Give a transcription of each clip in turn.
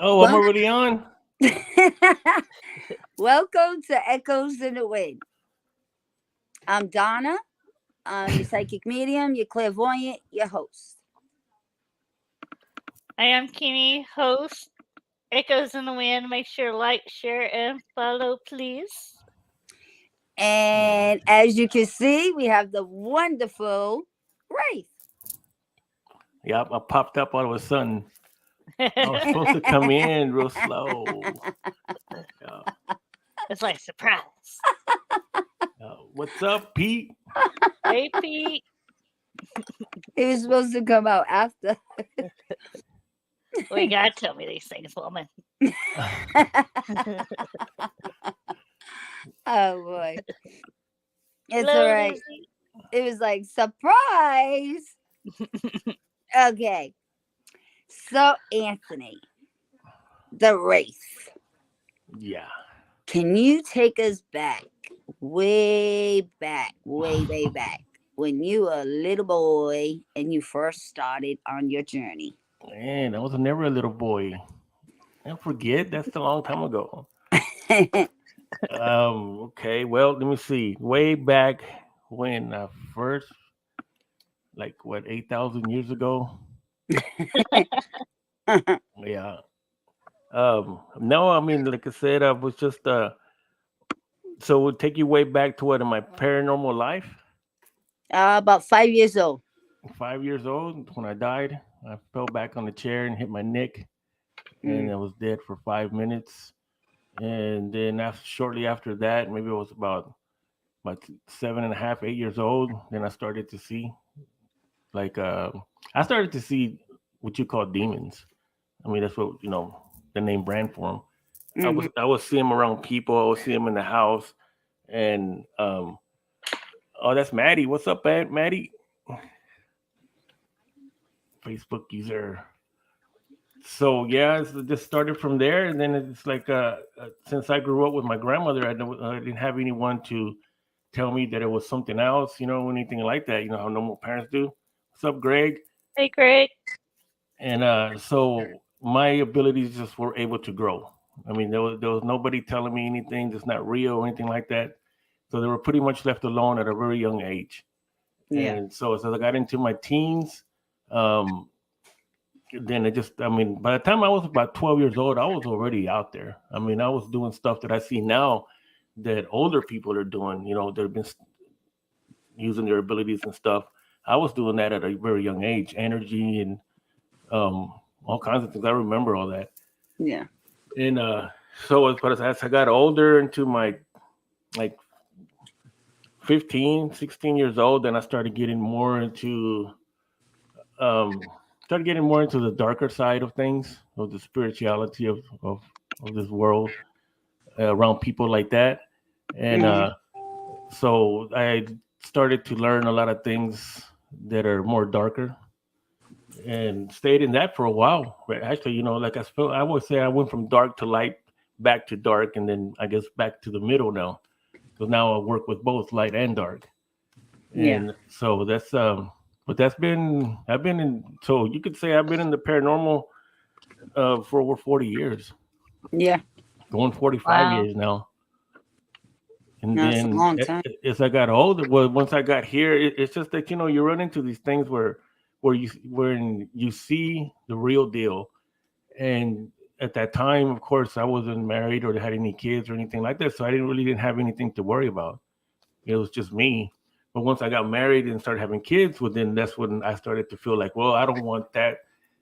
Oh, I'm Wel- already on. Welcome to Echoes in the Wind. I'm Donna. I'm your psychic medium, your clairvoyant, your host. I am Kimmy, host. Echoes in the Wind. Make sure like, share, and follow, please. And as you can see, we have the wonderful Wraith. Yep, I popped up all of a sudden. I was supposed to come in real slow. Yeah. It's like surprise. What's up, Pete? Hey, Pete. He was supposed to come out after. Well, you gotta tell me these things, woman. Oh boy. It's all Hello, right. Lucy. It was like surprise. Okay. So Anthony, the Wraith. Yeah. Can you take us back, way back, way back, when you were a little boy and you first started on your journey? Man, I was never a little boy. I forget. That's a long time ago. Okay. Well, let me see. Way back when I first, like, what, 8,000 years ago? Yeah. No, I mean, like I said, I was just, so we'll take you way back to what in my paranormal life. About 5 years old. 5 years old when I died. I fell back on the chair and hit my neck, and Mm. I was dead for 5 minutes. And then shortly after that, maybe it was about 7.5, 8 years old. Then I started to see, like, I started to see what you call demons. I mean, that's what the name brand for them. Hmm. I would see them around people. I would see them in the house, and oh, that's Maddie. What's up, Maddie? Facebook user. So yeah, it just started from there, and then it's like since I grew up with my grandmother, I didn't have anyone to tell me that it was something else, anything like that. You know how normal parents do. What's up, Greg? Hey, Greg. And so my abilities just were able to grow. I mean, there was nobody telling me anything that's not real or anything like that. So they were pretty much left alone at a very young age. Yeah. And so as I got into my teens, um, then I mean, by the time I was about 12 years old, I was already out there. I mean, I was doing stuff that I see now that older people are doing, they've been using their abilities and stuff. I was doing that at a very young age, energy and um, all kinds of things. I remember all that. Yeah. And so as I got older into my like 15, 16 years old, then I um, started getting more into the darker side of things, of the spirituality of this world around people like that. And Hmm. so I started to learn a lot of things that are more darker and stayed in that for a while. But actually, like I would say I went from dark to light, back to dark, and then I guess back to the middle now. Because now I work with both light and dark. Yeah. And so but I've been in, so you could say I've been in the paranormal for over 40 years, Yeah. going 45 Wow. years now. And No, it's a then long time. as I got older, well, once I got here, it's just that, you run into these things where you see the real deal. And at that time, of course, I wasn't married or had any kids or anything like that. So I didn't have anything to worry about. It was just me. But once I got married and started having kids, well, then that's when I started to feel like, well, I don't want that.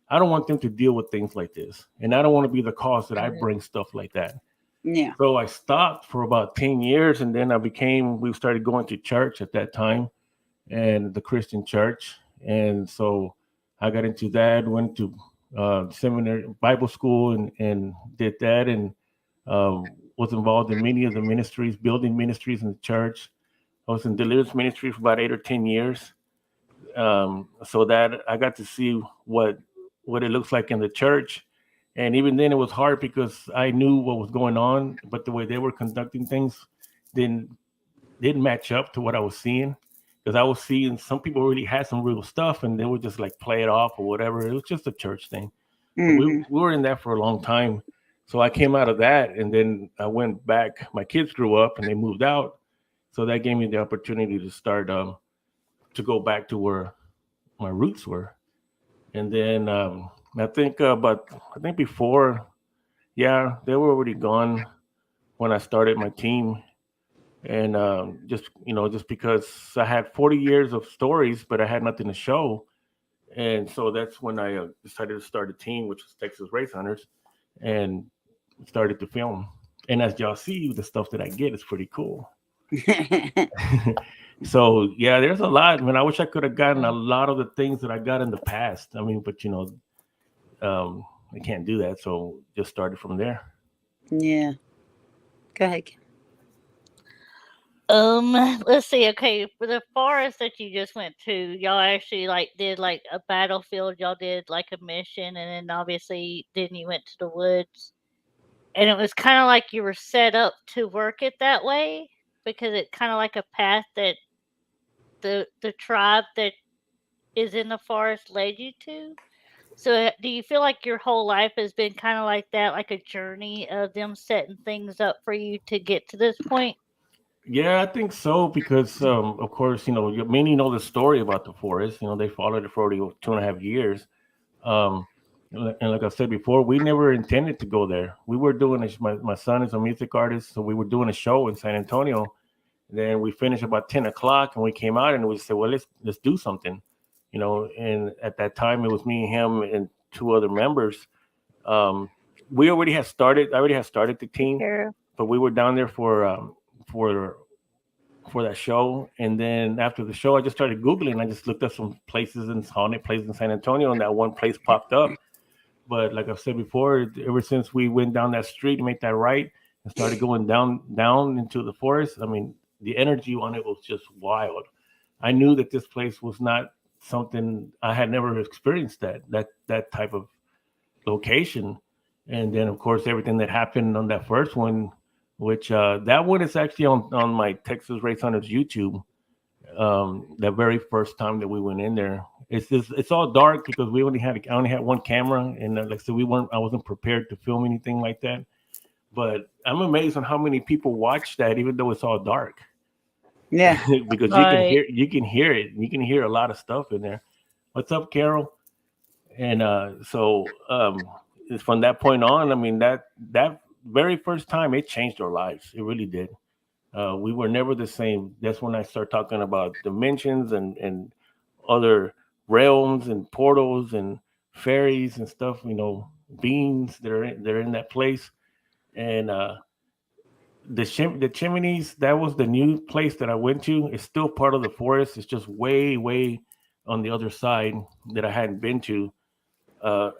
I don't want them to deal with things like this. And I don't want to be the cause that I bring stuff like that. Yeah. So I stopped for about 10 years. And then we started going to church at that time and the Christian church. And so I got into that, went to seminary, Bible school, and did that. And was involved in many of the ministries, building ministries in the church. I was in deliverance ministry for about 8 or 10 years, so that I got to see what it looks like in the church. And even then, it was hard because I knew what was going on, but the way they were conducting things didn't didn't match up to what I was seeing. Because I was seeing some people really had some real stuff, and they would just like play it off or whatever. It was just a church thing. But we Hmm. we were in that for a long time. So I came out of that, and then I went back. My kids grew up and they moved out, so that gave me the opportunity to start to go back to where my roots were. And then I think before, yeah, they were already gone when I started my team. And just because I had 40 years of stories, but I had nothing to show. And so that's when I decided to start a team, which was Texas Race Hunters, and started to film. And as y'all see, the stuff that I get is pretty cool. So yeah, there's a lot. Man, I wish I could have gotten a lot of the things that I got in the past. I mean, but I can't do that. So just started from there. Yeah. Go ahead. Let's see. Okay, for the forest that you just went to, y'all actually like did like a battlefield. Y'all did like a mission, and then obviously then you went to the woods, and it was kind of like you were set up to work it that way because it kind of like a path that the tribe that is in the forest led you to. So, do you feel like your whole life has been kind of like that, like a journey of them setting things up for you to get to this point? Yeah, I think so because, of course, many know the story about the forest. They followed it for already 2.5 years. Um, and like I said before, we never intended to go there. We were doing my son is a music artist, so we were doing a show in San Antonio. Then we finished about 10 o'clock, and we came out and we said, "Well, let's do something," And at that time, it was me, him, and two other members. Um, we already had started. I already had started the team, Sure. but we were down there for for that show. And then after the show, I just started Googling. I just looked up some places in haunted places in San Antonio, and that one place popped up. But like I've said before, ever since we went down that street and made that right and started going down into the forest, I mean, the energy on it was just wild. I knew that this place was not something I had never experienced that type of location. And then of course everything that happened on that first one, which that one is actually on my Texas Race Hunters YouTube. The very first time that we went in there, it's all dark because I only had one camera, and like I said, we weren't I wasn't prepared to film anything like that. But I'm amazed on how many people watch that, even though it's all dark, Yeah. because Right. you can hear it, you can hear a lot of stuff in there. What's up, Carol? And from that point on, I mean that very first time it changed our lives. It really did. We were never the same. That's when I start talking about dimensions and other realms and portals and fairies and stuff. Beings they're in that place. And the chimneys, that was the new place that I went to. It's still part of the forest. It's just way on the other side that I hadn't been to.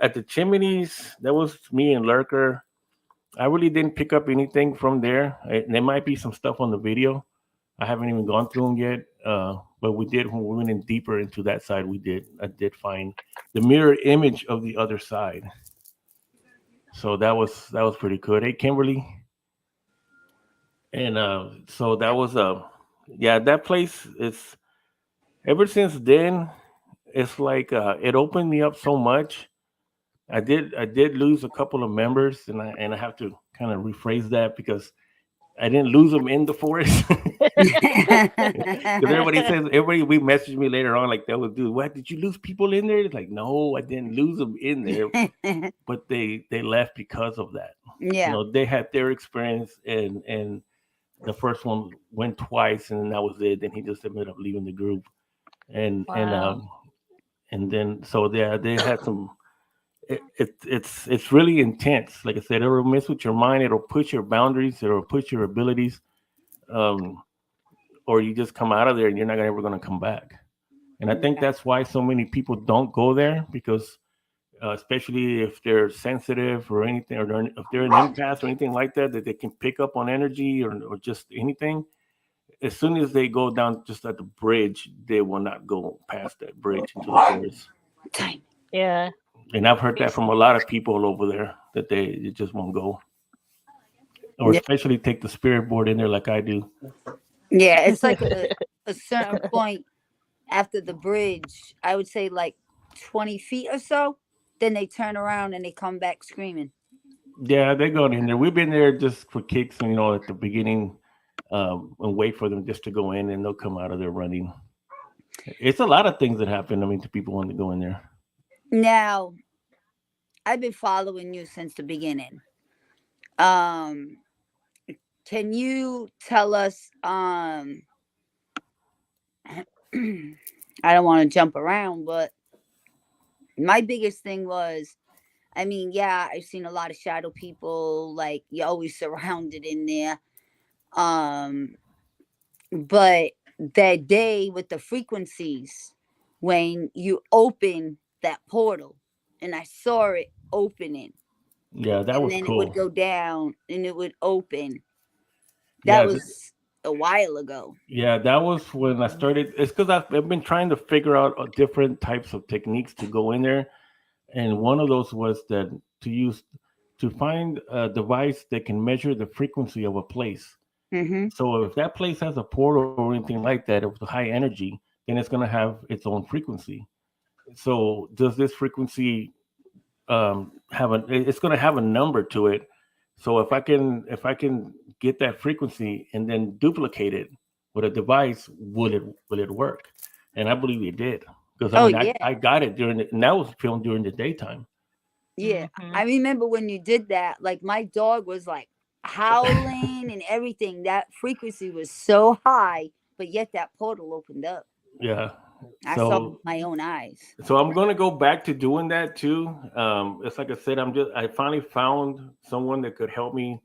At the chimneys, that was me and Lurker. I really didn't pick up anything from there. There might be some stuff on the video. I haven't even gone through them yet. But we did when we went in deeper into that side. I did find the mirror image of the other side. So that was pretty good. Hey, Kimberly, and so that was yeah, that place is. Ever since then, it's like it opened me up so much. I did lose a couple of members, and I have to kind of rephrase that because I didn't lose them in the forest. Because everybody we messaged me later on like that was, dude, what, did you lose people in there? It's like, no, I didn't lose them in there, but they left because of that. Yeah. They had their experience, and the first one went twice, and that was it. Then he just ended up leaving the group, and and Wow. um and then so they had some. It's really intense. Like I said, it'll mess with your mind. It'll push your boundaries. It'll push your abilities. Um, or you just come out of there and you're not ever going to come back. And I think Yeah. that's why so many people don't go there because, especially if they're sensitive or anything, or if they're an empath or anything like that, that they can pick up on energy or just anything. As soon as they go down just at the bridge, they will not go past that bridge into the forest. Time. Yeah. And I've heard that Yes. from a lot of people over there that they just won't go, or Yeah. especially take the spirit board in there like I do. Yeah. It's like a certain point after the bridge. I would say like 20 feet or so. Then they turn around and they come back screaming. Yeah, they're going in there. We've been there just for kicks, at the beginning, and wait for them just to go in, and they'll come out of there running. It's a lot of things that happen. I mean, to people when they go in there. Now, I've been following you since the beginning. Um, can you tell us? I don't want to jump around, but my biggest thing was, I mean, yeah, I've seen a lot of shadow people. Like you're always surrounded in there. Um, but that day with the frequencies, when you open that portal, and I saw it opening, Yeah, that and was then it would cool. go down and it would open. That Yeah, was a while ago. yeah, that was when I started. It's because I've been trying to figure out different types of techniques to go in there, and one of those was that to use to find a device that can measure the frequency of a place. Mm-hmm. So if that place has a portal or anything like that, of high energy, then it's going to have its own frequency. So does this frequency have a? It's going to have a number to it. So if I can get that frequency and then duplicate it with a device, will it work? And I believe it did because I Oh mean I, yeah, I got it and that was filmed during the daytime. yeah. Mhm. I remember when you did that. Like my dog was like howling and everything. That frequency was so high, but yet that portal opened up. Yeah. I saw it with So my own eyes. so I'm gonna go back to doing that too. It's like I said, I finally found someone that could help me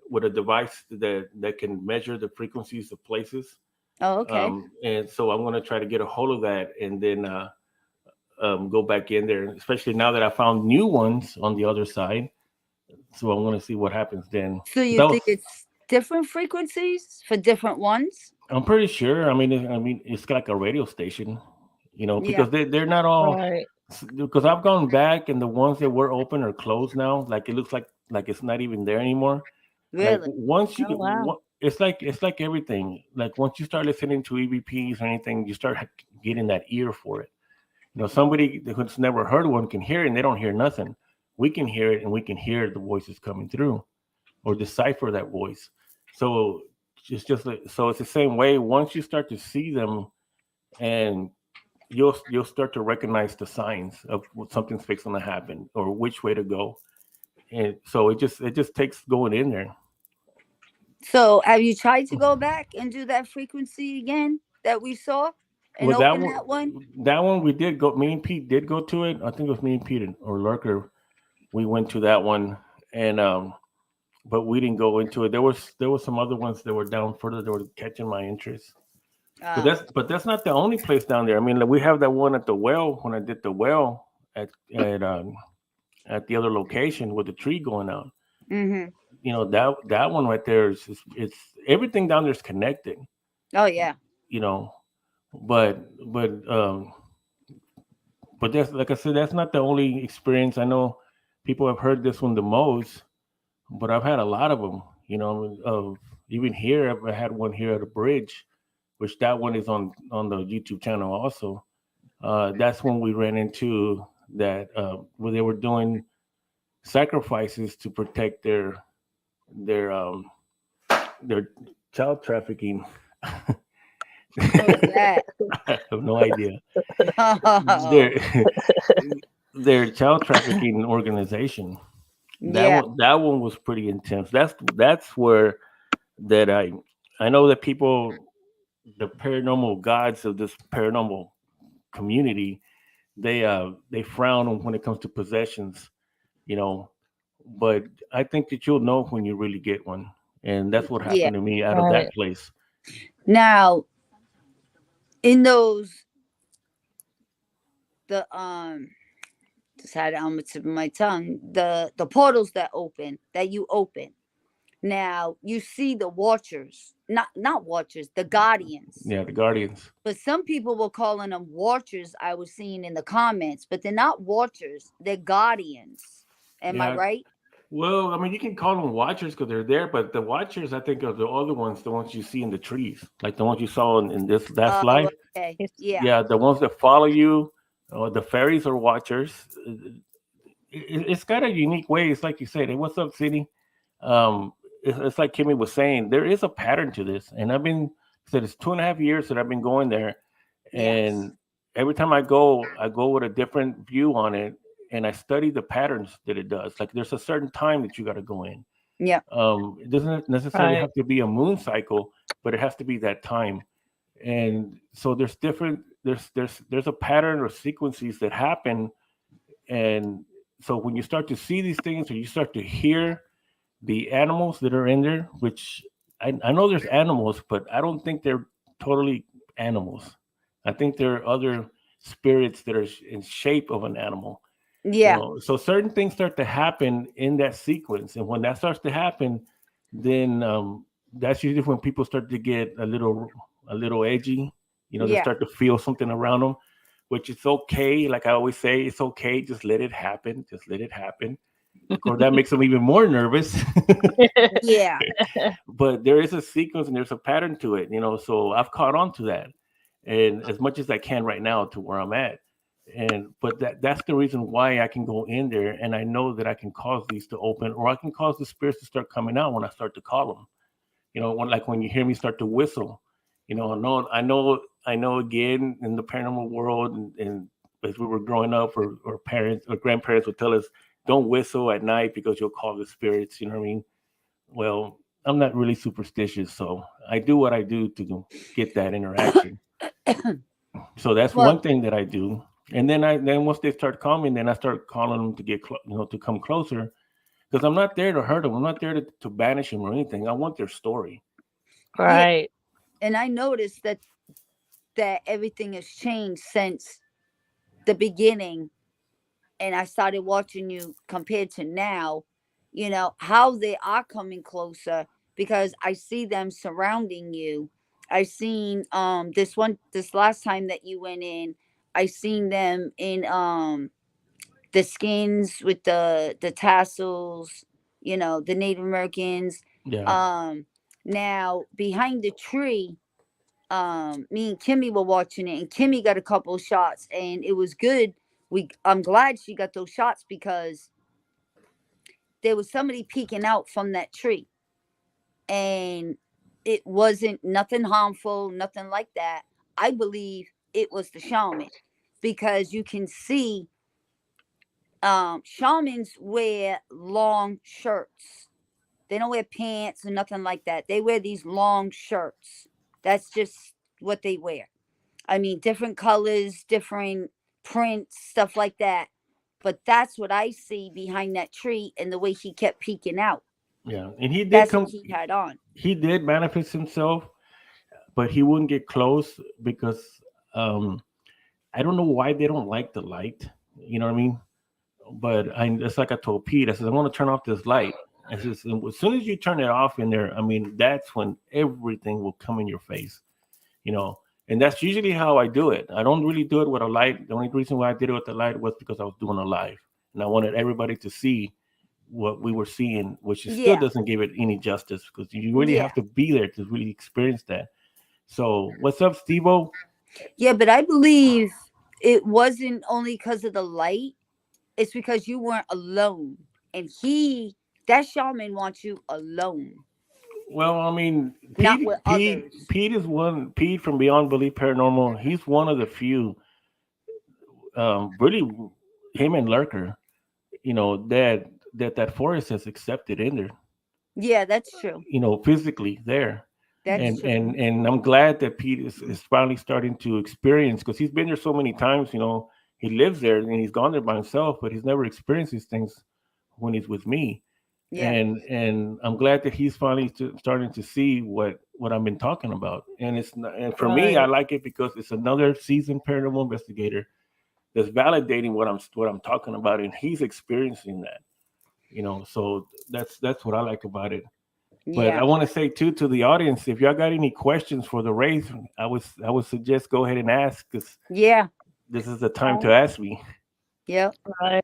with a device that can measure the frequencies of places. Oh, okay. And so I'm gonna try to get a hold of that and then go back in there, especially now that I found new ones on the other side. So I'm gonna see what happens then. So you That think was it's different frequencies for different ones? I'm pretty sure. I mean, it's like a radio station, Yeah. because they're not all. Right. Because I've gone back and the ones that were open are closed now. Like it looks like it's not even there anymore. Like Really? once you Oh get, wow. it's like everything. Like once you start listening to EVPs or anything, you start getting that ear for it. Somebody who's never heard one can hear it and they don't hear nothing. We can hear it and we can hear the voices coming through or decipher that voice. So so it's the same way. Once you start to see them, and you'll start to recognize the signs of what something's fixing to happen or which way to go. And so it just takes going in there. So have you tried to go back and do that frequency again that we saw and Well, that open one, that one? that one we did go. Me and Pete did go to it. I think it was me and Pete or Lurker. We went to that one, and but we didn't go into it. There was some other ones that were down further that were catching my interest. But Uh, that's not the only place down there. I mean, like, we have that one at the well when I did the well at the other location with the tree going out. mm-hmm. That one right there is it's everything down there is connected. Oh yeah. You know, but that's like I said, that's not the only experience. I know people have heard this one the most, but I've had a lot of them. Even here, I had one here at a bridge, which that one is on the YouTube channel also. That's when we ran into that where they were doing sacrifices to protect their their child trafficking. What was that? I have no idea. Oh, Their their child trafficking organization. That yeah. one that one was pretty intense. That's where that I know that people, the paranormal gods of this paranormal community, they frown on when it comes to possessions, you know. But I think that you'll know when you really get one, and that's what Yeah. happened to me out of Right. that place. Now, in those, the just had it on the tip of my tongue. The portals that open, that you open. Now you see the watchers, not watchers, the guardians. Yeah, the Guardians. But some people were calling them watchers. I was seeing in the comments, but they're not watchers. They're guardians. Am I Yeah. right? Well, I mean, you can call them watchers because they're there, but the watchers, I think, are the other ones, the ones you see in the trees, like the ones you saw in this last Oh, life. okay. It's Yeah. Yeah, the ones that follow you, the fairies are watchers. it's got a unique way. It's like you said, hey, what's up, city? Um, it's like Kimmy was saying, there is a pattern to this, and I've been said it's 2.5 years that I've been going there, Yes. and every time I go with a different view on it, and I study the patterns that it does. Like there's a certain time that you got to go in. Yep. It doesn't necessarily Right. have to be a moon cycle, but it has to be that time. And so there's different there's a pattern or sequences that happen, and so when you start to see these things or you start to hear the animals that are in there, which I know there's animals, but I don't think they're totally animals. I think there are other spirits that are in shape of an animal, Yeah. so certain things start to happen in that sequence, and when that starts to happen, then that's usually when people start to get a little edgy. They Yeah. start to feel something around them, which is okay. Like I always say, it's okay. Just let it happen. Just let it happen. Of course, that makes them even more nervous. Yeah. But there is a sequence and there's a pattern to it. So I've caught on to that, and as much as I can right now to where I'm at. And but that's the reason why I can go in there, and I know that I can cause these to open, or I can cause the spirits to start coming out when I start to call them. When you hear me start to whistle, I know again in the paranormal world, and as we were growing up, or parents or grandparents would tell us, don't whistle at night because you'll call the spirits. You know what I mean? Well, I'm not really superstitious, so I do what I do to get that interaction. So that's one Well, thing that I do. And then once they start coming, then I start calling them to to come closer, because I'm not there to hurt them. I'm not there to banish them or anything. I want their story. yeah. Right. And I noticed that everything has changed since the beginning, and I started watching you compared to now, how they are coming closer, because I see them surrounding you. I seen this last time that you went in, I seen them in the skins with the tassels, the Native Americans. Yeah, Um Now behind the tree, me and Kimmy were watching it, and Kimmy got a couple of shots, and it was good. I'm glad she got those shots, because there was somebody peeking out from that tree, and it wasn't nothing harmful, nothing like that. I believe it was the shaman, because you can see shamans wear long shirts. They don't wear pants or nothing like that. They wear these long shirts. That's just what they wear. I mean, different colors, different prints, stuff like that. But that's what I see behind that tree, and the way he kept peeking out. yeah. And he did That's what come. he had on. He did manifest himself, but he wouldn't get close because um, I don't know why they don't like the light. You know what I mean? But it's like I told Pete. I said I want to turn off this light. I says as soon as you turn it off in there, I mean that's when everything will come in your face. You know, and that's usually how I do it. I don't really do it with a light. The only reason why I did it with the light was because I was doing a live, and I wanted everybody to see what we were seeing, which it still Yeah. doesn't give it any justice because you really Yeah. have to be there to really experience that. So, what's up, Steve-O? Yeah, but I believe it wasn't only because of the light. It's because you weren't alone. And that shaman wants you alone, Well, I mean, not with others. Pete is one. Pete from Beyond Belief Paranormal. He's one of the few, really, him and Lurker. That forest has accepted in there. Yeah, that's true. Physically there. That's and true. and and I'm glad that Pete is finally starting to experience, because he's been there so many times. He lives there and he's gone there by himself, but he's never experienced these things when he's with me. Yeah. And I'm glad that he's finally starting to see what I've been talking about. And for me, I Right. like it because it's another seasoned paranormal investigator that's validating what I'm talking about, and he's experiencing that. So that's what I like about it. But I Yeah. want to say too to the audience, if y'all got any questions for the race, I would suggest go ahead and ask, because Yeah. this is the time to ask me. Yep. Right.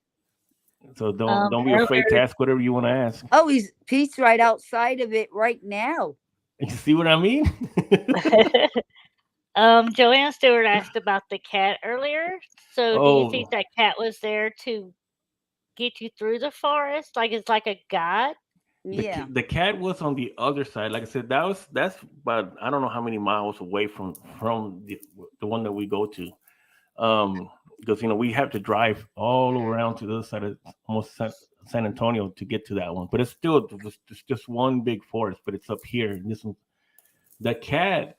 So don't be afraid to Earlier, ask whatever you want to ask. Oh, Pete's right outside of it right now. You see what I mean? Joanne Stewart asked about the cat earlier. So, do you Oh, think that cat was there to get you through the forest? Like it's like a guide? Yeah. The cat was on the other side. Like I said, that's about, I don't know how many miles away from the one that we go to. Because we have to drive all around to the other side of almost San Antonio to get to that one. But it's just one big forest, but it's up here. And this one, the cat,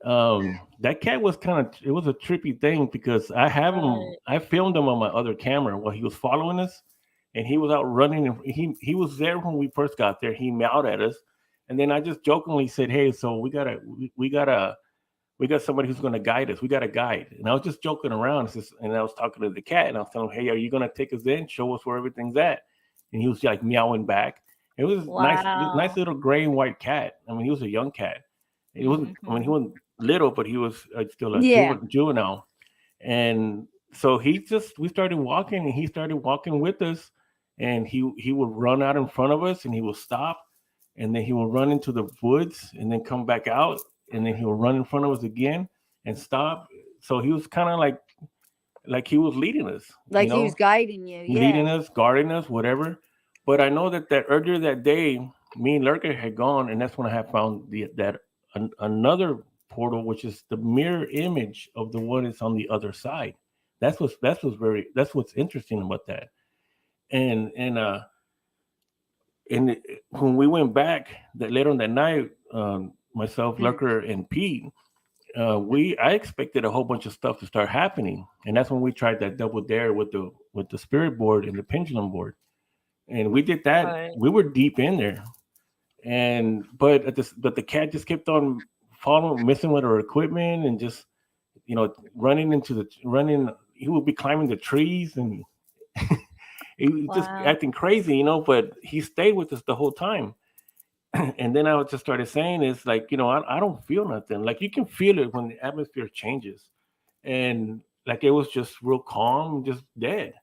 that cat was kind of, it was a trippy thing because Right. I filmed him on my other camera while he was following us, and he was out running. And he was there when we first got there. He meowed at us, and then I just jokingly said, "Hey, so we got somebody who's going to guide us. We got a guide." And I was just joking around. And I was talking to the cat, and I was telling him, "Hey, are you going to take us in? Show us where everything's at?" And he was like meowing back. It was nice, nice Wow. little gray and white cat. I mean, he was a young cat. It wasn't. I mean, he Mhm. wasn't little, but he was still a Yeah. juvenile. And so we started walking, and he started walking with us. And he would run out in front of us, and he would stop, and then he would run into the woods, and then come back out, and then he would run in front of us again and stop. So he was kind of like he was leading us, Like he was guiding you. leading Yeah. us, guarding us, whatever. But I know that earlier that day, me and Lurker had gone, and that's when I had found that another portal, which is the mirror image of the one that's on the other side. That's what's interesting about that. And when we went back that later on that night, myself, Mm. Lurker, and Pete, I expected a whole bunch of stuff to start happening, and that's when we tried that double dare with the spirit board and the pendulum board, and we did that. Right. We were deep in there, and but the cat just kept on following, messing with our equipment, and just running running. He would be climbing the trees, and he was just Wow. acting crazy, but he stayed with us the whole time. And then I just started saying, it's like, I don't feel nothing. Like, you can feel it when the atmosphere changes, and like it was just real calm, just dead,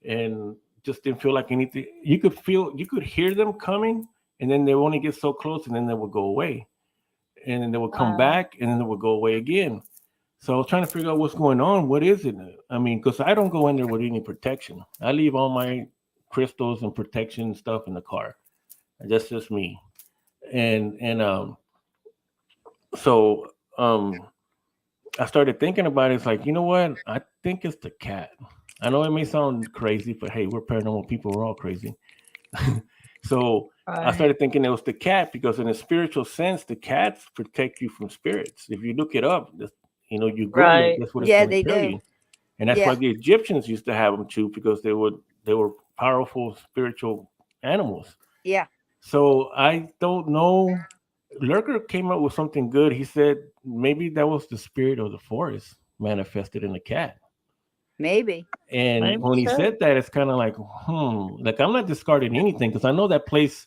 and just didn't feel like anything. You could hear them coming, and then they would only get so close, and then they would go away, and then they would come Wow. back, and then they would go away again. So I was trying to figure out what's going on. What is it? I mean, because I don't go in there with any protection. I leave all my crystals and protection stuff in the car. That's just me. And so I started thinking about it. It's like, you know what? I think it's the cat. I know it may sound crazy, but hey, we're paranormal people. We're all crazy. So I Right. started thinking it was the cat because, in a spiritual sense, the cats protect you from spirits. If you look it up, you Google it, Right. that's what it's Yeah, going to they tell do. you. And that's why Yeah. the Egyptians used to have them too, because they were powerful spiritual animals. Yeah. So I don't know. Lurker came up with something good. He said maybe that was the spirit of the forest manifested in a cat. Maybe. And Maybe when he so. said that, it's kind of like, like, I'm not discarding anything, because I know that place.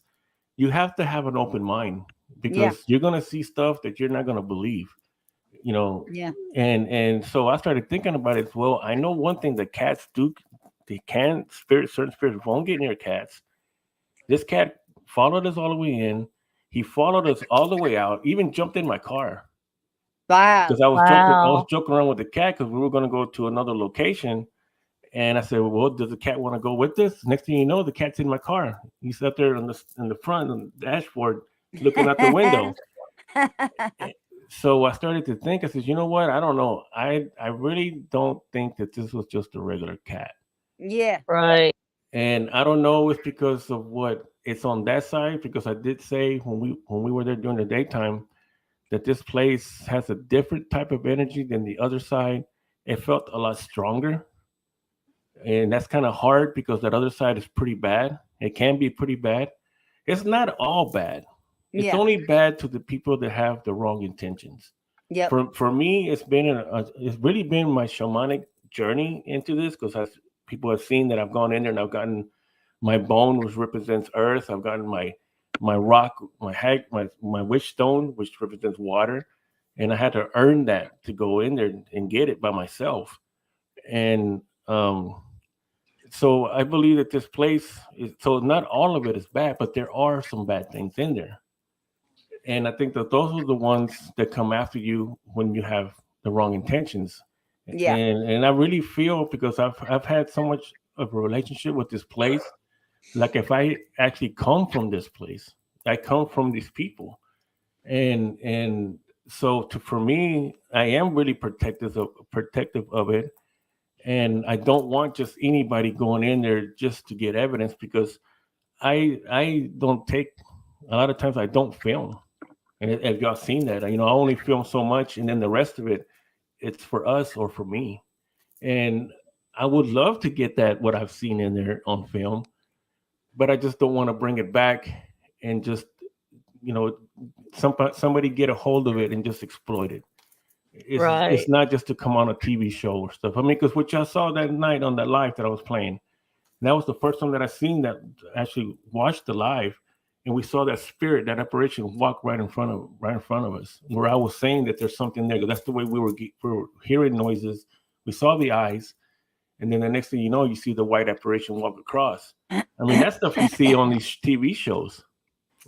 You have to have an open mind, Yeah. because you're gonna see stuff that you're not gonna believe. You know, Yeah. and so I started thinking about it. Well, I know one thing that cats do. They can certain spirits won't get near cats. This cat followed us all the way in. He followed us all the way out. Even jumped in my car, because Wow. I was Wow. joking around with the cat, because we were going to go to another location. And I said, "Well, does the cat want to go with us?" Next thing you know, the cat's in my car. He's up there in the front on the dashboard, looking out the window. Eh, So I started to think. I said, "You know what? I don't know. I really don't think that this was just a regular cat." Yeah. Right. And I don't know if because of what it's on that side, because I did say when we were there during the daytime that this place has a different type of energy than the other side. It felt a lot stronger, and that's kind of hard because that other side is pretty bad. It can be pretty bad. It's not all bad. It's Yeah. only bad to the people that have the wrong intentions. Yep. For me, it's really been my shamanic journey into this, because people have seen that I've gone in there and I've gotten my bone, which represents earth. I've gotten my rock, my wish stone, which represents water, and I had to earn that to go in there and get it by myself. And so I believe that this place is, so not all of it is bad, but there are some bad things in there. And I think that those are the ones that come after you when you have the wrong intentions. Yeah. And I really feel, because I've had so much of a relationship with this place. Like if I actually come from this place, I come from these people, and so to for me, I am really protective of it, and I don't want just anybody going in there just to get evidence because I don't take a lot of times I don't film, and if y'all seen that, I only film so much, and then the rest of it, it's for us or for me, and I would love to get that what I've seen in there on film, but I just don't want to bring it back and just you know somebody get a hold of it and just exploit it. It's Right. not just to come on a TV show or stuff. I mean, because what y'all saw that night on that live that I was playing, and that was the first time that I seen that actually watched the live, and we saw that spirit, that apparition walk right in front of us. Where I was saying that there's something there. That's the way we were hearing noises. We saw the eyes, and then the next thing you know, you see the white apparition walk across. I mean, that stuff you see on these TV shows,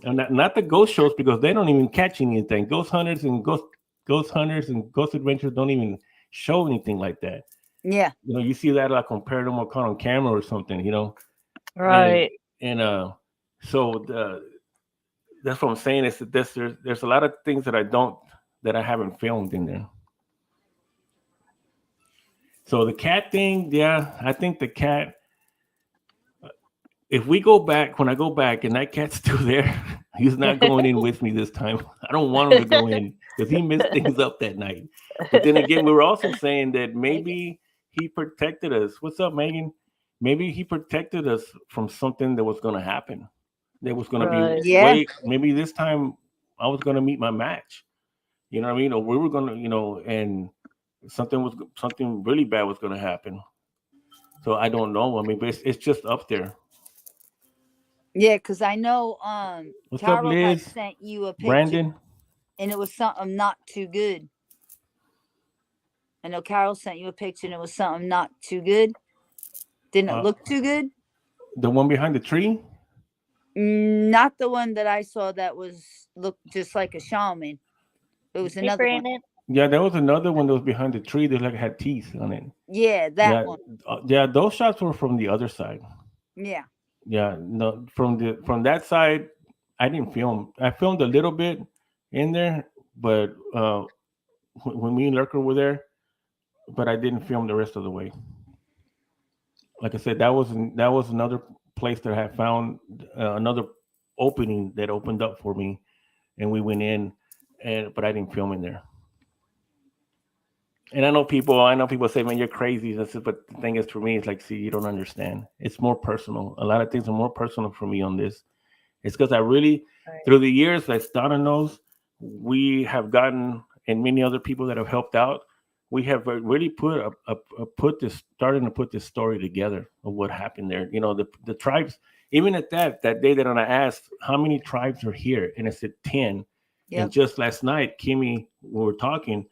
and not the ghost shows because they don't even catch anything. Ghost hunters and ghost adventures don't even show anything like that. Yeah. You see that like on Paranormal Caught on Camera or something. And Right. and so that's what I'm saying is that there's a lot of things that I haven't filmed in there. So the cat thing, yeah, I think the cat. If we go back, when I go back and that cat's still there, he's not going in with me this time. I don't want him to go in because he messed things up that night. But then again, we were also saying that maybe he protected us. What's up, Megan? Maybe he protected us from something that was going to happen. That was going to be Right. Yeah. maybe this time I was going to meet my match. You know what I mean? Or we were going to, and something really bad was going to happen. So I don't know. I mean, but it's just up there. Yeah, because I know What's up, Carol had Liz? sent you a picture Brandon? and it was something not too good. I know Carol sent you a picture and it was something not too good. Didn't it Uh, look too good? the one behind the tree? Not the one that I saw that was looked just like a shaman. It was Hey, another one. Brandon. Yeah, there was another one that was behind the tree that like had teeth on it. Yeah, that Yeah, one. yeah, those shots were from the other side. Yeah. Yeah, no, from that side, I didn't film. I filmed a little bit in there, but when me and Lurker were there, but I didn't film the rest of the way. Like I said, that was another place that I had found another opening that opened up for me, and we went in, and but I didn't film in there. And I know people say, "Man, you're crazy." That's it. But the thing is, for me, it's like, see, you don't understand. It's more personal. A lot of things are more personal for me on this. It's because I really, Right. through the years, as Donna knows, we have gotten, and many other people that have helped out, we have really starting to put this story together of what happened there. The tribes. Even at that day that I asked how many tribes are here, and it said 10. And Yep. just last night, Kimmy, we were talking,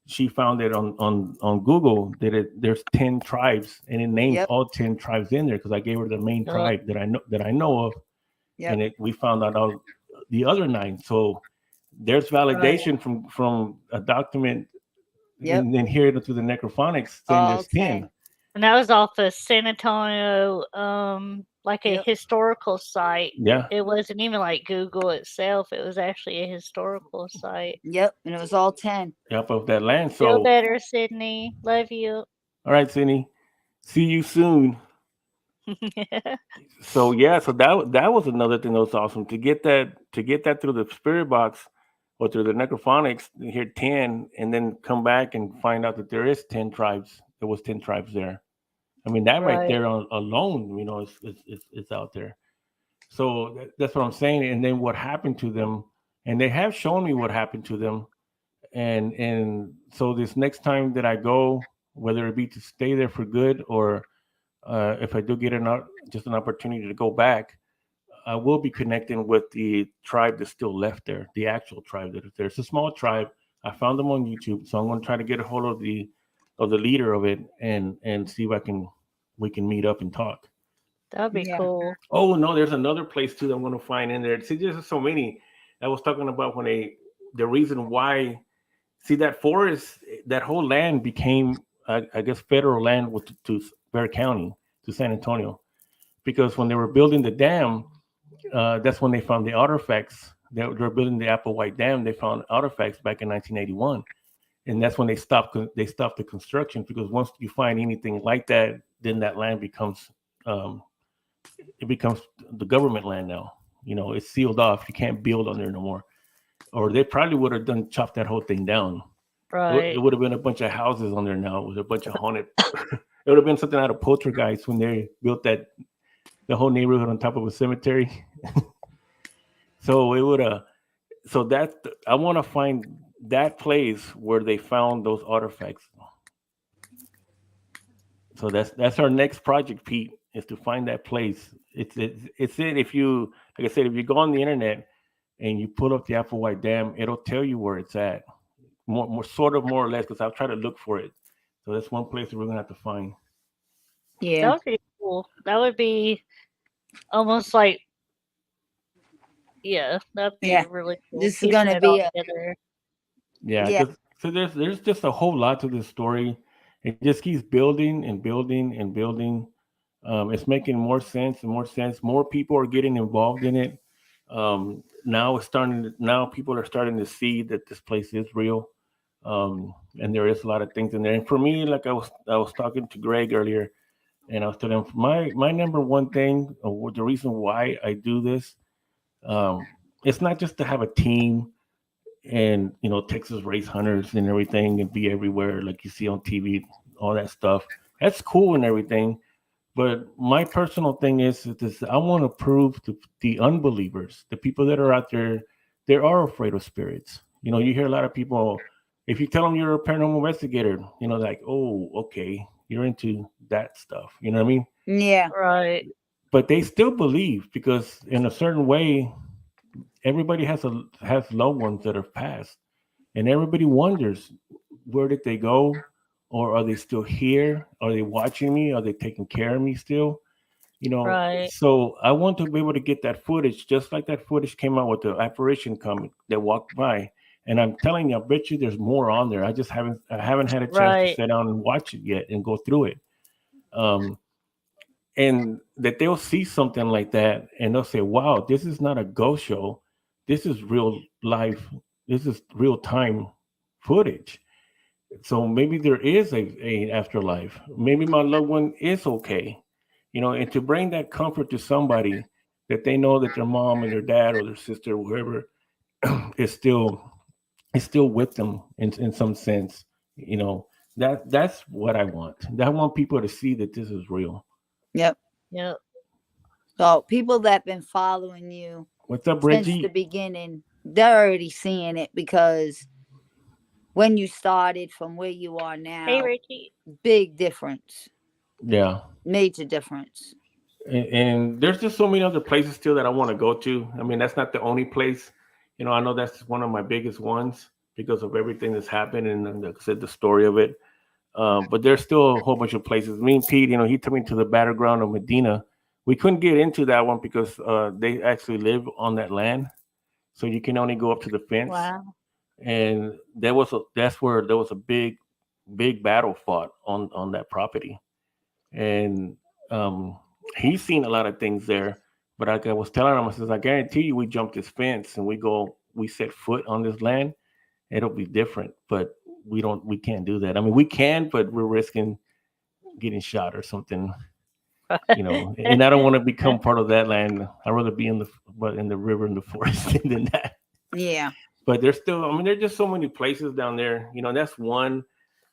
she found it on Google that there's 10 tribes, and it names Yep. all 10 tribes in there because I gave her the main Yep. tribe that I know of, Yep. and we found out all the other 9. So there's Right. validation from a document, Yep. and then here to the necrophonics saying All there's 10. 10. And that was off of San Antonio, like a Yep. historical site. Yeah, It wasn't even like Google itself. It was actually a historical site. Yep. And it was all 10. up of that land. Feel So better, Sydney. Love you. all right, Cindy, see you soon. So yeah, so that was another thing that was awesome to get that through the spirit box or through the necrophonics. Hear 10, and then come back and find out that there is 10 tribes. There was 10 tribes there. I mean, that right Right. there alone, it's out there. So that's what I'm saying. And then what happened to them, and they have shown me what happened to them. And so this next time that I go, whether it be to stay there for good or if I do get just an opportunity to go back, I will be connecting with the tribe that's still left there, the actual tribe that is there. It's a small tribe. I found them on YouTube, so I'm going to try to get a hold of the leader of it and see if we can meet up and talk. That'd be Yeah. cool. Oh no, there's another place too that I'm going to find in there. See, there's so many. I was talking about the reason why. See that forest, that whole land became, I guess, federal land to Bexar County, to San Antonio, because when they were building the dam, that's when they found the artifacts. They were building the Applewhite Dam. They found artifacts back in 1981, and that's when they stopped the construction, because once you find anything like that, then that land becomes um, it becomes the government land now. It's sealed off. You can't build on there no more. Or they probably would have done chopped that whole thing down. It Right. would have been a bunch of houses on there now. It was a bunch of haunted. It would have been something out of Poltergeist when they built the whole neighborhood on top of a cemetery. So it would have. So that I want to find that place where they found those artifacts. So that's our next project, Pete, is to find that place. It's it. If you, like I said, if you go on the internet and you pull up the Applewhite Dam, it'll tell you where it's at. More or less, because I'll try to look for it. So that's one place that we're gonna have to find. Yeah. That would be cool. That would be almost like, yeah, that'd be Yeah. really cool. This is Piecing gonna it all be a together. Yeah, yeah. because so there's just a whole lot to this story. It just keeps building and building and building. It's making more sense and more sense. More people are getting involved in it. Now it's starting. Now people are starting to see that this place is real, and there is a lot of things in there. And for me, like I was talking to Greg earlier, and I was telling him my number one thing, or the reason why I do this, um, it's not just to have a team and Texas race hunters and everything and be everywhere like you see on TV, all that stuff. That's cool and everything, but my personal thing is this: I want to prove to the unbelievers, the people that are out there, they are afraid of spirits. You hear a lot of people. If you tell them you're a paranormal investigator, like, oh, okay, you're into that stuff. You know what I mean? Yeah. Right. But they still believe because in a certain way, everybody has loved ones that have passed, and everybody wonders, where did they go, or are they still here? Are they watching me? Are they taking care of me still? Right. So I want to be able to get that footage, just like that footage came out with the apparition comic that walked by. And I'm telling you, I bet you there's more on there. I haven't had a chance to Right. sit down and watch it yet and go through it. Um, and that they'll see something like that and they'll say, wow, this is not a ghost show. This is real life. This is real time footage. So maybe there is a afterlife. Maybe my loved one is okay. And to bring that comfort to somebody, that they know that their mom and their dad or their sister or whoever is still with them in some sense. That's what I want. I want people to see that this is real. Yep. Yep. So people that been following you What's up, since the Reggie? beginning, they're already seeing it because when you started from where you are Hey, now, Richie. big difference, Yeah. major difference. And there's just so many other places still that I want to go to. I mean, that's not the only place. I know that's one of my biggest ones because of everything that's happened and like I said, the story of it. But there's still a whole bunch of places. Me and Pete, he took me to the battleground of Medina. We couldn't get into that one because they actually live on that land, so you can only go up to the fence. Wow. And that's where there was a big battle fought on that property. And um, he's seen a lot of things there. But like I was telling him, I says, I guarantee you, we jump this fence and we set foot on this land, it'll be different. But we can't do that. I mean, we can, but we're risking getting shot or something, And I don't want to become part of that land. I'd rather be in the river in the forest than that. Yeah. But there's still, I mean, there's just so many places down there. That's one.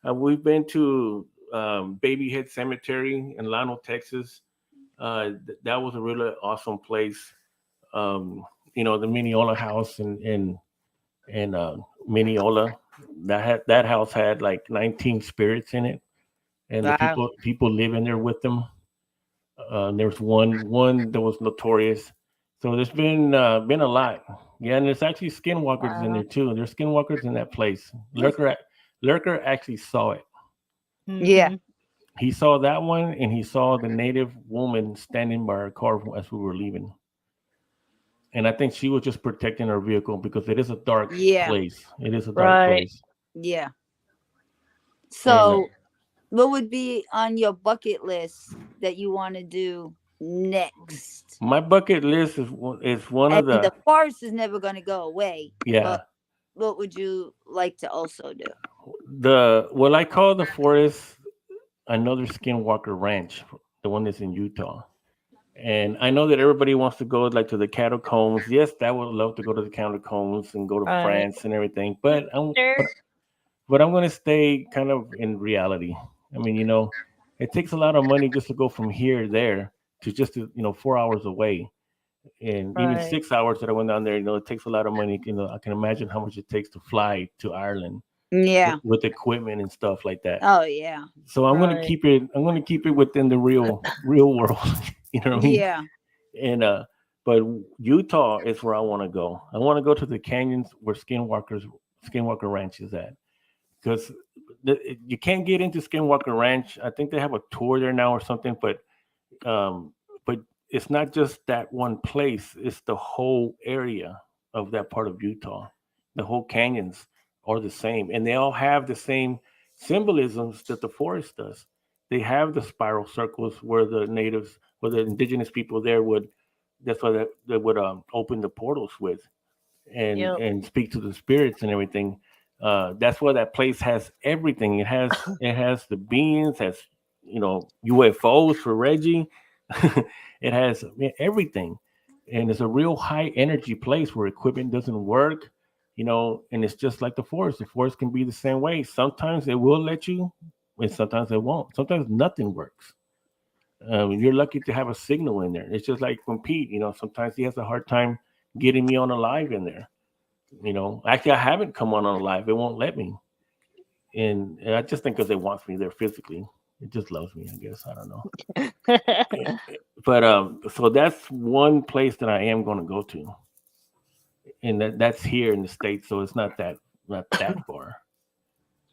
We've been to Baby Head Cemetery in Llano, Texas. That was a really awesome place. The Mineola house in Mineola. That house had like 19 spirits in it, and the Wow. people live in there with them. There's one that was notorious. So there's been a lot. Yeah, and there's actually skinwalkers in Wow. there too. There's skinwalkers in that place. Lurker actually saw it. Yeah. Mhm. He saw that one, and he saw the native woman standing by our car as we were leaving. And I think she was just protecting her vehicle because it is a dark Yeah. place. It is a dark Right. place. Yeah. And So what would be on your bucket list that you want to do next? My bucket list is one I of mean, the the forest is never going to go away, but yeah what would you like to also do? the what I call the forest another Skinwalker Ranch, the one that's in Utah. And I know that everybody wants to go like to the catacombs. Yes, I would love to go to the catacombs and go to Right. France and everything. But There. I'm going to stay kind of in reality. I mean, it takes a lot of money just to go from here there to just 4 hours away, and even Right. 6 hours that I went down there. It takes a lot of money. I can imagine how much it takes to fly to Ireland Yeah. with equipment and stuff like that. Oh, yeah. So I'm going to Right. keep it. I'm going to keep it within the real world. You know what I mean? Yeah. And but Utah is where I want to go. I want to go to the canyons where Skinwalker Ranch is at, because you can't get into Skinwalker Ranch. I think they have a tour there now or something, um, but it's not just that one place. It's the whole area of that part of Utah. The whole canyons are the same, and they all have the same symbolisms that the forest does. They have the spiral circles where where the indigenous people there would. That's why they would open the portals with Yep. and speak to the spirits and everything. That's why that place has everything. It has the beans, has UFOs for Reggie. It has everything, and it's a real high energy place where equipment doesn't work. And it's just like the forest. The forest can be the same way. Sometimes it will let you, and sometimes it won't. Sometimes nothing works. You're lucky to have a signal in there. It's just like when Pete, sometimes he has a hard time getting me on a live in there. Actually, I haven't come on a live. It won't let me. And I just think because it wants me there physically. It just loves me, I guess. I don't know. Eh, But so that's one place that I am going to go to, and that's here in the States. So it's not that far.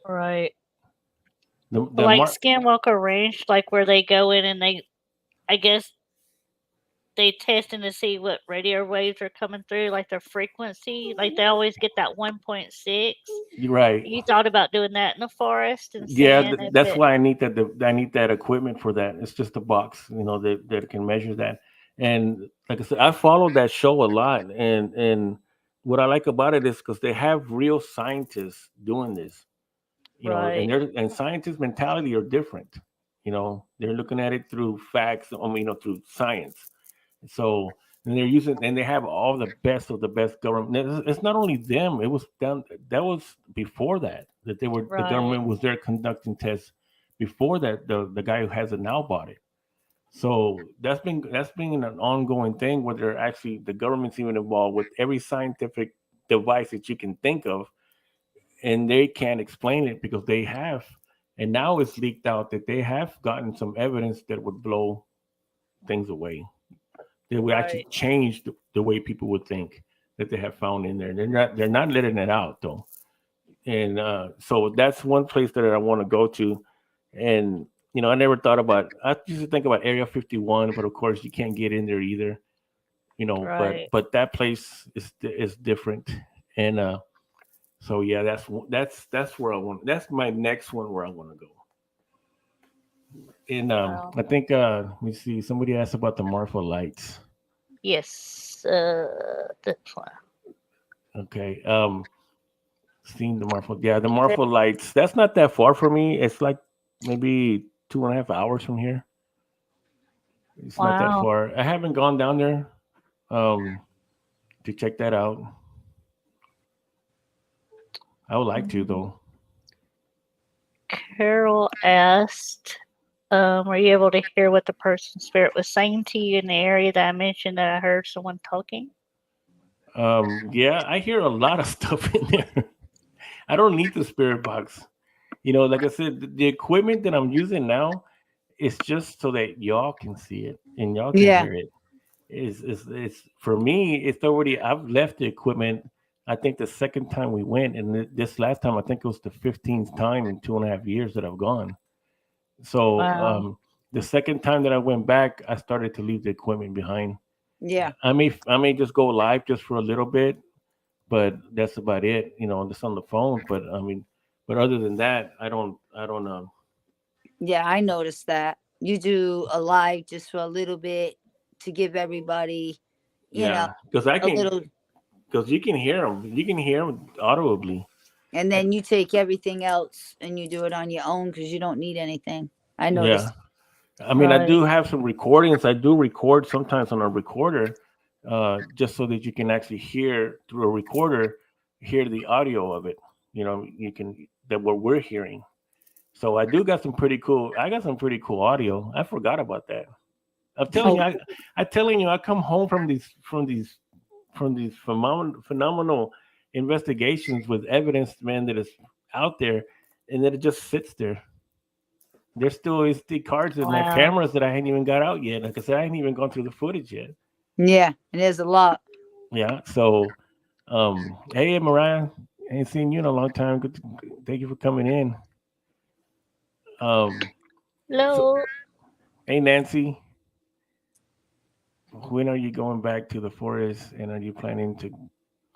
Right. The But the like mar- Skinwalker Ranch, like where they go in and I guess they testing to see what radio waves are coming through, like their frequency. Like they always get that 1.6. you're right. You thought about doing that in the forest and Yeah, seeing if that's it. why I need I need that equipment for that. It's just a box, that can measure that. And like I said, I follow that show a lot, and what I like about it is because they have real scientists doing this, and Right. scientists' mentality are different. They're looking at it through facts. I mean, through science. So and they're using and they have all the best of the best government. It's not only them. It was done. That was before that the Right. government was there conducting tests. Before that, the guy who has it now bought it. So that's been an ongoing thing where they're actually the government's even involved with every scientific device that you can think of, and they can't explain it because they have. And now it's leaked out that they have gotten some evidence that would blow things away. They would actually Right. change the way people would think that they have found in there. They're not letting it out though, and so that's one place that I want to go to. And I never thought about. I used to think about Area 51, but of course you can't get in there either. But Right. that place is different, and so yeah, that's where I want. That's my next one where I want to go. And Wow. I think let me see. Somebody asked about the Marfa lights. Yes. This one. Okay. Seen the Marfa. Yeah, the Marfa lights. That's not that far from me. It's like maybe 2.5 hours from here. It's not that Wow. far. I haven't gone down there um, to check that out. I would like to Mm. though. Carol asked, were you able to hear what the person's spirit was saying to you in the area that I mentioned that I heard someone talking? Yeah, I hear a lot of stuff in there. I don't need the spirit box. Like I said, the equipment that I'm using now is just so that y'all can see it and y'all can Yeah. hear it. It's for me. It's already. I've left the equipment. I think the second time we went, and this last time, I think it was the 15th time in 2.5 years that I've gone. So Wow. the second time that I went back, I started to leave the equipment behind. Yeah. I may just go live just for a little bit, but that's about it. Just on the phone. But I mean, but other than that, I don't. Yeah, I noticed that. You do a live just for a little bit to give everybody, you know, Yeah, because I a can, little, because you can hear them. You can hear them audibly. and I, then you take everything else and you do it on your own because you don't need anything. I yeah, noticed. I mean, I Right. do have some recordings. I do record sometimes on a recorder, just so that you can actually hear through a recorder, hear the audio of it. You can that what we're hearing. So I do got some pretty cool. I got some pretty cool audio. I forgot about that. I'm telling you, Oh, I telling you, I come home from these phenomenal investigations with evidence, man, that is out there, and that it just sits there. There's still SD cards in my Wow. cameras that I hadn't even got out yet. Like I said, I hadn't even gone through the footage yet. yeah, and there's a lot. Yeah. So, hey, Mariah, ain't seen you in a long time. Thank you for coming in. Um, so, Hello. hey, Nancy, when are you going back to the forest, and are you planning to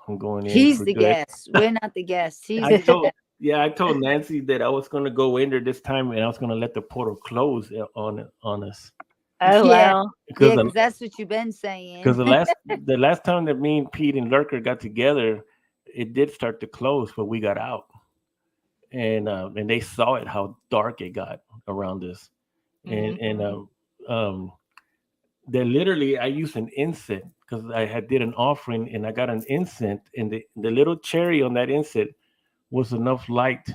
on going in He's for the good? guest. We're not the guests. He's I the told guest. yeah, I told Nancy that I was gonna go in there this time, and I was gonna let the portal close on us Oh Yeah, wow. because yeah, because that's what you've been because saying. the last time that me and Pete and Lurker got together, it did start to close, but we got out, and they saw it how dark it got around us, and Hmm. um they literally, I used an incense because I had did an offering, and I got an incense, and the little cherry on that incense was enough light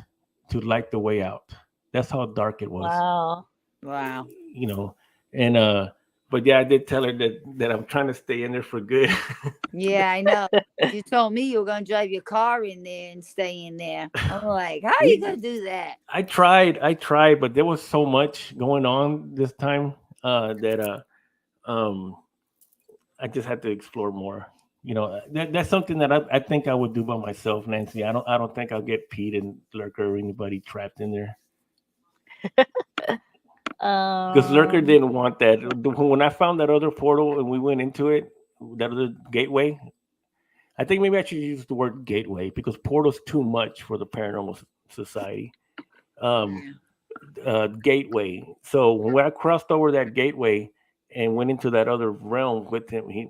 to light the way out. That's how dark it was, Wow. Wow. you know. And but yeah, I did tell her that I'm trying to stay in there for good. Yeah, I know. You told me you were gonna drive your car in there and stay in there. I'm like, how are you we gonna do that? I tried, but there was so much going on this time that um I just had to explore more. That's something that I think I would do by myself, Nancy. I don't think I'll get Pete and Lurker or anybody trapped in there. Because Lurker Um. didn't want that. When I found that other portal and we went into it, that other gateway, I think maybe I should use the word gateway because portal's too much for the paranormal society. Um, Yeah. gateway. So when I crossed over that gateway and went into that other realm with him, he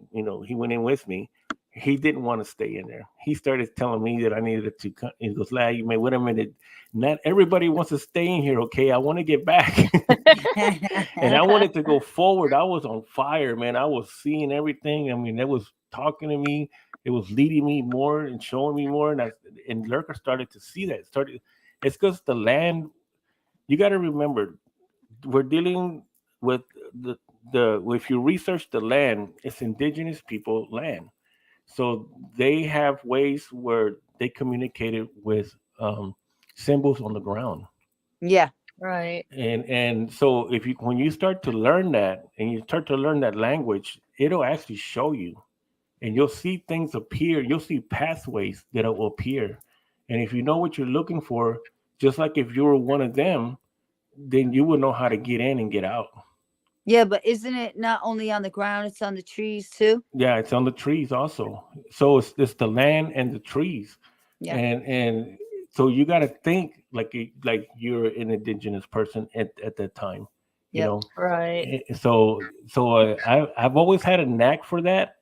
went in with me. He didn't want to stay in there. He started telling me that I needed to. He goes, "Lad, you may wait a minute. Not everybody wants to stay in here. Okay, I want to get back." And I wanted to go forward. I was on fire, man. I was seeing everything. I mean, it was talking to me. It was leading me more and showing me more. And Lurker started to see that. It's because the land. You got to remember, we're dealing with the. If you research the land, it's indigenous people land. So they have ways where they communicated with symbols on the ground. Yeah. Right. And so if you when you start to learn that and you start to learn that language, it'll actually show you, and you'll see things appear. You'll see pathways that will appear, and if you know what you're looking for, just like if you were one of them, then you will know how to get in and get out. Yeah, but isn't it not only on the ground, it's on the trees too? Yeah, it's on the trees also. So it's the land and the trees, Yeah. and so you got to think like you're an indigenous person at that time, you Yep. know. Right. I've always had a knack for that,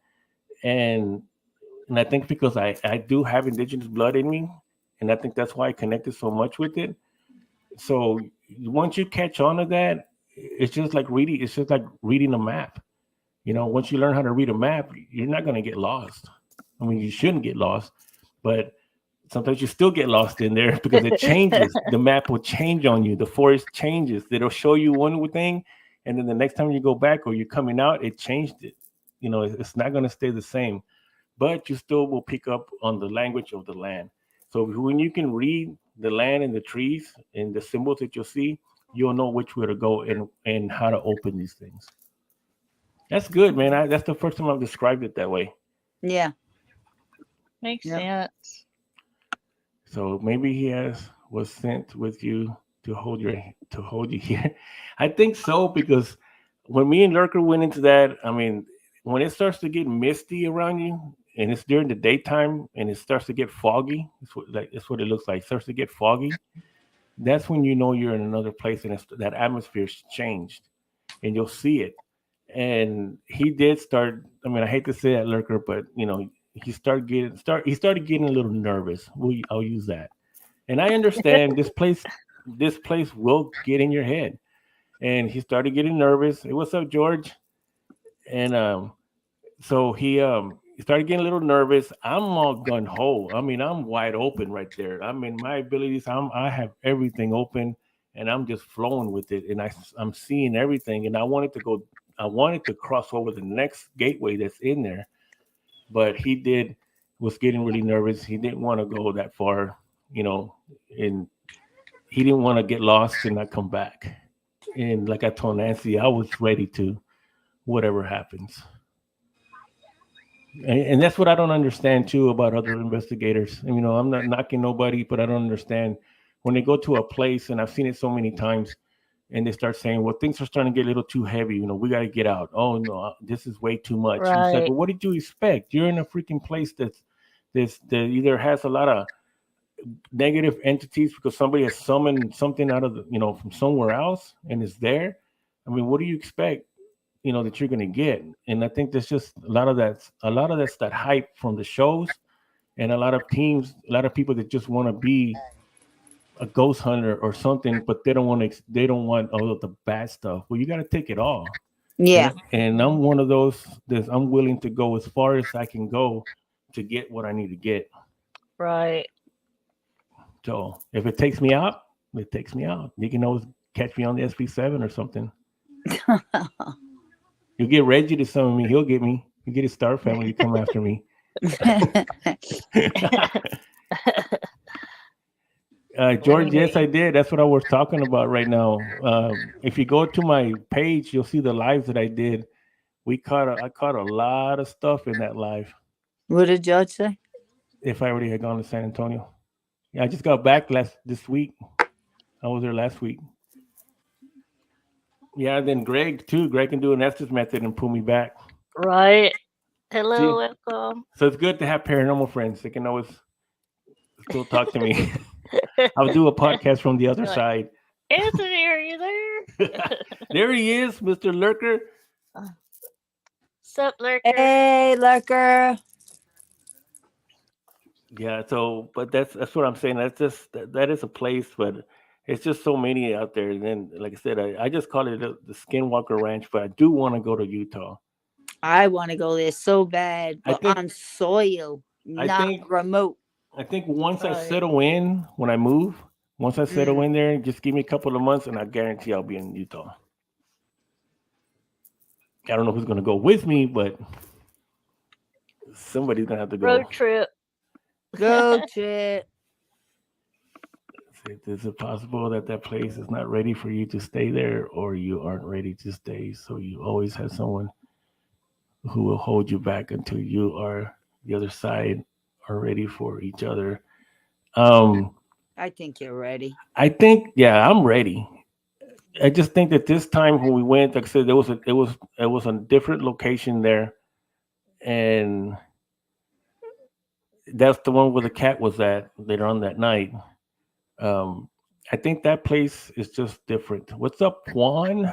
and I think because I do have indigenous blood in me, and I think that's why I connected so much with it. So once you catch on to that, it's just like reading. It's just like reading a map. Once you learn how to read a map, you're not going to get lost. I mean, you shouldn't get lost, but sometimes you still get lost in there because it changes. The map will change on you. The forest changes. It'll show you one thing, and then the next time you go back or you're coming out, it changed it. It's not going to stay the same, but you still will pick up on the language of the land. So when you can read the land and the trees and the symbols that you'll see, you'll know which way to go and how to open these things. That's good, man. That's the first time I've described it that way. Yeah. Makes Yep. sense. So maybe he was sent with you to hold you here. I think so because when me and Lurker went into that, I mean, when it starts to get misty around you and it's during the daytime and it starts to get foggy, it's what it looks like. It starts to get foggy. that's when you know you're in another place and that atmosphere's changed, and you'll see it. And he did start. I mean, I hate to say that, Lurker, but he started getting a little nervous. I'll use that. And I understand this place will get in your head. And he started getting nervous. Hey, what's up, George? And so he started getting a little nervous. I'm all gun ho. I mean, I'm wide open right there. I mean, my abilities. I have everything open, and I'm just flowing with it. And I'm seeing everything. And I wanted to go. I wanted to cross over the next gateway that's in there, but he did was getting really nervous. He didn't want to go that far, you know, and he didn't want to get lost and not come back. And like I told Nancy, I was ready to whatever happens. And that's what I don't understand too about other investigators. And, I'm not knocking nobody, but I don't understand when they go to a place, and I've seen it so many times, and they start saying, "Well, things are starting to get a little too heavy. We got to get out. Oh no, this is way too much." And it's like, Right. well, what did you expect? You're in a freaking place that either has a lot of negative entities because somebody has summoned something out of from somewhere else and is there. I mean, what do you expect? That you're going to get. And I think there's just a lot of that's that hype from the shows, and a lot of teams, a lot of people that just want to be a ghost hunter or something, but they don't want all of the bad stuff. Well, you got to take it all. Yeah. And I'm one of those that I'm willing to go as far as I can go to get what I need to get. Right. So if it takes me out, it takes me out. You can always catch me on the SP7 or something. You get Reggie to summon me, he'll get me. You get his Star family to come after me. George, yes, I did. That's what I was talking about right now. If you go to my page, you'll see the lives that I did. I caught a lot of stuff in that live. What did Judge say? If I already had gone to San Antonio, yeah, I just got back this week. I was there last week. Yeah, then Greg too. Greg can do an Estes method and pull me back. Right. See, Hello, welcome. so it's good to have paranormal friends. They can always still talk to me. I'll do a podcast from the other You're like, side. Anthony, are you there? There he is, Mr. Lurker. Sup, lurker? Hey, Lurker. Yeah, so but that's what I'm saying. That's just that is a place, but it's just so many out there. And then, like I said, I just call it the Skinwalker Ranch, but I do want to go to Utah. I want to go there so bad, I but think on soil, I not think remote. I think once I Right. settle in, when I move, once I settle Mm. in there, just give me a couple of months, and I guarantee I'll be in Utah. I don't know who's gonna go with me, but somebody's gonna have to go. Road trip. Go trip. Is it possible that that place is not ready for you to stay there, or you aren't ready to stay? So you always have someone who will hold you back until you are the other side are ready for each other. Um, I think you're ready. I think, yeah, I'm ready. I just think that this time when we went, like I said, it was a different location there, and that's the one where the cat was at later on that night. Um, I think that place is just different. What's up, Juan?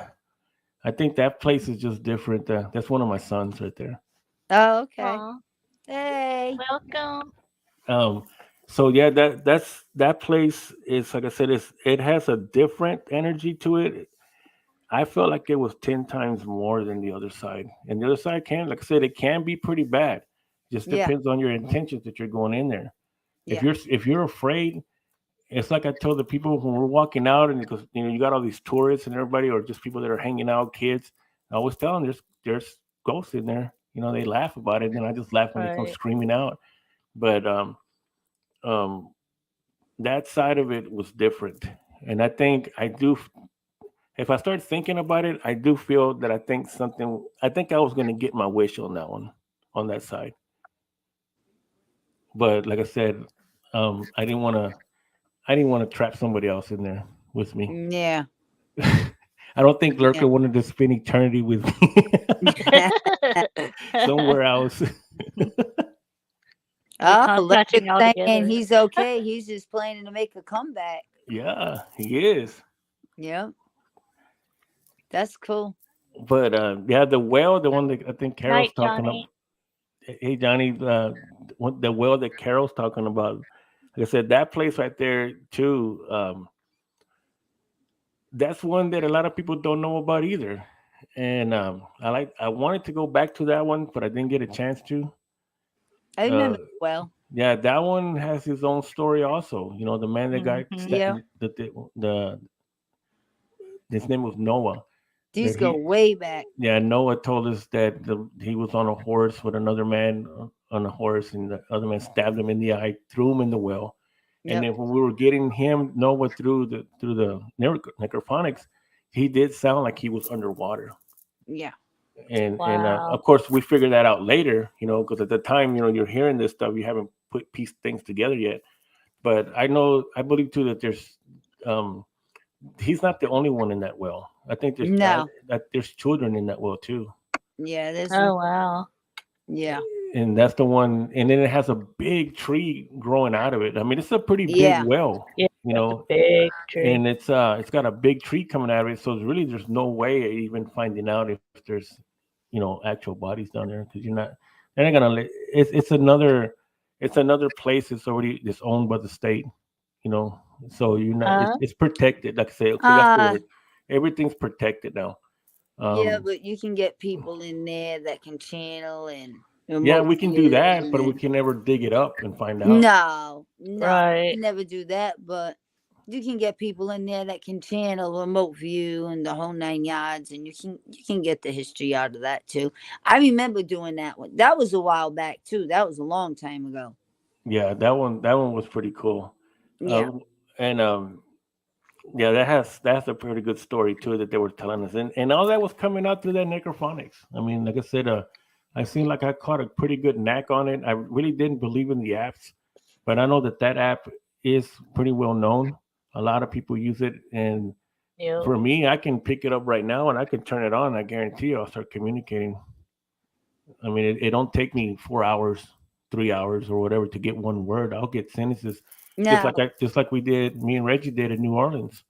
I think that place is just different. That's one of my sons right there. Oh, okay. Aw, Hey. welcome. Um, so yeah, that place is like I said, it has a different energy to it. I felt like it was 10 times more than the other side, and the other side can, like I said, it can be pretty bad. Just Yeah. depends on your intentions that you're going in there. If Yeah. you're afraid, it's like I told the people when we're walking out, and because you got all these tourists and everybody, or just people that are hanging out, kids. I always tell them there's ghosts in there. They laugh about it, and I just laugh when they come Right. screaming out. But um, that side of it was different, and I think I do. If I start thinking about it, I do feel that I think something. I think I was going to get my wish on that one, on that side. But like I said, I didn't want to. I didn't want to trap somebody else in there with me. Yeah. I don't think Yeah. Lurker wanted to spend eternity with me somewhere else. Oh, contacting Lurker's y'all saying together. he's okay. He's just planning to make a comeback. Yeah, he is. Yeah, that's cool. But yeah, the well, the one that I think Carol's Night, talking Johnny. about. Hey Johnny, the well that Carol's talking about. Like I said, that place right there too. That's one that a lot of people don't know about either. And I wanted to go back to that one, but I didn't get a chance to. I Uh, remember well. yeah, that one has his own story also. You know, the man that got Mhm. Yeah, the his name was Noah. these That go he way back. Yeah, Noah told us that he was on a horse with another man on a horse, and the other man stabbed him in the eye, threw him in the well. And Yep. then when we were getting him Noah through the necrophonics, he did sound like he was underwater. Yeah. And Wow. of course we figured that out later, because at the time, you're hearing this stuff, you haven't put piece things together yet. But I believe too that um, he's not the only one in that well. I think No. that there's children in that well too. Yeah. This. Oh wow. Yeah. And that's the one. And then it has a big tree growing out of it. I mean, it's a pretty big Yeah. well, Yeah, you that's a know, big tree. and it's got a big tree coming out of it. So there's no way of even finding out if there's actual bodies down there, because they're not gonna let it's another place. It's owned by the state, you know. So you're not Huh? it's protected. Like I say, okay, that's the Uh word. Everything's protected now. yeah, Um, but you can get people in there that can channel and yeah, remote we can do view that, but we and can never dig it up and find out. no, Right. you never do that, but you can get people in there that can channel remote view and the whole 9 yards, and you can get the history out of that too. I remember doing that one. That was a while back too. That was a long time ago. Yeah, that one was pretty cool. Yeah. Uh, and yeah, that's a pretty good story too that they were telling us, and all that was coming out through that necrophonics. I mean, like I said, I seemed like I caught a pretty good knack on it. I really didn't believe in the apps, but I know that app is pretty well known. A lot of people use it, and Yep. for me, I can pick it up right now and I can turn it on. I guarantee you, I'll start communicating. I mean, it don't take me 4 hours, 3 hours, or whatever to get one word. I'll get sentences, No, just like we did. Me and Reggie did in New Orleans.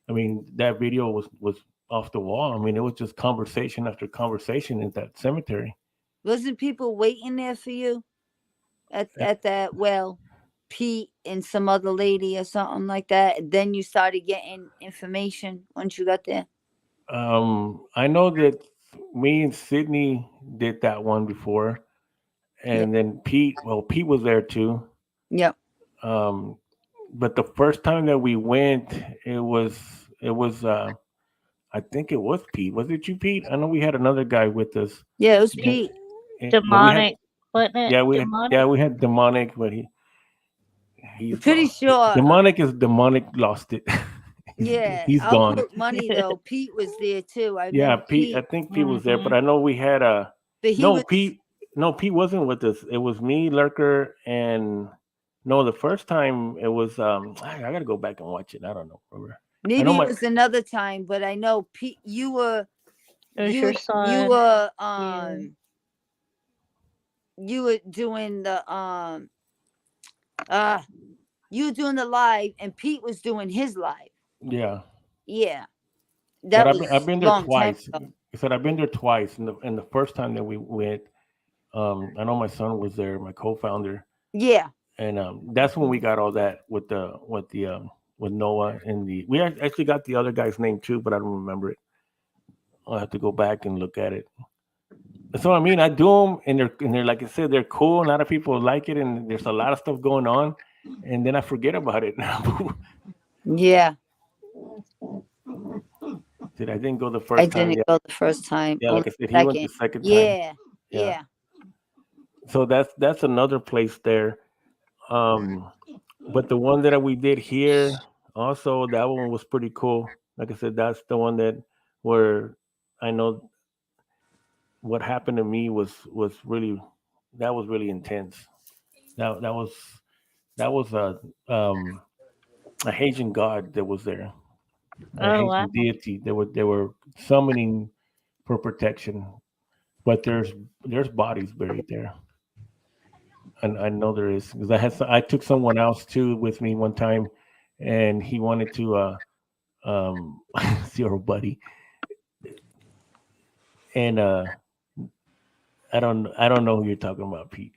I mean, that video was off the wall. I mean, it was just conversation after conversation in that cemetery. wasn't people waiting there for you at that well, Pete and some other lady or something like that. And then you started getting information once you got there. I know that me and Sydney did that one before, Yeah. and then Pete. Well, Pete was there too. Yep. Um, but the first time that we went, it was. I think it was Pete. Was it you, Pete? I know we had another guy with us, Yeah, it was and, Pete. but we had Demonic, wasn't it? yeah Demonic. we had demonic, but I'm he's pretty lost. sure. Demonic is demonic. Lost it. Yeah, He's I'll gone. put money though. Pete was there too. I Yeah, remember Pete. I Pete, think Pete was there, but Mhm. I know we had a but he no was Pete. No, Pete wasn't with us. It was me, Lurker, and no. The first time it was. I gotta go back and watch it. I don't know. Remember. I know maybe it my. was another time, but I know Pete. It was You your were you son. were You. you were doing the uh you were doing the live, and Pete was doing his live. Yeah, Yeah, but that I've was been a there long time twice. ago. I said I've been there twice, and the first time that we went, I know my son was there, my co-founder, Yeah, and that's when we got all that with Noah and we actually got the other guy's name too, but I don't remember it. I'll have to go back and look at it. So I mean, I do them, and they're like I said, they're cool. A lot of people like it, and there's a lot of stuff going on, and then I forget about it. yeah. Did I didn't go the I first time? didn't Yeah, go the first time, yeah. only Like I said, the he went the second. second time. Yeah, Yeah. yeah. So that's another place there. Um, but the one that we did here, also that one was pretty cool. Like I said, that's the one where I know what happened to me was really that was really intense. That was um, a Haitian god that was there, a Oh wow. Haitian deity. They were summoning for protection, but there's bodies buried there, and I know there is because I took someone else too with me one time, and he wanted to see our buddy, and I don't know who you're talking about, Pete.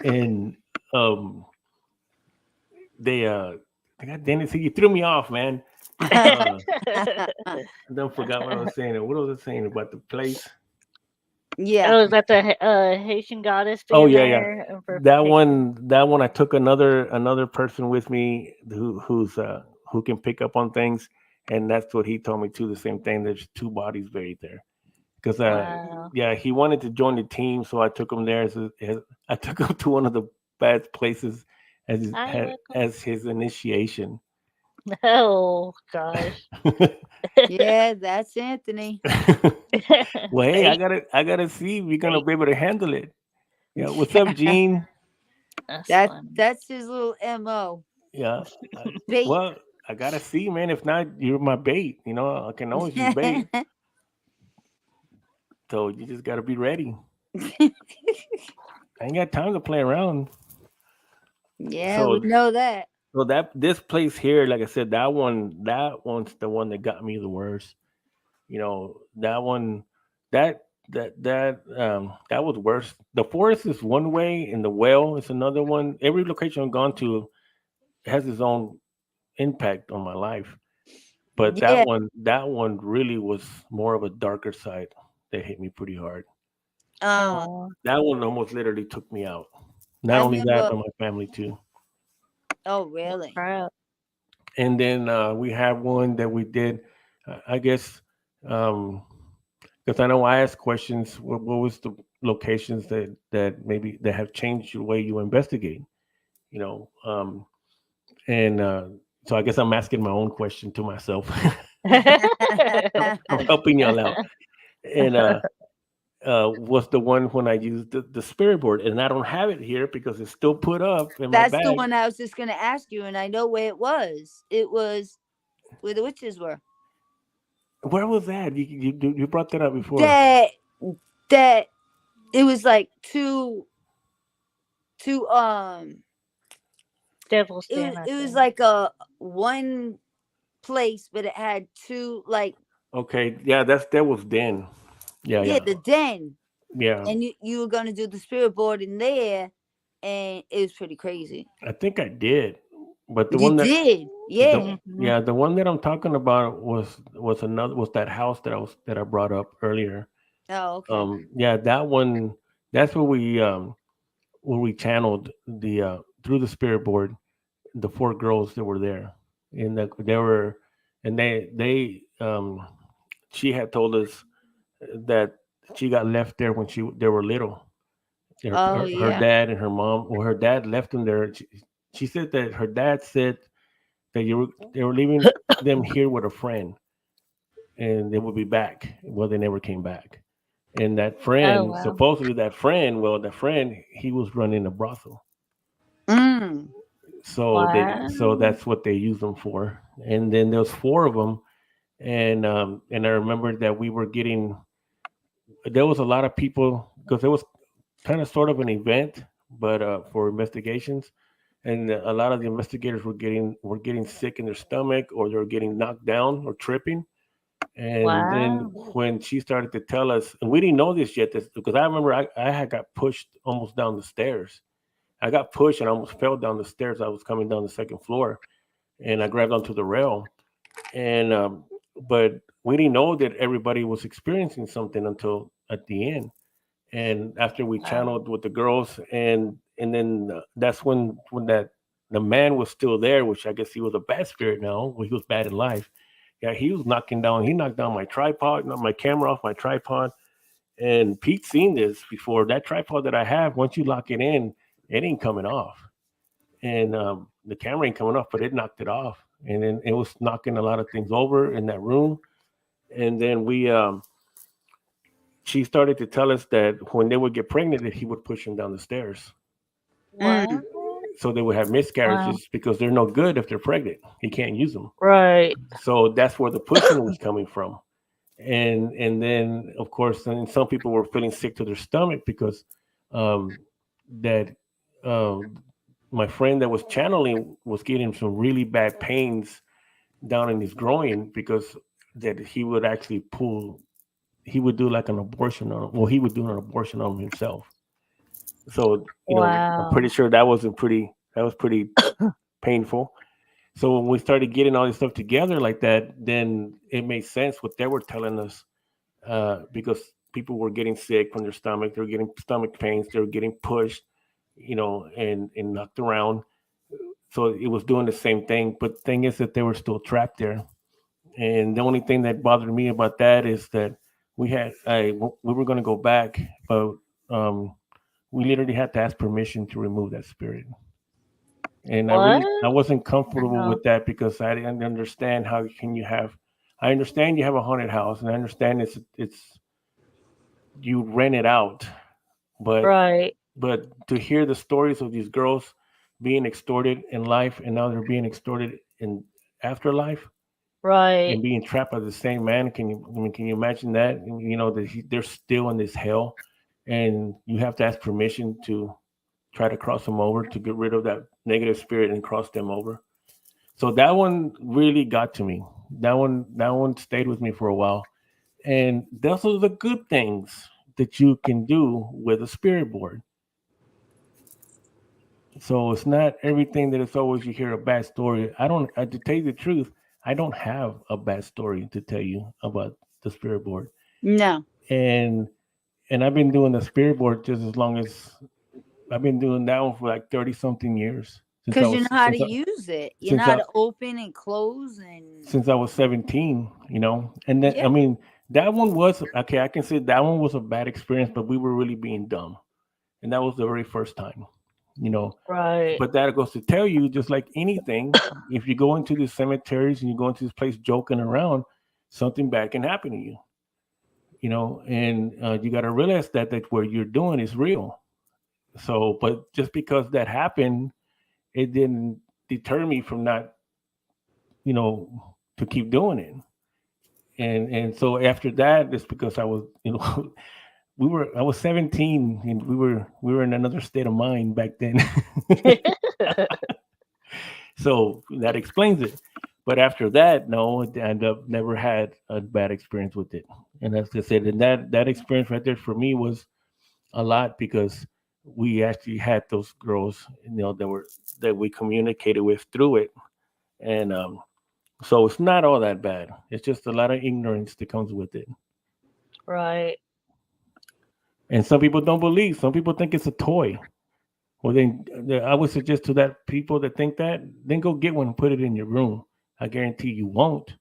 And um, they God damn it, see, you threw me off, man. Uh, I don't forgot what I was saying. What was I saying about the place? Yeah. Oh, is that the Haitian goddess Oh being yeah, yeah. there and for That protection? one, that one. I took another person with me who can pick up on things, and that's what he told me too. The same thing. There's two bodies buried there because Wow. yeah, he wanted to join the team, so I took him there. I took him to one of the bad places Hi, welcome. as his initiation. Oh gosh. Yeah, that's Anthony. Well, hey, Bait. I gotta see if you're gonna Bait. be able to handle it. Yeah, what's up, Gene? That's That funny. that's his little MO. Yeah, Bait. well, I gotta see, man. If not, you're my bait. I can always use bait. So you just gotta be ready. I ain't got time to play around. Yeah, we So, know that. so that this place here, like I said, that one's the one that got me the worst. That one, that was worse. The forest is one way, and the well is another one. Every location I've gone to has its own impact on my life. But Yeah. that one really was more of a darker side that hit me pretty hard. Uh, Oh, That one almost literally took me out. Not I only that, remember. but my family too. Oh, well, really? crap. And then we have one that we did, I guess, because I know I asked questions. What was the locations that maybe that have changed the way you investigate? You know, um, and so I guess I'm asking my own question to myself. I'm helping y'all out. And was the one when I used the spirit board, and I don't have it here because it's still put up in my That's the bag. one I was just gonna ask you, and I know where it was. It was where the witches were. Where was that? You brought that up before. That that it was like two Devil's it was Den, I it was think. like a one place, but it had two like Okay, yeah, that was then. Yeah, yeah, yeah, the den. yeah. And you were gonna do the spirit board in there, and it was pretty crazy. I think I did, but You did, yeah. Hmm. the one that I'm talking about was that house that I brought up earlier. Oh, okay. Yeah, that one. That's where we channeled the through the spirit board the four girls that were there, and they were, and she had told us that she got left there when they were little. Oh Her yeah. dad and her mom, well, her dad left them there. She said that her dad said that they were leaving them here with a friend, and they would be back. Well, they never came back. And that Oh friend, wow. supposedly that friend, he was running a brothel. Mm. So Wow. that's what they used them for. And then there was four of them, and I remember that we were getting there was a lot of people because it was kind of sort of an event, but for investigations, and a lot of the investigators were getting sick in their stomach, or they were getting knocked down or tripping. And then Wow. when she started to tell us, and we didn't know this yet, because I remember I had got pushed almost down the stairs. I got pushed and I almost fell down the stairs. I was coming down the second floor, and I grabbed onto the rail. And but we didn't know that everybody was experiencing something until at the end. And after we Wow. channeled with the girls, and then that's when that the man was still there, which I guess he was a bad spirit now. Well, he was bad in life. Yeah, he was knocking down. He knocked down my tripod, knocked my camera off my tripod. And Pete's seen this before. That tripod that I have, once you lock it in, it ain't coming off. And the camera ain't coming off, but it knocked it off. And then it was knocking a lot of things over in that room. And then she started to tell us that when they would get pregnant, that he would push them down the stairs. Mm. What? So they would have Wow. miscarriages because they're no good if they're pregnant. He can't use them. Right. So that's where the pushing was coming from. And then of course, then some people were feeling sick to their stomach because um, that um, my friend that was channeling was getting some really bad pains down in his groin because that he would actually pull. He would do like an abortion on. Well, he would do an abortion on himself. So I'm pretty Wow. sure that wasn't pretty. That was pretty painful. So when we started getting all this stuff together like that, then it made sense what they were telling us because people were getting sick from their stomach. They were getting stomach pains. They were getting pushed, and knocked around. So it was doing the same thing. But the thing is that they were still trapped there. And the only thing that bothered me about that is that we were going to go back, but um, we literally had to ask permission to remove that spirit. And What? I wasn't comfortable No. with that because I didn't understand how can you have. I understand you have a haunted house, and I understand it's you rent it out, but Right. to hear the stories of these girls being extorted in life and now they're being extorted in afterlife Right. and being trapped by the same man, can you imagine that? That they're still in this hell, and you have to ask permission to try to cross them over to get rid of that negative spirit and cross them over. So that one really got to me. That one stayed with me for a while. And those are the good things that you can do with a spirit board. So it's not everything that it's always you hear a bad story. To tell you the truth, I don't have a bad story to tell you about the spirit board. No, And I've been doing the spirit board just as long as I've been doing that one for like 30 something years because you know how to use it. You know since how I to open and close and since I was 17, And then I yeah. mean that one was okay, I can say that one was a bad experience, but we were really being dumb. And that was the very first time, you know. Right. But that goes to tell you, just like anything, if you go into these cemeteries and you go into this place joking around, something bad can happen to you, and you got to realize that what you're doing is real. So, but just because that happened, it didn't deter me from not, to keep doing it. And so after that, it's because I was, I was 17 and we were in another state of mind back then. So that explains it. But after that, no, I end up never had a bad experience with it. And as I said, and that experience right there for me was a lot because we actually had those girls, that we communicated with through it. And so it's not all that bad. It's just a lot of ignorance that comes with it. Right. And some people don't believe. Some people think it's a toy. Well, then I would suggest to that people that think that, then go get one and put it in your room. I guarantee you won't.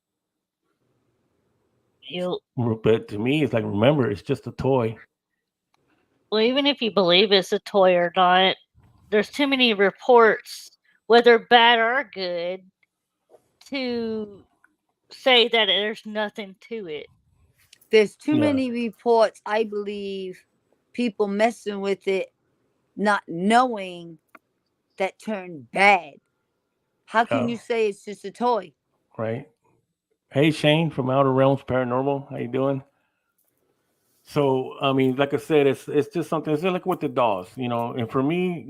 You But to me, it's like, remember, it's just a toy. well, even if you believe it's a toy or not, there's too many reports, whether bad or good, to say that there's nothing to it. There's too Yeah, many reports, I believe, people messing with it, not knowing that turned bad. How can yeah, you say it's just a toy? right. Hey, Shane from Outer Realms Paranormal. How you doing? So, I mean, like I said, it's just something. It's like with the dolls, And for me,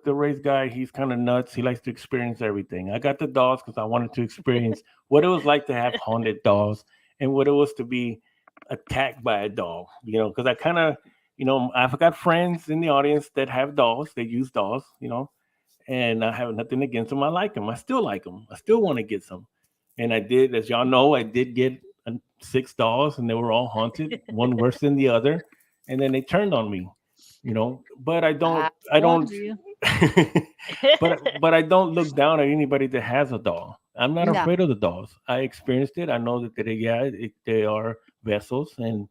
the race guy, he's kind of nuts. He likes to experience everything. I got the dolls because I wanted to experience what it was like to have haunted dolls and what it was to be attacked by a doll. Because I kind of, I've got friends in the audience that have dolls. They use dolls, and I have nothing against them. I like them. I still like them. I still want to get some. And I did, as y'all know, I did get 6 dolls, and they were all haunted, one worse than the other. And then they turned on me, But I I warned don't, you. but I don't look down at anybody that has a doll. I'm not No, afraid of the dolls. I experienced it. I know that they are vessels, and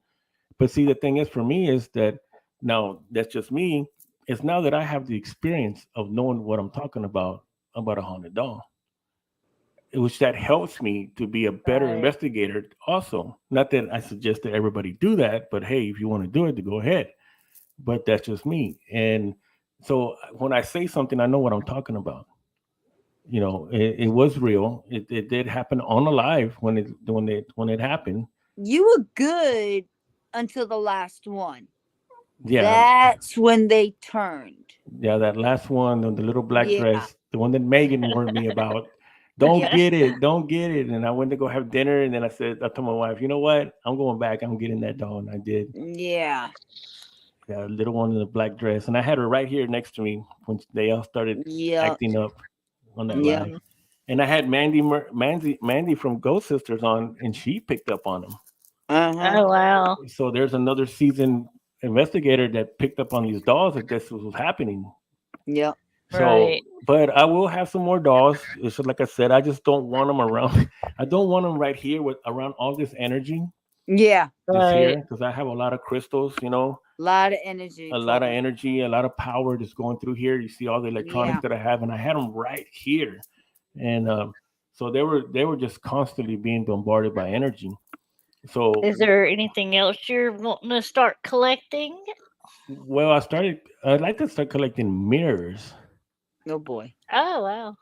but see, the thing is, for me, is that now that's just me. It's now that I have the experience of knowing what I'm talking about a haunted doll, which that helps me to be a better Right. investigator. Also, not that I suggest that everybody do that, but hey, if you want to do it, to go ahead. But that's just me. And so when I say something, I know what I'm talking about. It was real. It did happen on a live when it happened. you were good until the last one. Yeah, That's when they turned. yeah, that last one on the little black Yeah, dress, the one that Megan warned me about. Don't yeah, get it, don't get it. And I went to go have dinner, and then I told my wife, you know what? I'm going back. I'm getting that doll, and I did. yeah, Yeah, a little one in the black dress, and I had her right here next to me when they all started yeah, acting up on that yeah. live. And I had Mandy from Ghost Sisters on, and she picked up on them. Uh-huh. Oh wow. So there's another seasoned investigator that picked up on these dolls that this was happening. Yep. So, Right. but I will have some more dolls. It's just like I said, I just don't want them around. I don't want them right here with around all this energy Yeah. this Right. here because I have a lot of crystals, you know, A lot of energy a lot of flowing. energy, a lot of power that's going through here. You see all the electronics Yeah. that I have, and I had them right here, and so they were just constantly being bombarded by energy. So, Is there anything else you're wanting to start collecting? well, I'd like to start collecting mirrors. Oh boy. Oh wow.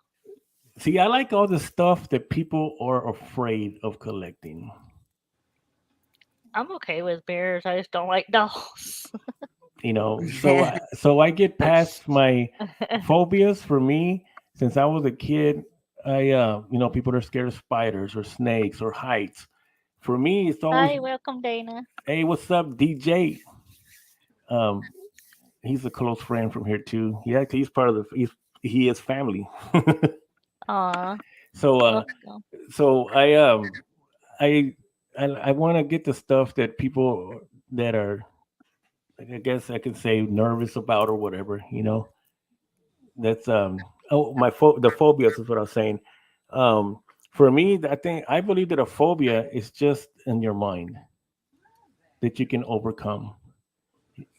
See, I like all the stuff that people are afraid of collecting. I'm okay with bears. I just don't like dolls. You know, so I get past my phobias. For me, since I was a kid, I you know, people are scared of spiders or snakes or heights. For me, it's always, Hi, welcome, Dana. hey, what's up, DJ? Um, he's a close friend from here too. He's part of he is family. Aw, so welcome. so I I want to get the stuff that people that are, I guess I can say, nervous about or whatever. You know, that's the phobias is what I was saying. Um, for me, I believe that a phobia is just in your mind that you can overcome.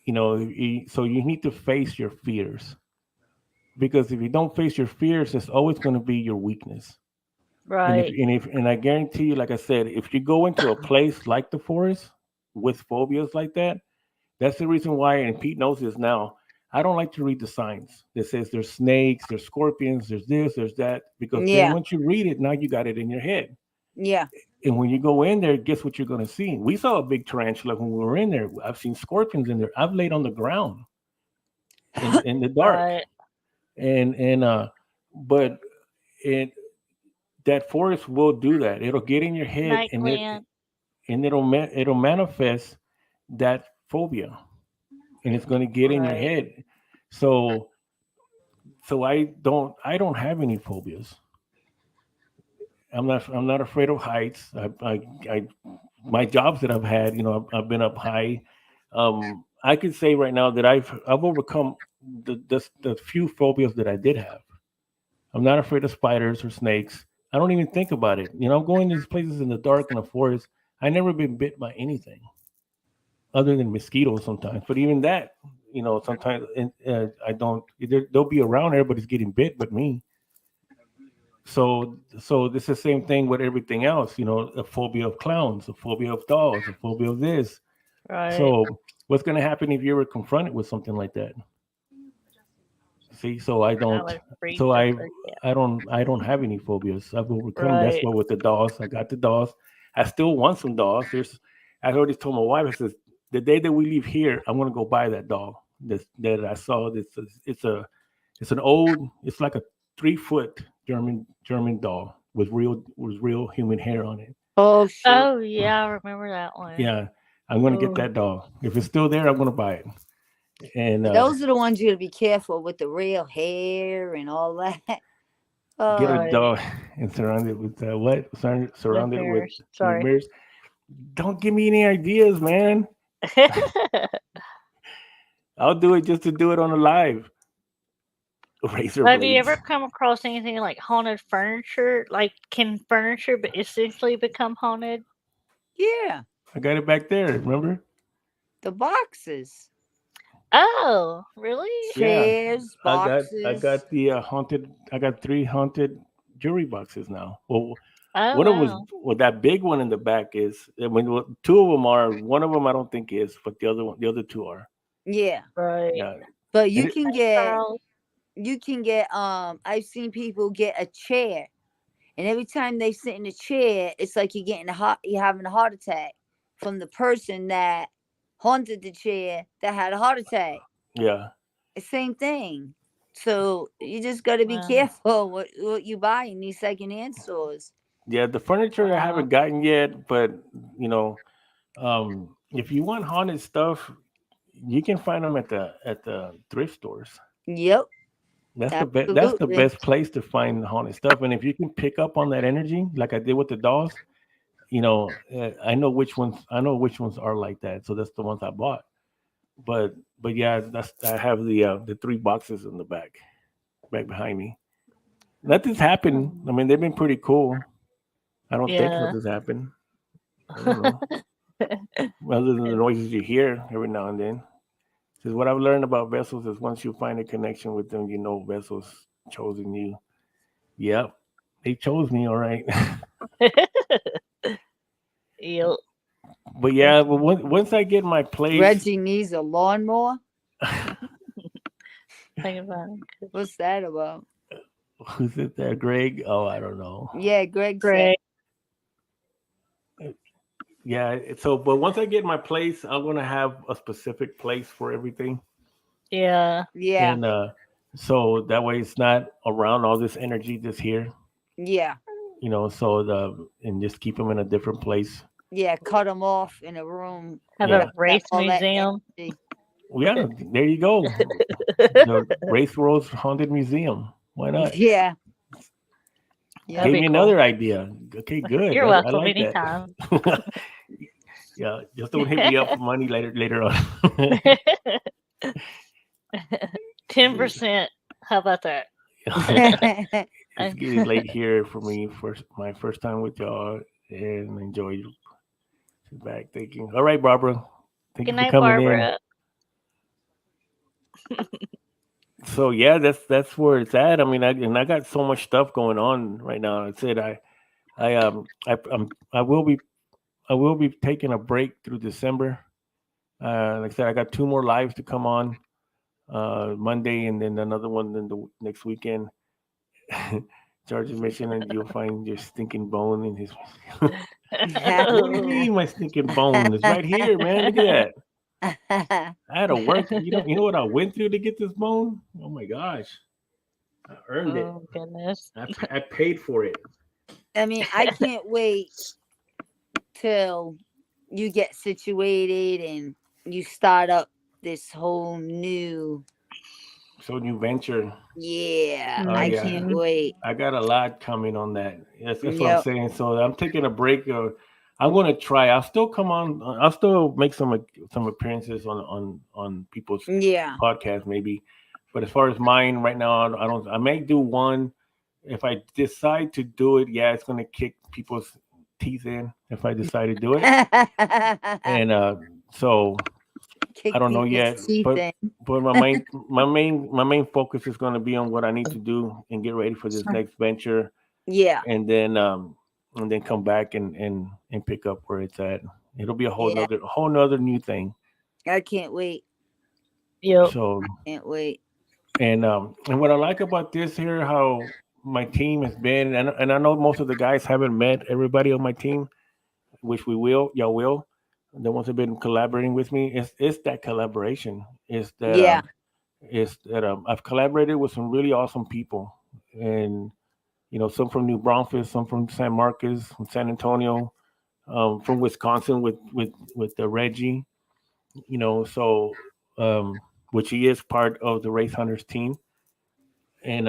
You know, so you need to face your fears, because if you don't face your fears, it's always going to be your weakness. Right. And I guarantee you, like I said, if you go into a place like the forest with phobias like that, that's the reason why. And Pete knows this now. I don't like to read the signs that says there's snakes, there's scorpions, there's this, there's that, because then Yeah. once you read it, now you got it in your head. Yeah. And when you go in there, guess what you're going to see? We saw a big tarantula when we were in there. I've seen scorpions in there. I've laid on the ground in the dark, Right. and but it that forest will do that. It'll get in your head, Night, Glenn. and it'll manifest that phobia, and it's going to get in your Right. head. So I don't have any phobias. I'm not afraid of heights. I my jobs that I've had, you know, I've been up high. I could say right now that I've overcome the few phobias that I did have. I'm not afraid of spiders or snakes. I don't even think about it. You know, I'm going to these places in the dark in the forest. I never been bit by anything other than mosquitoes sometimes. But even that, you know, sometimes I don't. They'll be around. Everybody's getting bit, but me. So this is the same thing with everything else. You know, a phobia of clowns, a phobia of dolls, a phobia of this. Right. So what's going to happen if you ever confronted with something like that? See, so I I don't. would freeze So the I frick out. I don't have any phobias. I've overcome. That's Right. why with the dolls, I got the dolls. I still want some dolls. I already told my wife. I says the day that we leave here, I'm gonna go buy that doll. That I saw. It's an old. It's like a 3 foot German doll with real human hair on it. Oh shoot. Oh yeah, I remember that one. Yeah, I'm gonna get Oh. that doll. If it's still there, I'm gonna buy it. And Those are the ones you gotta be careful with the real hair and all that. get a Oh, Right. dog and surrounded with what? With Surrounded mirrors. with Sorry. mirrors. Don't give me any ideas, man. I'll do it just to do it on a live. Razor Have you ever blades. come across anything like haunted furniture? Like, can furniture essentially become haunted? yeah. I got it back there. Remember? The boxes, Oh, really? Yeah. chairs, I boxes. got the haunted. I got 3 haunted jewelry boxes now. Well, Oh, one of them was wow. well, that big one in the back is. I mean, well, two of them are. One of them I don't think is, but the other two are. Yeah. Right. Yeah. But And you it, can get Charles. I've seen people get a chair, and every time they sit in the chair, it's like you're having a heart attack from the person that haunted the chair that had a heart attack. Yeah. Same thing. So you just got to be Wow. careful what you buy in these secondhand stores. Yeah, the furniture I Wow. haven't gotten yet, but you know, if you want haunted stuff, you can find them at the thrift stores. Yep, That's the best. That's the absolutely. best place to find haunted stuff. And if you can pick up on that energy, like I did with the dolls, I know which ones. I know which ones are like that. So that's the ones I bought. But but yeah, that's I have the three boxes in the back behind me. Nothing's happened. I mean, they've been pretty cool. I don't think Yeah. nothing's happened. I don't know. Other than the noises you hear every now and then. Because what I've learned about vessels is once you find a connection with them, you know vessels chosen you. Yep, they chose me, all right. Yep. But yeah, but once I get my place, Reggie needs a lawnmower. Think about it. What's that about? who's it there, Greg? Oh, I don't know. Yeah, Greg said. Great. Yeah, so but once I get my place, I'm gonna have a specific place for everything, Yeah. Yeah, and so that way it's not around all this energy just here, yeah, So and just keep them in a different place. yeah. Cut them off in a room. Have Yeah, a race All that museum. energy. yeah. There you go. The Race Rose Haunted Museum. Why not? Yeah, That'd yeah. Gave be me cool. another idea. Okay, good. You're I welcome like that. anytime. Yeah, just don't hit me up for money later on. 10%. How about that? It's getting late here for me. My first time with y'all, and enjoy you. Sit back thinking. All right, Barbara. Thank you Good for night, coming in. Barbara. So yeah, that's where it's at. I mean, I got so much stuff going on right now. I said I will be taking a break through December. Like I said, I got two more lives to come on Monday, and then another one in the next weekend. Charge admission, and you'll find your stinking bone in his. What do you mean, my stinking bone is right here, man? Look at that. I had to work. You know what I went through to get this bone? Oh my gosh, I earned it. Oh, goodness. I paid for it. I mean, I can't wait till you get situated and you start up this whole new. So new venture. Yeah, Oh I yeah, can't Mhm. wait. I got a lot coming on that. That's what I'm Yep. saying. So I'm taking a break. I'm gonna try. I'll still come on. I'll still make some appearances on people's Yeah. podcasts maybe. But as far as mine right now, I don't. I may do one. If I decide to do it, yeah, it's gonna kick people's teeth in if I decide to do it. And so Kick I don't know yet, people's teeth but in. my main focus is going to be on what I need to do and get ready for this next venture, Yeah. and then come back and pick up where it's at. It'll be a Yeah. whole nother new thing. I can't wait. Yep. So Can't wait. and what I like about this here, how my team has been, and I know most of the guys haven't met everybody on my team, which y'all will. The ones who've been collaborating with me, it's that collaboration. Yeah. Is that I've collaborated with some really awesome people, and some from New Braunfels, some from San Marcos, from San Antonio, from Wisconsin with the Reggie, so which he is part of the Race Hunters team, and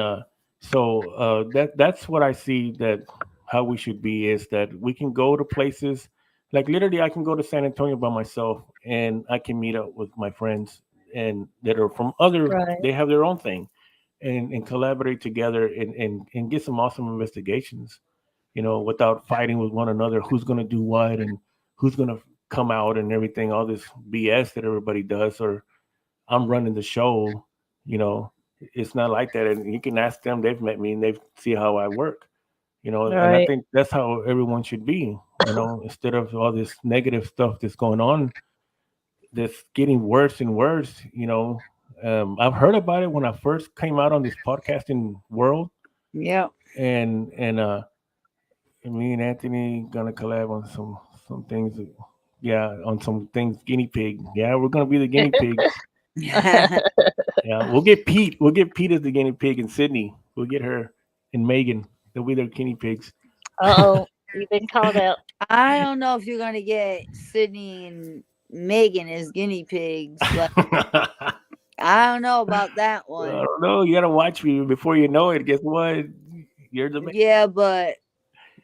that's what I see that how we should be is that we can go to places like literally I can go to San Antonio by myself and I can meet up with my friends and that are from other Right. they have their own thing and collaborate together and get some awesome investigations, without fighting with one another who's going to do what and who's going to come out and everything, all this BS that everybody does, or I'm running the show, you know, it's not like that. And you can ask them, they've met me and they see how I work, and I Right. think that's how everyone should be, instead of all this negative stuff that's going on, that's getting worse and worse, I've heard about it when I first came out on this podcasting world, Yep. and me and Anthony gonna collab on some things Yeah, on some things, guinea pig. Yeah, we're gonna be the guinea pigs. Yeah, we'll get Pete. We'll get Pete as the guinea pig in Sydney. We'll get her and Megan. They'll be their guinea pigs. Uh-oh, you've been called out. I don't know if you're gonna get Sydney and Megan as guinea pigs. Like, I I don't know about that one. don't know. You gotta watch me before you know it. Guess what? You're the Yeah, but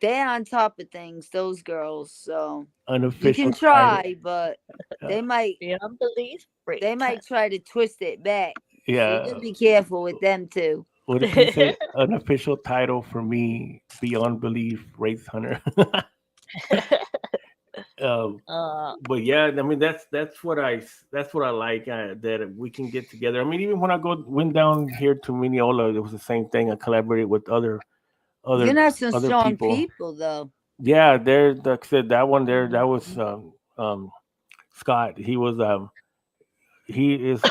they're on top of things, those girls. So you unofficial can title. try, but Uh, they might Beyond belief, they break might time. try to twist it back. So you yeah. gotta be careful with them too. What did he say? Unofficial title for me, beyond belief, race hunter. um, uh, but yeah, I mean that's what I like that we can get together. I mean, even when I went down here to Mineola, it was the same thing. I collaborated with You're other not some other strong people. people though. Yeah, there. Like I said, that one there, that was Scott. He is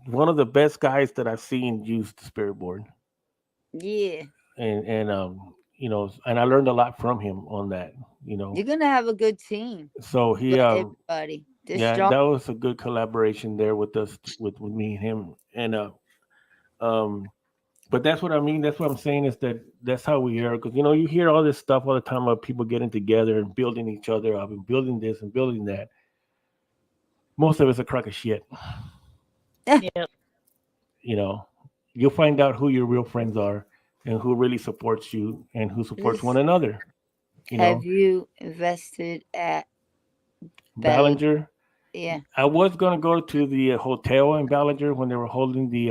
one of the best guys that I've seen use the spirit board, Yeah. and and I learned a lot from him on that. You know, You're gonna have a good team so he with everybody. They're yeah, strong. that was a good collaboration there with us with me and him, and um but that's what I mean. That's what I'm saying is that that's how we are. Because you hear all this stuff all the time about people getting together and building each other up and building this and building that. Most of it's a crock of shit. yep. You know, you'll find out who your real friends are and who really supports you and who supports one This another. You have know, you invested at Bell? Ballinger. Yeah. I was gonna go to the hotel in Ballinger when they were holding the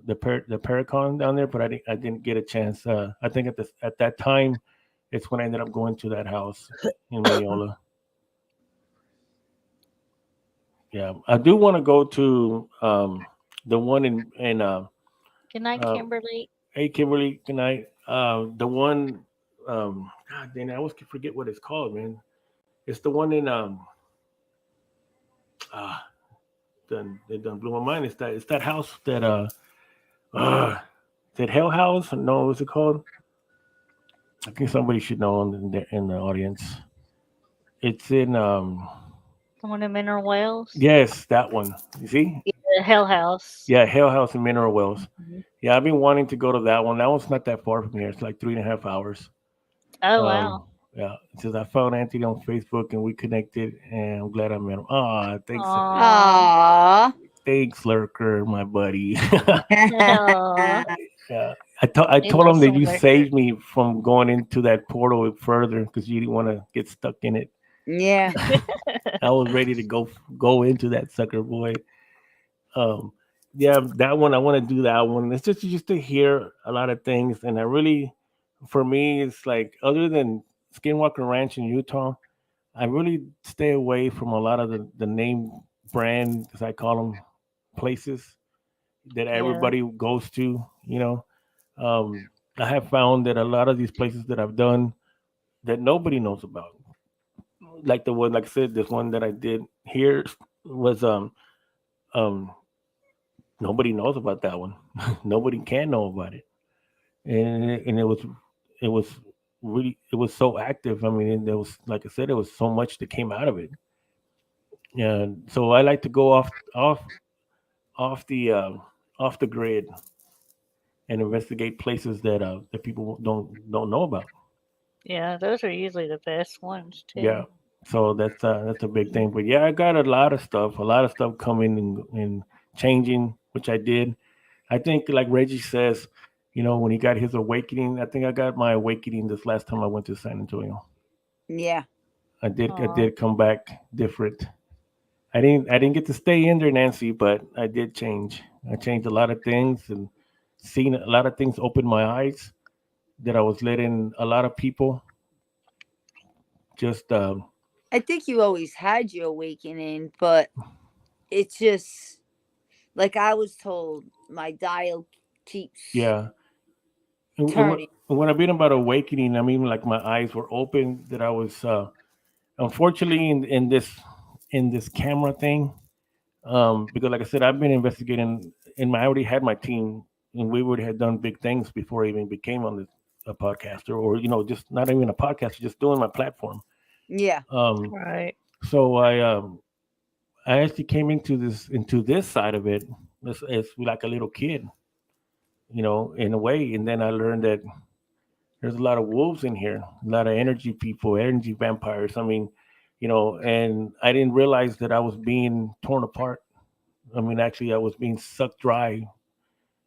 Paracon down there, but I didn't get a chance. I think at that time, it's when I ended up going to that house in Mineola. Yeah, I do want to go to the one in Good night, uh, Kimberly. hey Kimberly, good night. The one, God dang, I always forget what it's called, man. It's the one in ah, it done blew my mind. It's that house that uh is it Hell House? No, what's it called? I think somebody should know in the audience. It's in Someone in Mineral Wells. yes, that one. You see? Yeah, the Hell House. Yeah, Hell House in Mineral Wells. Mhm. Yeah, I've been wanting to go to that one. That one's not that far from here. It's like 3.5 hours. Oh Um, wow. yeah, since I found Anthony on Facebook and we connected, and I'm glad I met him. Ah, Aw. Aww. thanks, Lurker, my buddy. Aw. Yeah, I He told him loves that some you liquor. saved me from going into that portal further because you didn't want to get stuck in it. Yeah. I was ready to go into that sucker boy. Um, yeah, that one I want to do that one. It's just to hear a lot of things, and I really, for me, it's like other than Skinwalker Ranch in Utah, I really stay away from a lot of the name brand, as I call them, places that Yeah. everybody goes to. Um, I have found that a lot of these places that I've done that nobody knows about, like the one, like I said, this one that I did here was um nobody knows about that one. Nobody can know about it, and it was really it was so active. I mean, and there was like I said, there was so much that came out of it. Yeah, so I like to go off the off the grid and investigate places that people don't know about. Yeah, those are usually the best ones Yeah, too. so that's a big thing. But yeah, I got a lot of stuff coming and changing, which I did. I think, like Reggie says, when he got his awakening, I think I got my awakening this last time I went to San Antonio. Yeah. I Aw. did come back different. I didn't get to stay in there, Nancy, but I did change. I changed a lot of things and seen a lot of things open my eyes that I was letting a lot of people just I think you always had your awakening, but it's just like I was told my dial keeps yeah. And turning. when I mean about awakening, I mean like my eyes were open. That I was unfortunately in this camera thing. Because like I said, I've been investigating, and I already had my team, and we already had done big things before I even became on a podcaster, or just not even a podcaster, just doing my platform. Yeah. Um, Right. so I actually came into this side of it as like a little kid, in a way. And then I learned that there's a lot of wolves in here, a lot of energy people, energy vampires. I mean, and I didn't realize that I was being torn apart. I mean, actually, I was being sucked dry.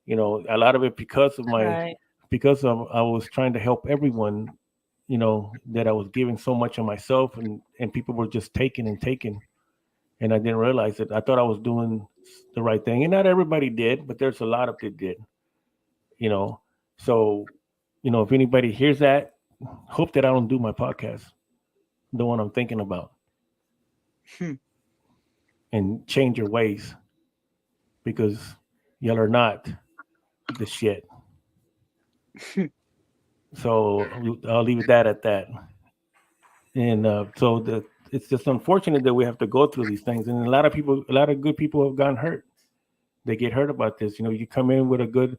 A lot of it Right. because of I was trying to help everyone. That I was giving so much of myself, and people were just taking and taking, and I didn't realize it. I thought I was doing the right thing, and not everybody did, but there's a lot of that did. You know, so if anybody hears that, hope that I don't do my podcast, the one I'm thinking about, Hmm. and change your ways because y'all are not the shit. So I'll leave it that at that. And so it's just unfortunate that we have to go through these things, and a lot of good people have gotten hurt. They get hurt about this. You come in with a good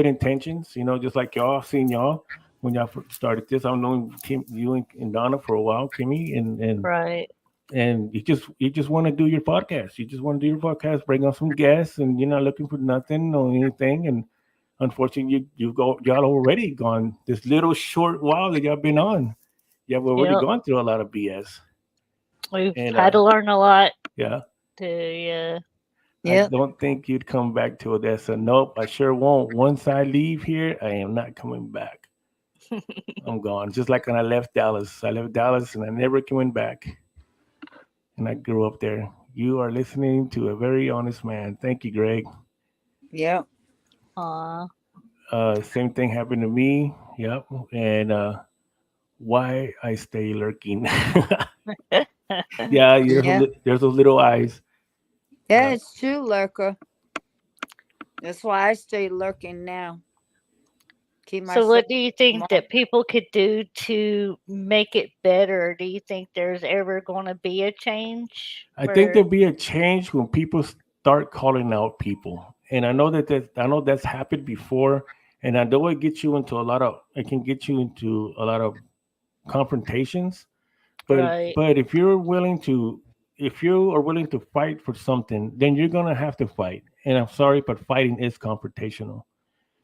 intentions. Just like y'all, I've seen y'all when y'all first started this. I've known you and Donna for a while, Kimmy, Right. and you just want to do your podcast. You just want to do your podcast, bring on some guests, and you're not looking for nothing or anything. And unfortunately, y'all already gone this little short while that y'all been on. Y'all already Yep. gone through a lot of BS. We've And had to learn a lot yeah, to, yeah. I Yep. don't think you'd come back to Odessa. Nope, I sure won't. Once I leave here, I am not coming back. I'm gone. Just like when I left Dallas. I left Dallas and I never came back. And I grew up there. You are listening to a very honest man. Thank you, Greg. Yep. Aw. Same thing happened to me. Yep. And why I stay lurking. Yeah, Yeah. there's those little eyes. Yeah, Yeah. it's true, lurker. That's why I stay lurking now. Keep So, myself what do you think small. that people could do to make it better? Do you think there's ever going to be a change I think where, there'll be a change when people start calling out people. And I know that's happened before. And I know it can get you into a lot of confrontations. But right, but if you are willing to fight for something, then you're gonna have to fight. And I'm sorry, but fighting is confrontational.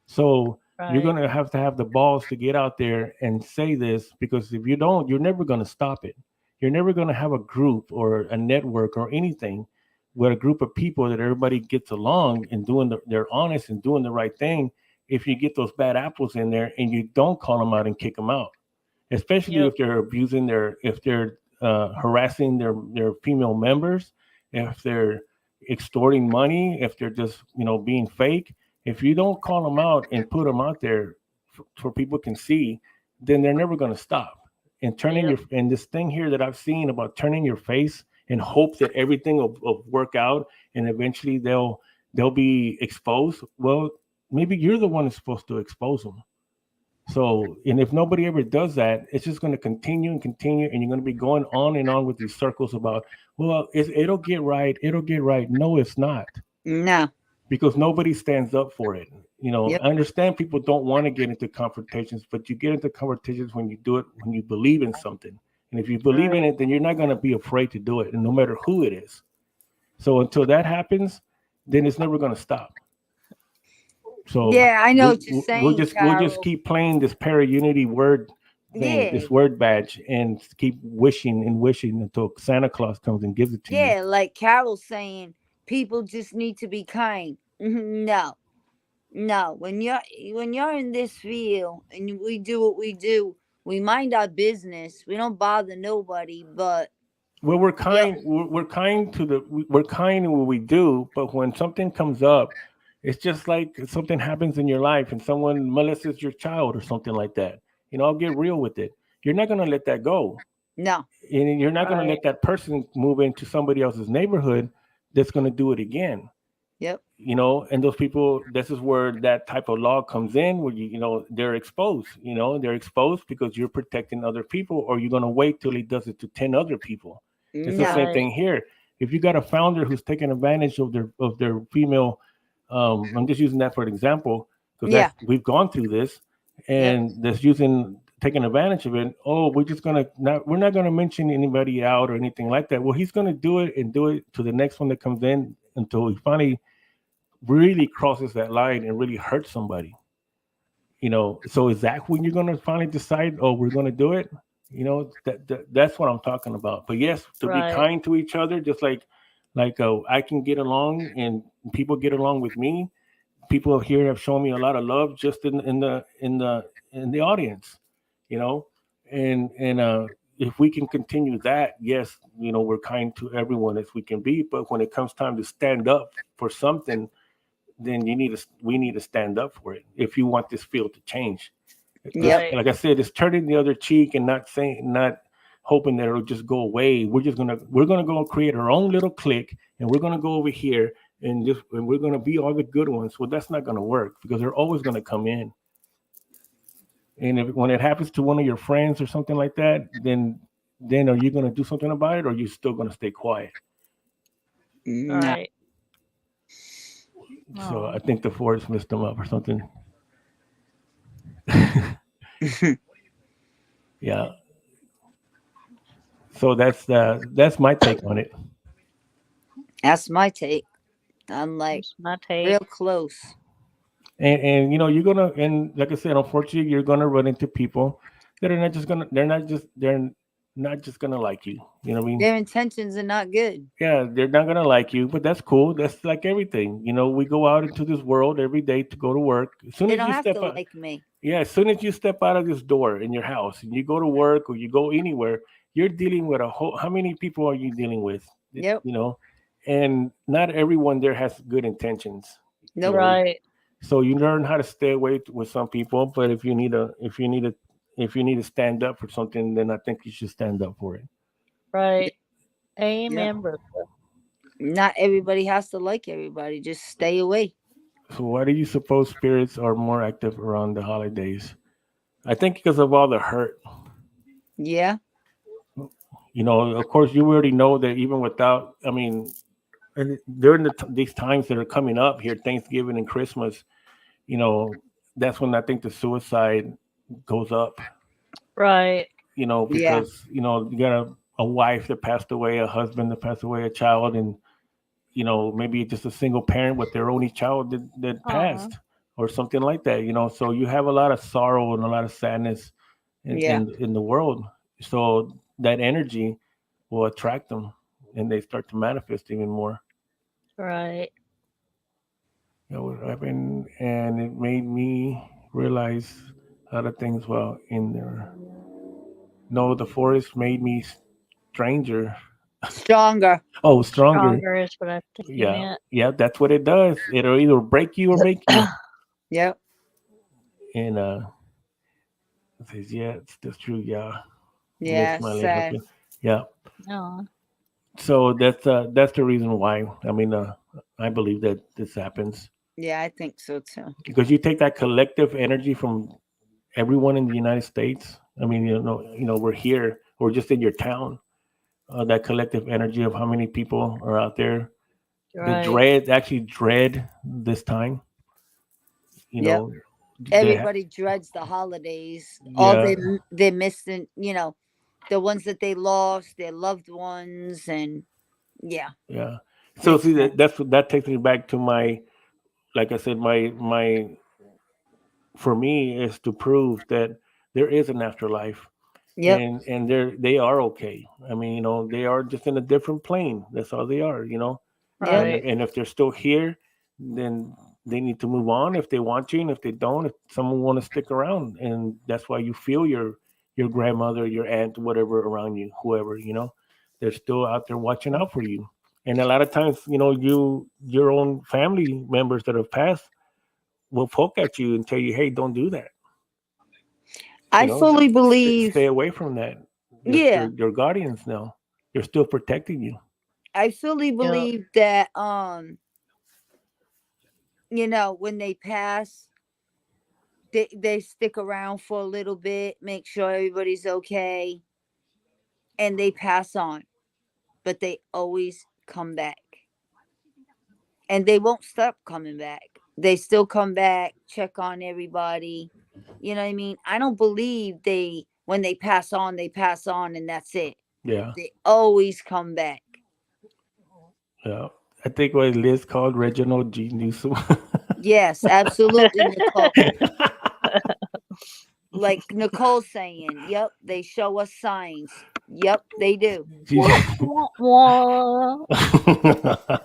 So you're right, gonna have the balls to get out there and say this, because if you don't, you're never gonna stop it. You're never gonna have a group or a network or anything with a group of people that everybody gets along and they're honest and doing the right thing. If you get those bad apples in there and you don't call them out and kick them out, especially yep, if they're if they're harassing their female members, if they're extorting money, if they're just being fake. If you don't call them out and put them out there for people can see, then they're never going to stop. And yep, and this thing here that I've seen about turning your face and hope that everything will work out and eventually they'll be exposed. Well, maybe you're the one that's supposed to expose them. So, and if nobody ever does that, it's just going to continue and continue, and you're going to be going on and on with these circles about, well, it'll get right, it'll get right. No, it's not, No. because nobody stands up for it. Yep. I understand people don't want to get into confrontations, but you get into confrontations when you do it, when you believe in something. And if you believe in right. it, then you're not going to be afraid to do it, and no matter who it is. So until that happens, then it's never going to stop. So Yeah, I know what you're saying, we'll just Carol. keep playing this para unity word thing, Yeah. this word badge, and keep wishing and wishing until Santa Claus comes and gives it to you. Yeah, like Carol's saying, people just need to be kind. No. No. When you're in this field and we do what we do, we mind our business. We don't bother nobody, but Well, we're yeah, kind. We're kind to we're kind in what we do, but when something comes up, it's just like something happens in your life and someone molests your child or something like that. I'll get real with it. You're not gonna let that go, no. and you're not gonna Right. let that person move into somebody else's neighborhood that's gonna do it again. Yep. And those people, this is where that type of law comes in, where they're exposed. They're exposed because you're protecting other people, or you're going to wait till he does it to 10 other people. It's the No. same Right. thing here. If you got a founder who's taking advantage of their female, I'm just using that for an example, because Yeah. that's we've gone through this, Yep. and that's using taking advantage of it. Oh, we're not gonna mention anybody out or anything like that. Well, he's gonna do it and do it to the next one that comes in until he finally really crosses that line and really hurts somebody. So is that when you're going to finally decide, oh, we're going to do it? That's what I'm talking about. But yes, to be Right. kind to each other, just like I can get along and people get along with me. People here have shown me a lot of love just in the audience, you know and if we can continue that, yes, we're kind to everyone as we can be. But when it comes time to stand up for something, then we need to stand up for it if you want this field to change. It's Yep. Right. like I said, it's turning the other cheek and not hoping that it'll just go away. We're gonna go create our own little clique, and we're gonna go over here and we're gonna be all the good ones. Well, that's not gonna work because they're always gonna come in. And when it happens to one of your friends or something like that, then are you gonna do something about it, or are you still gonna stay quiet? No. Right. So I Oh. think the forest messed them up or something. Yeah. So that's my take on it. That's my take. I'm like That's my take. real close. And you're gonna, and like I said, unfortunately, you're gonna run into people that are not just gonna they're not just gonna like you. You know what I mean? Their intentions are not good. Yeah, they're not gonna like you, but that's cool. That's like everything. We go out into this world every day to go to work. As soon They as don't you have step to out, like me. yeah, as soon as you step out of this door in your house and you go to work or you go anywhere, you're dealing with a whole. How many people are you dealing with? Yep. And not everyone there has good intentions. You Nope. know, Right. so you learn how to stay away with some people. But if you need to stand up for something, then I think you should stand up for it. Right. Yep. Amen, brother. Not everybody has to like everybody. Just stay away. So why do you suppose spirits are more active around the holidays? I think because of all the hurt. Yeah. Of course, you already know that even without, I mean, and during these times that are coming up here, Thanksgiving and Christmas, you know, that's when I think the suicide goes up. Right. Yeah. Because you got a wife that passed away, a husband that passed away, a child, and maybe just a single parent with their only child that Oh. passed or something like that. So you have a lot of sorrow and a lot of sadness in Yeah. in the world. So that energy will attract them, and they start to manifest even more. Right. What happened, and it made me realize a lot of things. Well, in there, no, the forest made me stranger. Stronger. Oh, stronger. Stronger is what I think you Yeah, meant. yeah, that's what it does. It'll either break you or make you. Yep. And it says, yeah, that's true. Yeah, Miss Yeah. Smiley Sad. helping. Yeah. Oh. So that's the reason why. I mean, I believe that this happens Yeah, I think so too. because you take that collective energy from everyone in the United States. I mean, we're here, we're just in your town. That collective energy of how many people are out there. The Right. dread, actually dread this time. You Yep. know, they, Everybody dreads the holidays. All yeah, they're missing. The ones that they lost, their loved ones, and yeah, yeah. So makes see sense. that takes me back to my, like I said, my for me is to prove that there is an afterlife, Yep. and they are okay. I mean, they are just in a different plane. That's all they are. Yep. Right. And if they're still here, then they need to move on if they want to, and if they don't, if someone want to stick around, and that's why you feel your grandmother, your aunt, whatever around you, whoever, they're still out there watching out for you. And a lot of times, your own family members that have passed will poke at you and tell you, "Hey, don't do that." I fully believe. Stay away from that. Just Yeah, your guardians now. They're still protecting you. I fully Yep. believe that. When they pass, they stick around for a little bit, make sure everybody's okay, and they pass on. But they always come back, and they won't stop coming back. They still come back, check on everybody. You know what I mean? I don't believe when they pass on, they pass on and that's it. Yeah, They always come back. yeah. I think what Liz called Reginald G. Newsom. Yes, absolutely, Nicole. Like Nicole saying, yep, they show us signs. Yep, they do. She's- Wah, wah, wah.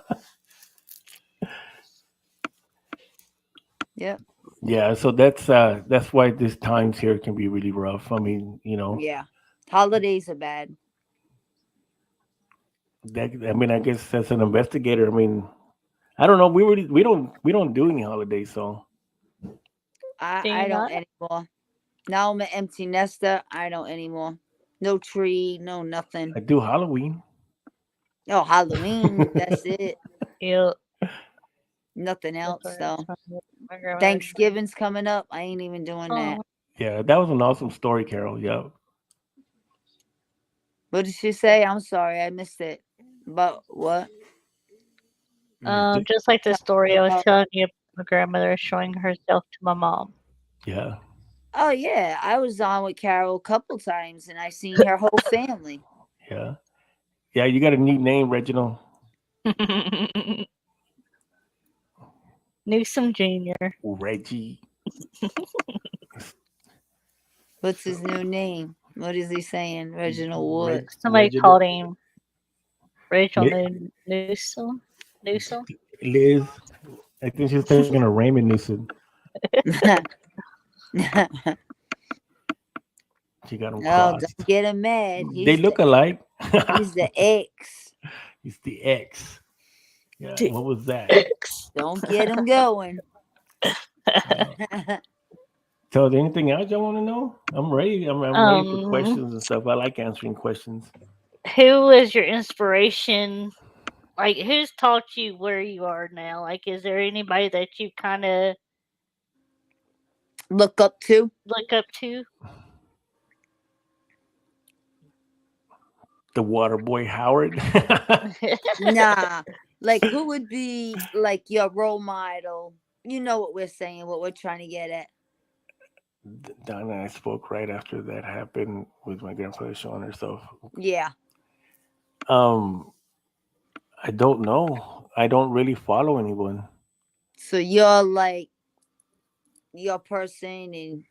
Yep. yeah, so that's why these times here can be really rough. I mean, Yeah. Holidays are bad. I mean, I guess as an investigator, I mean, I don't know. We don't do any holidays, so Do I you don't not? anymore. Now I'm an empty nester. I don't anymore. No tree, no nothing. I do Halloween. Oh, Halloween. That's it. Yeah. Nothing That's else what I was though. trying to get my grandmother to do. Thanksgiving's coming up. I ain't even doing that. Oh, Yeah, that was an awesome story, Carol. Yeah. What did she say? I'm sorry, I missed it. But what? just like the Tell story me I was about. telling you, my grandmother showing herself to my mom. Yeah. Oh yeah, I was on with Carol a couple times, and I seen her whole family. Yeah. Yeah, you got a neat name, Reginald. Newsom Jr. Reggie. What's his new name? What is he saying? Reginald Wood. Somebody Reginald. called him Rachel Li- Newsom. Newsom. Liz. I think she's thinking of Raymond Newsom. Oh, She got him don't crossed. get him mad. They look alike. He's the ex. He's the X. Yeah. The What was that? X. Don't get him going. Yeah. So, is there anything else y'all want to know? I'm ready. I'm ready for um, questions and stuff. I like answering questions. who was your inspiration? Like, who's taught you where you are now? Like, is there anybody that you kind of Look up to. look up to? The water boy Howard. Nah. Like who would be like your role model? You know what we're saying, what we're trying to get at. Donna and I spoke right after that happened with my grandfather showing herself. Yeah. Um, I don't know. I don't really follow anyone. So you're like your person and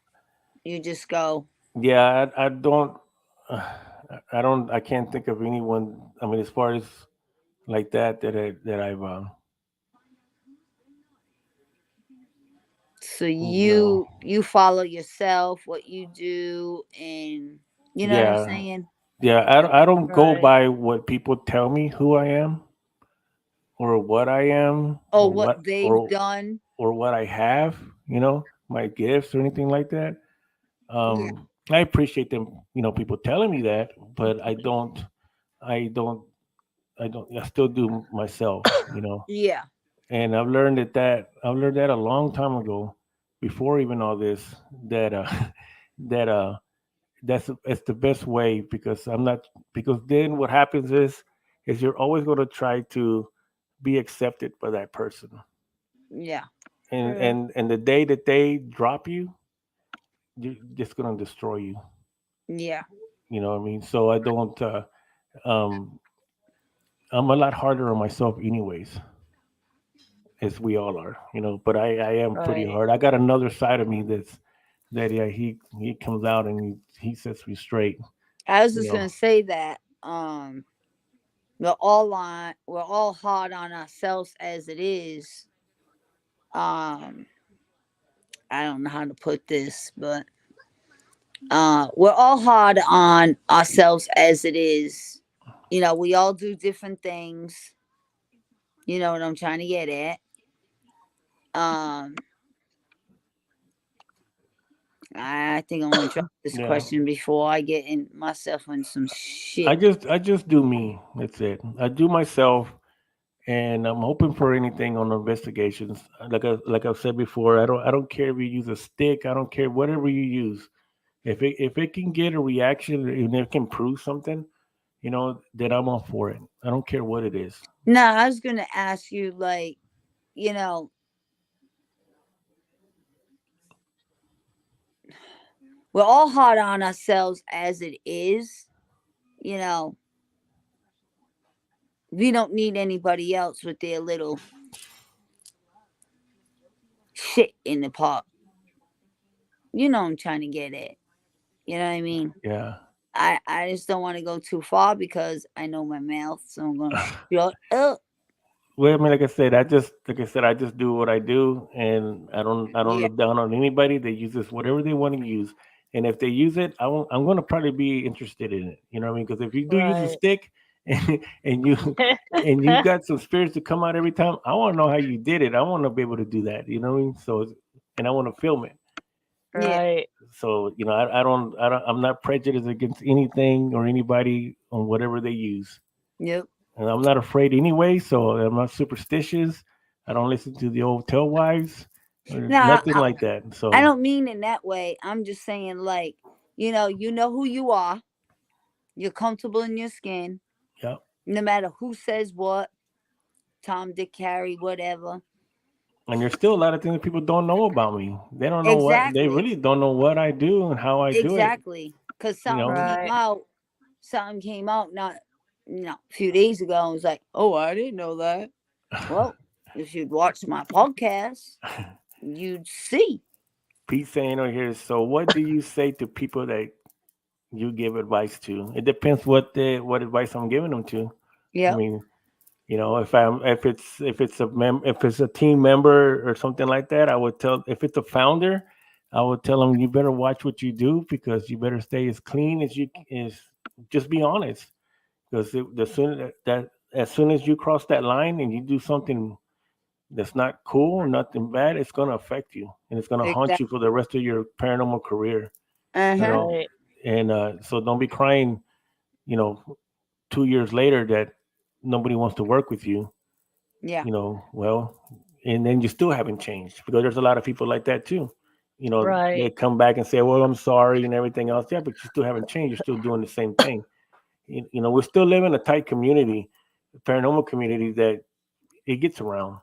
you just go. Yeah, I don't. Uh, I don't. I can't think of anyone. I mean, as far as like that I've So no. you follow yourself, what you do, and you know what I'm Yeah, saying? yeah. I don't go Right. by what people tell me who I am or what I am Or what they've or done. or what I have. My gifts or anything like that. Yeah. I appreciate them. People telling me that, but I don't. I don't. I don't. I still do myself. Yeah. And I've learned that a long time ago, before even all this, that that it's the best way, because I'm not because then what happens is you're always going to try to be accepted by that person, Yeah. and True. and the day that they drop you, you're just going to destroy you. Yeah. You know what I mean? So I don't. Um, I'm a lot harder on myself, anyways, as we all are. But I am pretty Right. hard. I got another side of me that yeah, he comes out and he sets me straight. I was You just know. gonna say that. We're all hard on ourselves as it is. Um I don't know how to put this, but we're all hard on ourselves as it is. We all do different things. You know what I'm trying to get at. Um I think I'm gonna drop this Yeah. question before I get in myself in some I shit. just I just do me. That's it. I do myself, and I'm hoping for anything on investigations. Like I've said before, I don't care if you use a stick. I don't care whatever you use. If it can get a reaction and it can prove something, then I'm all for it. I don't care what it is. No, I was gonna ask you, like, you know, we're all hard on ourselves as it is. You know, we don't need anybody else with their little shit in the pot. You know I'm trying to get at. You know what I mean? Yeah. I just don't want to go too far because I know my mouth, so I'm gonna shut up. Well, I mean, like I said, I just do what I do, and I don't Yeah, look down on anybody that uses whatever they want to use. And if they use it, I'm going to probably be interested in it. You know what I mean? Because if you do use a Right. stick, and you got some spirits to come out every time, I want to know how you did it. I want to be able to do that. You know what I mean? And I want to film it. yeah, Right. So I'm not prejudiced against anything or anybody on whatever they use. yep. And I'm not afraid anyway, so I'm not superstitious. I don't listen to the old tell wives or Now, nothing like that. I So don't mean in that way. I'm just saying, like, you know who you are. You're comfortable in your skin, yeah, no matter who says what. Tom, Dick, Harry, whatever. and there's still a lot of things that people don't know about me. They don't know they Exactly, really don't know what I do and how I do it. exactly. Because You know, Right. something came out not, a few days ago. I was like, oh, I didn't know that. Well, if you'd watch my podcast, you'd see. Pete saying over here. So what do you say to people that you give advice to? It depends what advice I'm giving them to. I Yep, mean, if it's a team member or something like that, I would tell if it's a founder, I would tell them you better watch what you do because you better stay as clean as you is. Just be honest because as soon as you cross that line and you do something that's not cool, nothing bad, it's gonna affect you and it's gonna haunt exactly. you for the rest of your paranormal career. Uh You huh. know, Right. and so don't be crying. You know, 2 years later that nobody wants to work with you. Yeah. Well, and then you still haven't changed because there's a lot of people like that too. They Right. come back and say, well, I'm sorry and everything else. Yeah, but you still haven't changed. You're still doing the same thing. We still live in a tight community, paranormal community that it gets around.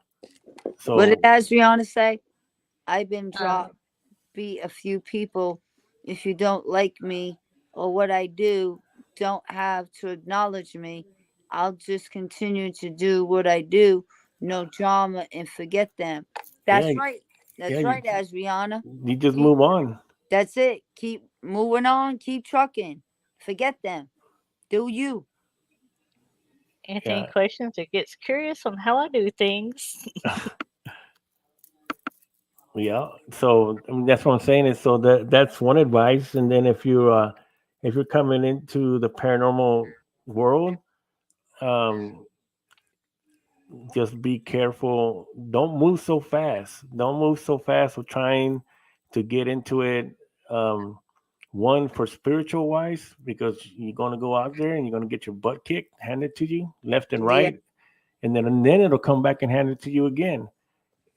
What did So, Adriana say? I've been Um, dropped. Be a few people. If you don't like me or what I do, don't have to acknowledge me. I'll just continue to do what I do. No drama and forget them. yeah, That's right. yeah, That's right, Adriana. you just Keep, move on. that's it. Keep moving on. Keep trucking. Forget them. Do you? answering Yeah. questions or gets curious on how I do things. Yeah. So I mean, that's what I'm saying is so that's one advice. And then if you're coming into the paranormal world, um, just be careful. Don't move so fast. Don't move so fast with trying to get into it. Um, one for spiritual wise, because you're going to go out there and you're going to get your butt kicked, handed to you left and Yeah. right, and then it'll come back and hand it to you again.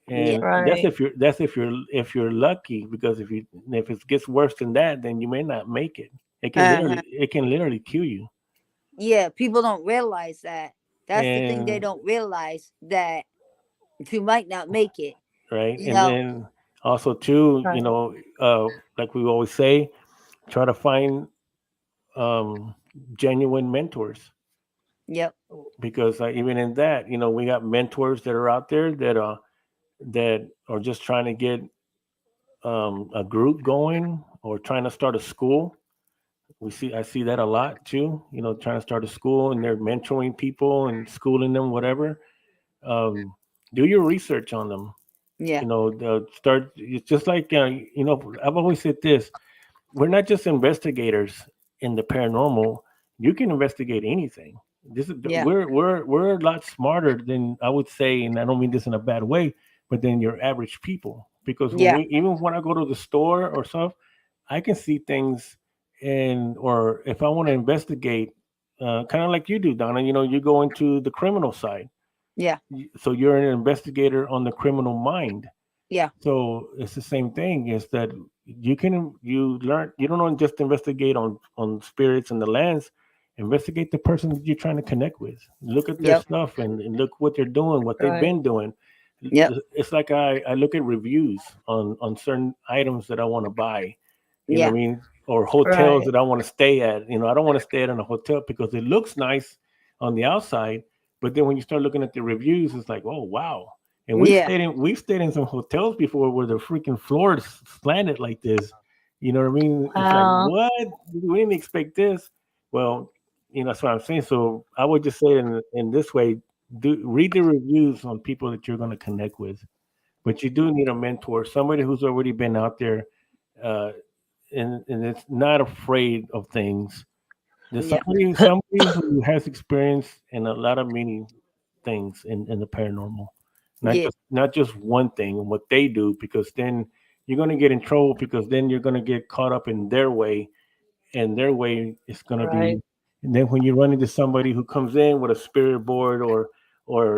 Yeah. And Right. if you're lucky, because if it gets worse than that, then you may not make it. Uh-huh. It can literally kill you. Yeah. People don't realize that. That's the thing they And don't realize that you might not make it. right, You and know. then also too, Right. like we always say, try to find um, genuine mentors Yep. because even in that, we got mentors that are out there that are just trying to get a group going or trying to start a school. I see that a lot too. Trying to start a school and they're mentoring people and schooling them, whatever. Um, do your research on them. Yeah. Start. It's just like I've always said this: we're not just investigators in the paranormal. You can investigate anything. This is Yeah. we're a lot smarter than I would say, and I don't mean this in a bad way, but than your average people. Because Yeah. even when I go to the store or stuff, I can see things, and or if I want to investigate, kind of like you do, Donna. You go into the criminal side, Yeah. so you're an investigator on the criminal mind. Yeah. So it's the same thing. Is that you don't just investigate on spirits and the lands. Investigate the person that you're trying to connect with. Look at their Yep. stuff and look what they're doing, what they've Right. been doing. Yep. It's like I look at reviews on certain items that I want to buy, You know Yeah. what I mean? Or hotels Right. that I want to stay at. You know, I don't want to stay at in a hotel because it looks nice on the outside, but then when you start looking at the reviews, it's like, oh wow. And Yeah. we've stayed in some hotels before where the freaking floors slanted like this. You know what I mean? It's like, Wow. what? We didn't expect this. Well, you know, that's what I'm saying. So I would just say in this way, read the reviews on people that you're going to connect with. But you do need a mentor, somebody who's already been out there, uh, and it's not afraid of things. There's Yeah. somebody who has experience in a lot of many things in the paranormal, Yeah. not just one thing and what they do, because then you're going to get in trouble because then you're going to get caught up in their way, and their way is going to Right. be. And then when you run into somebody who comes in with a spirit board or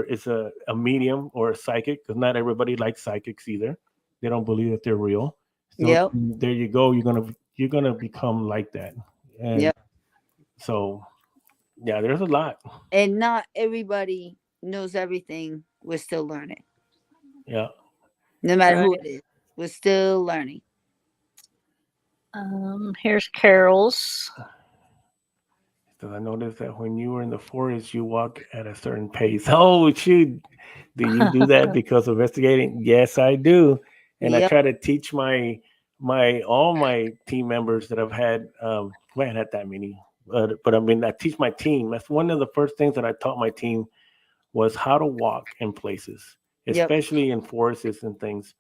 it's a medium or a psychic, because not everybody likes psychics either. They don't believe that they're real. So Yep. there you go. You're gonna become like that, and Yep. so yeah, there's a lot. And not everybody knows everything. We're still learning. Yeah. No matter who Right. it is. We're still learning. Here's Carol's. So I noticed that when you were in the forest, you walk at a certain pace. Oh, shoot. Do you do that because of investigating? Yes, I do. And I Yep. try to teach my all my team members that I've had. Well, I hadn't had that many, but I mean, I teach my team. That's one of the first things that I taught my team was how to walk in places, Yep. especially in forests and things.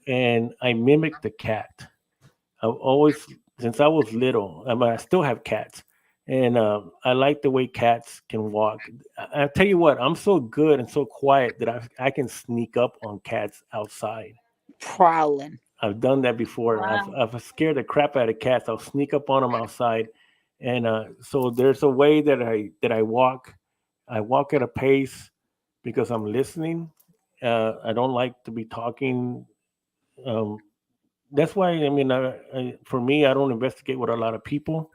And I mimicked the cat. I've always, since I was little, I mean, I still have cats, and I like the way cats can walk. I tell you what, I'm so good and so quiet that I can sneak up on cats outside. Prowling. I've done that before. Wow. I've scared the crap out of cats. I'll sneak up on them outside, and so there's a way that I walk. I walk at a pace because I'm listening. I don't like to be talking. Um, that's why I mean, for me, I don't investigate with a lot of people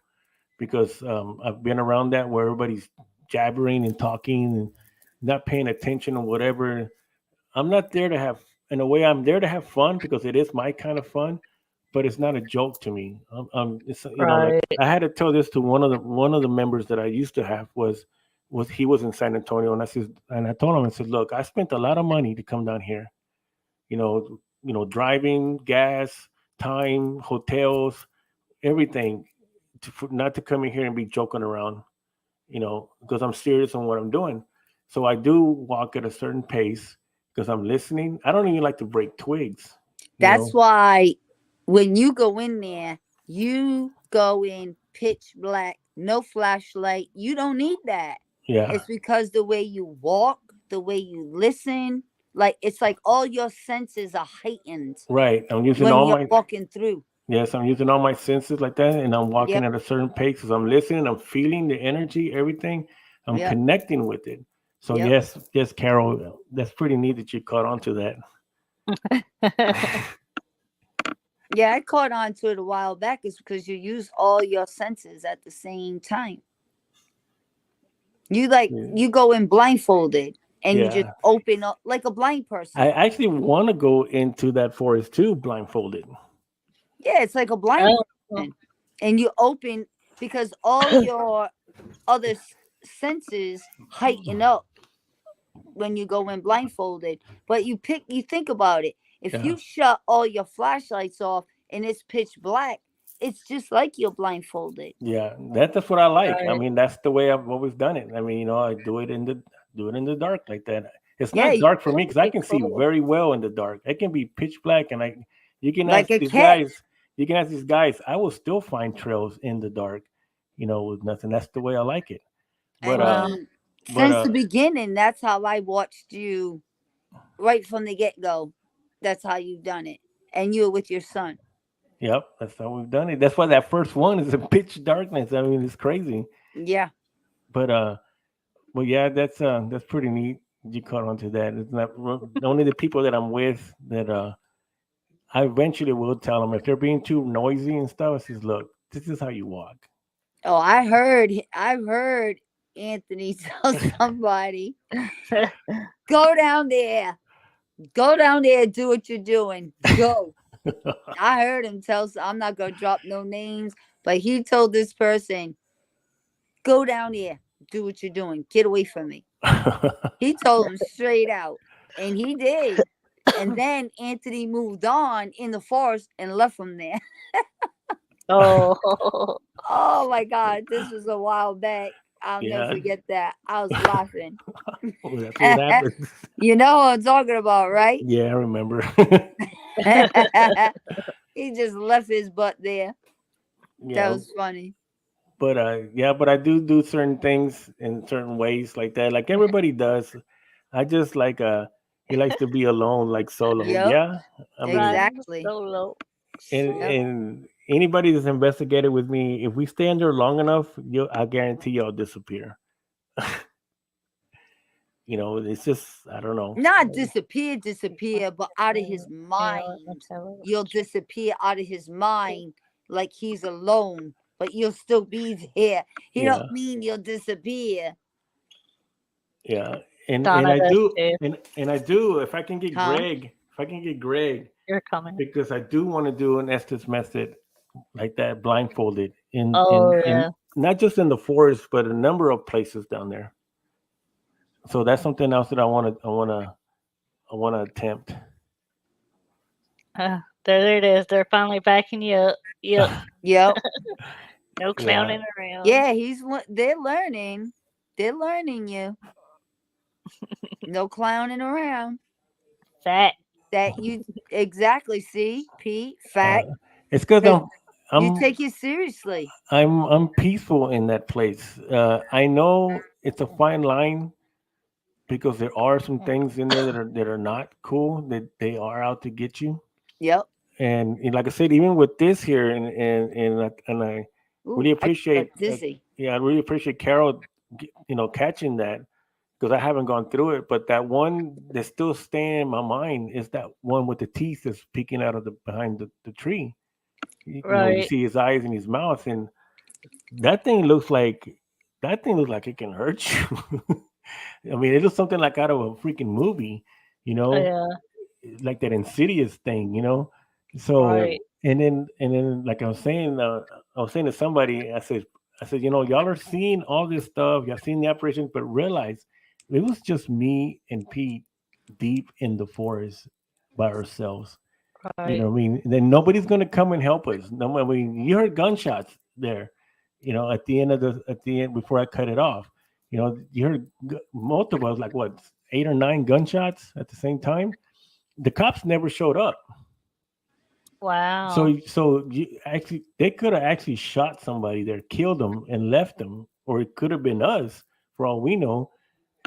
because I've been around that where everybody's jabbering and talking and not paying attention or whatever. I'm not there to have, in a way, I'm there to have fun because it is my kind of fun, but it's not a joke to me. It's, like Right. I had to tell this to one of the members that I used to have was he was in San Antonio, and I told him, I said, look, I spent a lot of money to come down here, driving, gas, time, hotels, everything, not to come in here and be joking around, because I'm serious on what I'm doing. So I do walk at a certain pace because I'm listening. I don't even like to break twigs, you That's know. why when you go in there, you go in pitch black, no flashlight. You don't need that. Yeah, It's because the way you walk, the way you listen, like it's like all your senses are heightened right. when you're walking through. I'm using all my senses like that, and I'm walking Yep. at a certain pace because I'm listening. I'm feeling the energy, everything. I'm Yep. connecting with it. So Yep. yes, Carol, that's pretty neat that you caught on to that. Yeah, I caught on to it a while back. Is because you use all your senses at the same time. Yeah. You go in blindfolded and you just Yeah. open up like a blind I person. actually want to go into that forest too, blindfolded. Yeah, it's like a blind Oh. person. And you open because all your other senses heighten up when you go in blindfolded. But you think about it. If Yeah. you shut all your flashlights off and it's pitch black, it's just like you're blindfolded. Yeah, that's what I like. I Right. mean, that's the way I've always done it. I mean, I do it in the dark like that. It's Yeah, not you dark for do me it because I with can see clothes. very well in the dark. It can be pitch black, and you can Like ask a these cat. guys, I will still find trails in the dark, with nothing. That's the way I like it. I But Wow. mean, but since the beginning, that's how I watched you right from the get go. That's how you've done it. And you're with your son. yep, that's how we've done it. That's why that first one is in pitch darkness. I mean, it's crazy. Yeah. But well, yeah, that's pretty neat. You caught on to that. It's not only the people that I'm with that I eventually will tell them if they're being too noisy and stuff. I says, look, this is how you walk. Oh, I've heard Anthony tell somebody, go down there. Go down there, do what you're doing. Go. I heard him tell. I'm not gonna drop no names, but he told this person, "Go down here, do what you're doing, get away from me." He told him straight out, and he did. And then Anthony moved on in the forest and left him there. Oh, Oh my God, this was a while back. I'll never Yeah, forget that. I was laughing. well, that's what happens. You know what I'm talking about, right? Yeah, I remember. He just left his butt there. That Yeah, was funny. but yeah, but I do certain things in certain ways like that, like everybody does. I just like he likes to be alone, like solo. Yep, Yeah, I mean, riding exactly. solo. Yep. and anybody that's investigated with me, if we stay under long enough, I guarantee you'll disappear. It's just I don't know. Not disappear, but out of his Yeah, mind. that's how You'll disappear out of his mind like he's alone, but you'll still be there. He Yeah, don't mean you'll disappear. yeah, and Donna I does do, too. and I do. Huh? If I can get Greg, You're coming. because I do want to do an Estes method like that, blindfolded Oh in yeah. not just in the forest, but a number of places down there. So that's something else that I want to attempt. There it is. They're finally backing you up. Yep. Yep. No Yeah, clowning around. Yeah, they're learning. They're learning you. No clowning around. Fact. That you exactly see, Pete, uh, fact. it's because Because you I'm take it seriously. I'm peaceful in that place. I know it's a fine line because there are some things in there that are not cool. That they are out to get you. Yep. And like I said, even with this here, and I Ooh, really I just got appreciate, dizzy. yeah, I really appreciate Carol, catching that because I haven't gone through it. But that one that's still staying in my mind is that one with the teeth that's peeking out of the behind the tree. You Right. see his eyes and his mouth, and that thing looks like that thing looks like it can hurt you. I mean, it looks something like out of a freaking movie, you know, Yeah. like that insidious thing. Right. So and then like I was saying to somebody, I said, y'all are seeing all this stuff, y'all seen the operations, but realize it was just me and Pete deep in the forest by ourselves. You Right. know what I mean? Then nobody's gonna come and help us. No, I mean, you heard gunshots there, at the end before I cut it off. You heard most of us like what 8 or 9 gunshots at the same time. The cops never showed up. Wow. So actually, they could have actually shot somebody there, killed them, and left them, or it could have been us for all we know.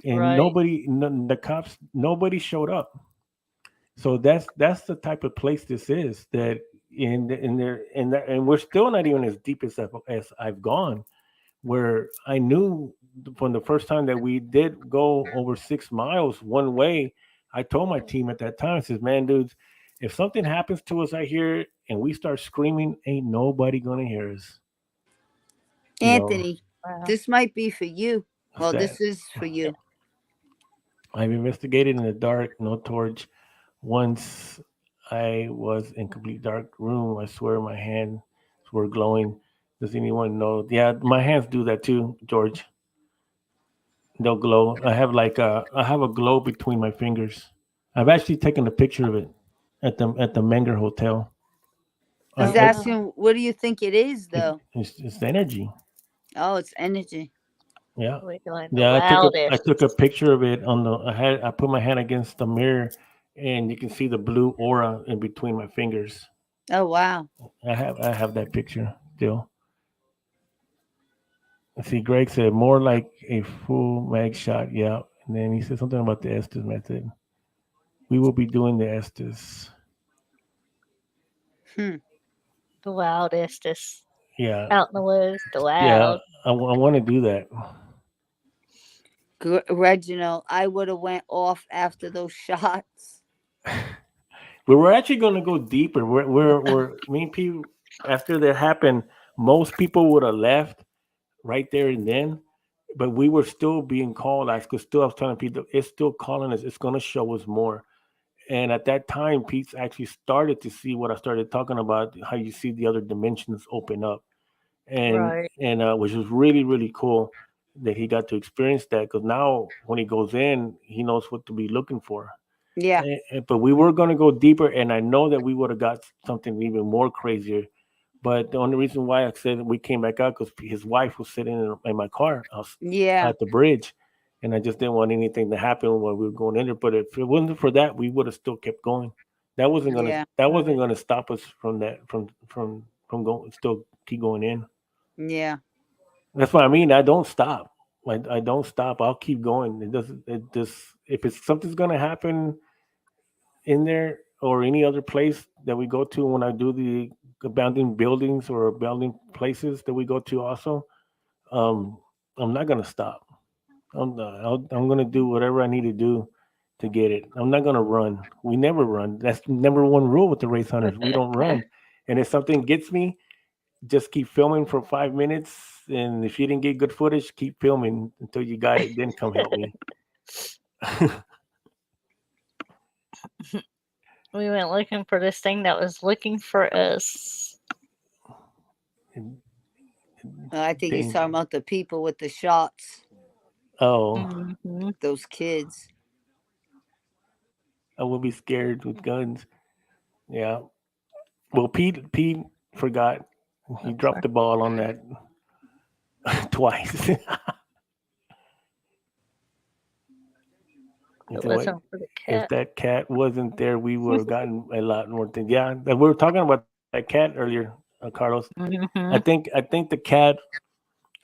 And Right. the cops, nobody showed up. So that's the type of place this is. That in there and we're still not even as deep as I've gone. Where I knew from the first time that we did go over 6 miles one way, I told my team at that time, I says, "Man, dudes, if something happens to us out here and we start screaming, ain't nobody gonna hear us." You know, Anthony, Wow. this might be for you. what's Well, that? this is for Yeah. you. I've investigated in the dark, no torch. Once I was in complete dark room. I swear my hands were glowing. Does anyone know? Yeah, my hands do that too, George. They'll glow. I have a glow between my fingers. I've actually taken a picture of it at the Menger Hotel. Oh He's I wow. asking, what do you think it is, though? it's energy. Oh, it's energy. Yeah. We're like the Yeah, I loudest. took a picture of it on the I put my hand against the mirror and you can see the blue aura in between my fingers. Oh, wow. I have that picture still. See, Greg said more like a full mag shot. Yeah. And then he said something about the Estes method. We will be doing the Estes. Hmm. The loudest is Yeah. out in the woods. The Yeah. loud. I want to do that. Reginald, I would have went off after those shots. But we're actually going to go deeper. Me and Pete, after that happened, most people would have left right there and then. But we were still being called. I was telling people, it's still calling us. It's going to show us more. And at that time, Pete's actually started to see what I started talking about, how you see the other dimensions open up, Right. and which was really really cool that he got to experience that, because now when he goes in, he knows what to be looking for. Yeah. But we were going to go deeper, and I know that we would have got something even more crazier. But the only reason why I said we came back out because his wife was sitting in my car Yeah. at the bridge, and I just didn't want anything to happen while we were going in there. But if it wasn't for that, we would have still kept going. Yeah. That wasn't Right. gonna stop us from that from going still keep going in. Yeah. That's what I mean. I don't stop. I don't stop. I'll keep going. It doesn't. It just if it's something's gonna happen in there or any other place that we go to when I do the abandoned buildings or abandoned places that we go to also, um, I'm not gonna stop. I'm gonna do whatever I need to do to get it. I'm not gonna run. We never run. That's number one rule with the race hunters. We don't run. And if something gets me, just keep filming for 5 minutes. And if you didn't get good footage, keep filming until you got it. Then come help me. We went looking for this thing that was looking for us. And I think he's dang. talking about the people with the shots, Oh, Hmm. those kids. I will be scared with guns. Yeah. Well, Pete forgot. He That's dropped the ball on that twice. He It said, "What wasn't for the if cat. that cat wasn't there? We would have gotten a lot more things." Yeah, we were talking about that cat earlier, Carlos. Hmm. I think the cat.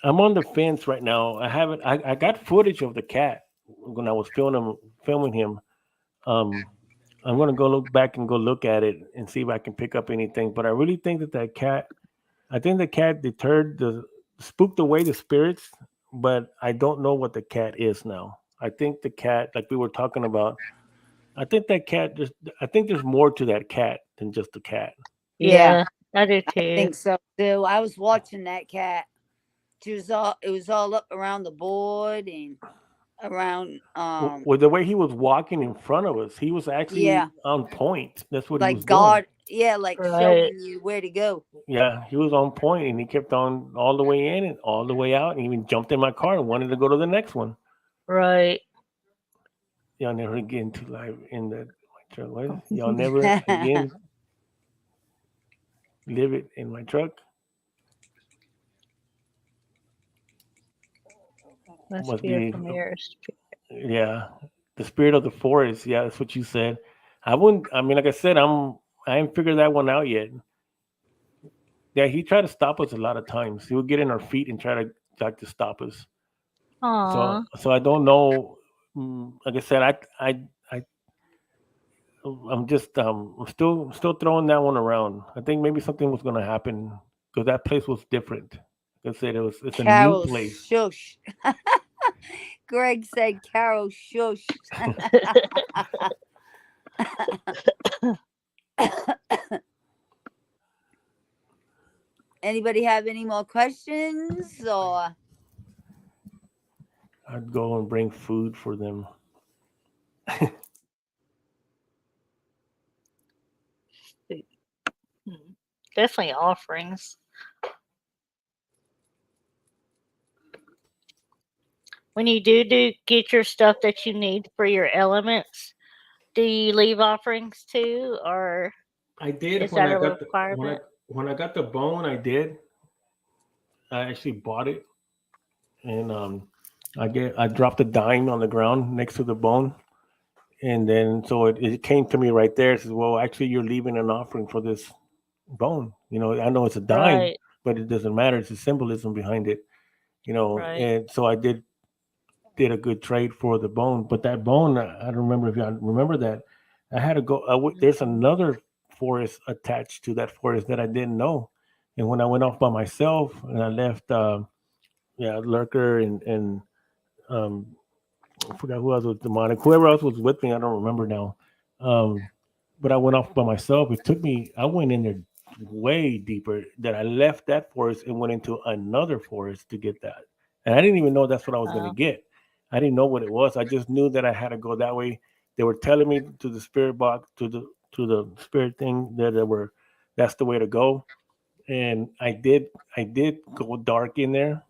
I'm on the fence right now. I haven't. I got footage of the cat when I was filming him. Um, I'm gonna go look back and go look at it and see if I can pick up anything. But I really think that cat. I think the cat deterred the spooked away the spirits, but I don't know what the cat is now. I think the cat, like we were talking about, I think that cat just. I think there's more to that cat than just a cat. Yeah, Yeah, I do I too. think so too. I was watching that cat. She was all it was all up around the board and around With the way he was walking in front of us, he was yeah, actually on point. That's what he was like doing. God, yeah, like Right. showing you where to go. Yeah, he was on point, and he kept on all the way in and all the way out, and even jumped in my car and wanted to go to the next one. Right. Y'all never again to live in the my truck. What? Y'all never again live it in my truck. Must Must be a be, familiar. yeah, the spirit of the forest. Yeah, that's what you said. I wouldn't. I mean, like I said, I ain't figured that one out yet. Yeah, he tried to stop us a lot of times. He would get in our feet and try to like to stop us. Aw. So I don't know. Like I said, I I'm just I'm still throwing that one around. I think maybe something was gonna happen because that place was different. Like I said, it's a new Carol place. shush. Greg said Carol shush. Anybody have any more questions or I'd go and bring food for them. Hmm. Definitely offerings. When you do get your stuff that you need for your elements, do you leave offerings too, or I did is when that I a got requirement? when I got the bone. I did. I actually bought it, and I dropped a dime on the ground next to the bone, and then so it came to me right there. It says, "Well, actually, you're leaving an offering for this bone. You know, I know it's a dime, Right, but it doesn't matter. It's the symbolism behind it. You know, right. and so I did a good trade for the bone. But that bone, I don't remember if y'all remember that. I had to go. There's Mhm. another forest attached to that forest that I didn't know. And when I went off by myself and I left, yeah, Lurker and um, I forgot who else was demonic. Whoever else was with me, I don't remember now. Um, but I went off by myself. It took me. I went in there way deeper. That I left that forest and went into another forest to get that. And I didn't even know that's what I was going to Oh, get. I didn't know what it was. I just knew that I had to go that way they were telling me to the spirit box, to the spirit thing, that they were, that's the way to go. And I did go dark in there,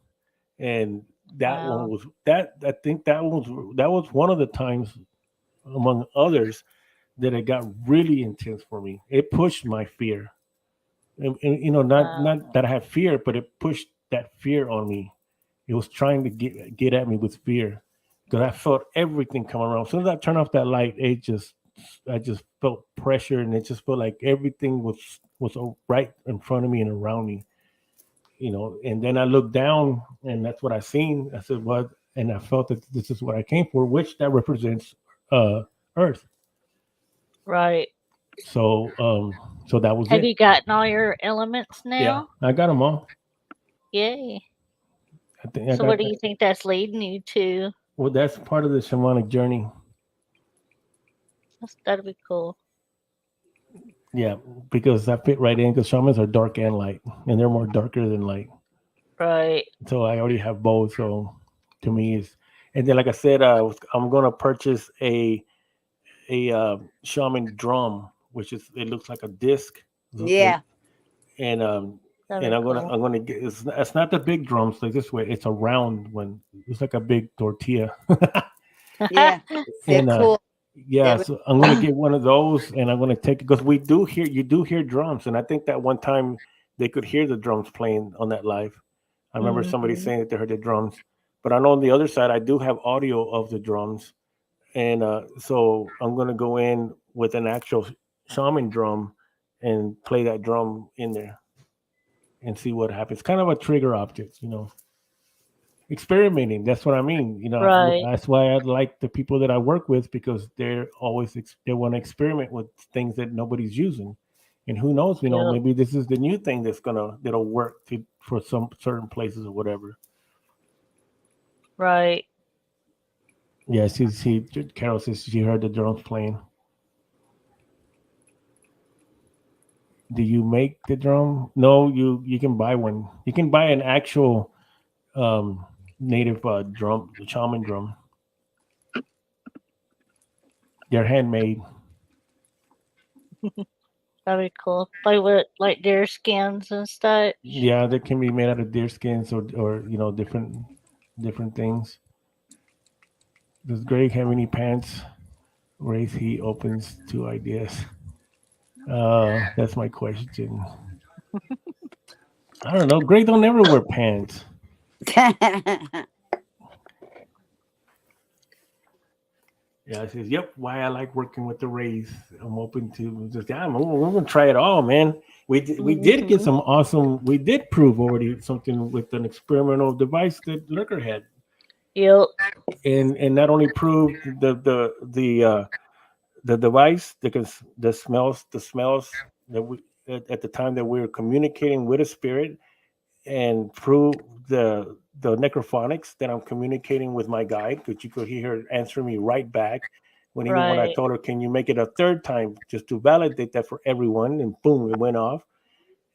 and that one Wow. was that I think that was one of the times among others that it got really intense for me. It pushed my fear, and Wow. not that I have fear, but it pushed that fear on me. It was trying to get at me with fear, because I felt everything come around. As soon as I turned off that light, I just felt pressure, and it just felt like everything was right in front of me and around me. And then I looked down, and that's what I seen. I said, "What?" And I felt that this is what I came for, which that represents uh, Earth. Right. So that was Have it. you gotten all your elements Yeah, now? I got them all. Yay. I think I So what got do that. you think that's leading you to? Well, that's part of the shamanic journey. That'd be cool. Yeah, because I fit right in, because shamans are dark and light, and they're more darker than light. Right. So I already have both. So to me, is and then like I said, I'm gonna purchase a shaman drum, which is, it looks like a disc. So Yeah. and That'd and be cool. I'm gonna get, it's not the big drums like this way. It's a round one. It's like a big tortilla. Yeah. They're And cool. yeah, They're so I'm gonna get one of those, and I'm gonna take it, because we do hear you do hear drums, and I think that one time they could hear the drums playing on that live. I remember somebody Hmm. saying that they heard the drums, but I know on the other side I do have audio of the drums, and so I'm gonna go in with an actual shaman drum and play that drum in there and see what happens. Kind of a trigger object. Experimenting. That's what I mean. Right. That's why I like the people that I work with, because they're always they want to experiment with things that nobody's using, and who knows? Yep. Maybe this is the new thing that'll work for some certain places or whatever. Right. Yeah, she Carol says she heard the drums playing. Do you make the drum? No, you can buy one. You can buy an actual um, native drum, shaman drum. They're handmade. That'd be cool. Play with like deer skins and such. Yeah, they can be made out of deer skins, or different things. Does Greg have any pants? Race he opens to ideas. That's my question. I don't know. Greg don't ever wear pants. Yeah, I says, "Yep, why I like working with the Rays. I'm open to just, yeah, we're gonna try it all, man. We did get Hmm. some awesome. We did prove already something with an experimental device that Lurker had, Yep. and not only proved the device, the smells that we at the time that we were communicating with a spirit, and prove the necrophonics that I'm communicating with my guide, because you could hear her answer me right back. Even when I Right. told her, "Can you make it a third time just to validate that for everyone?" And boom, it went off.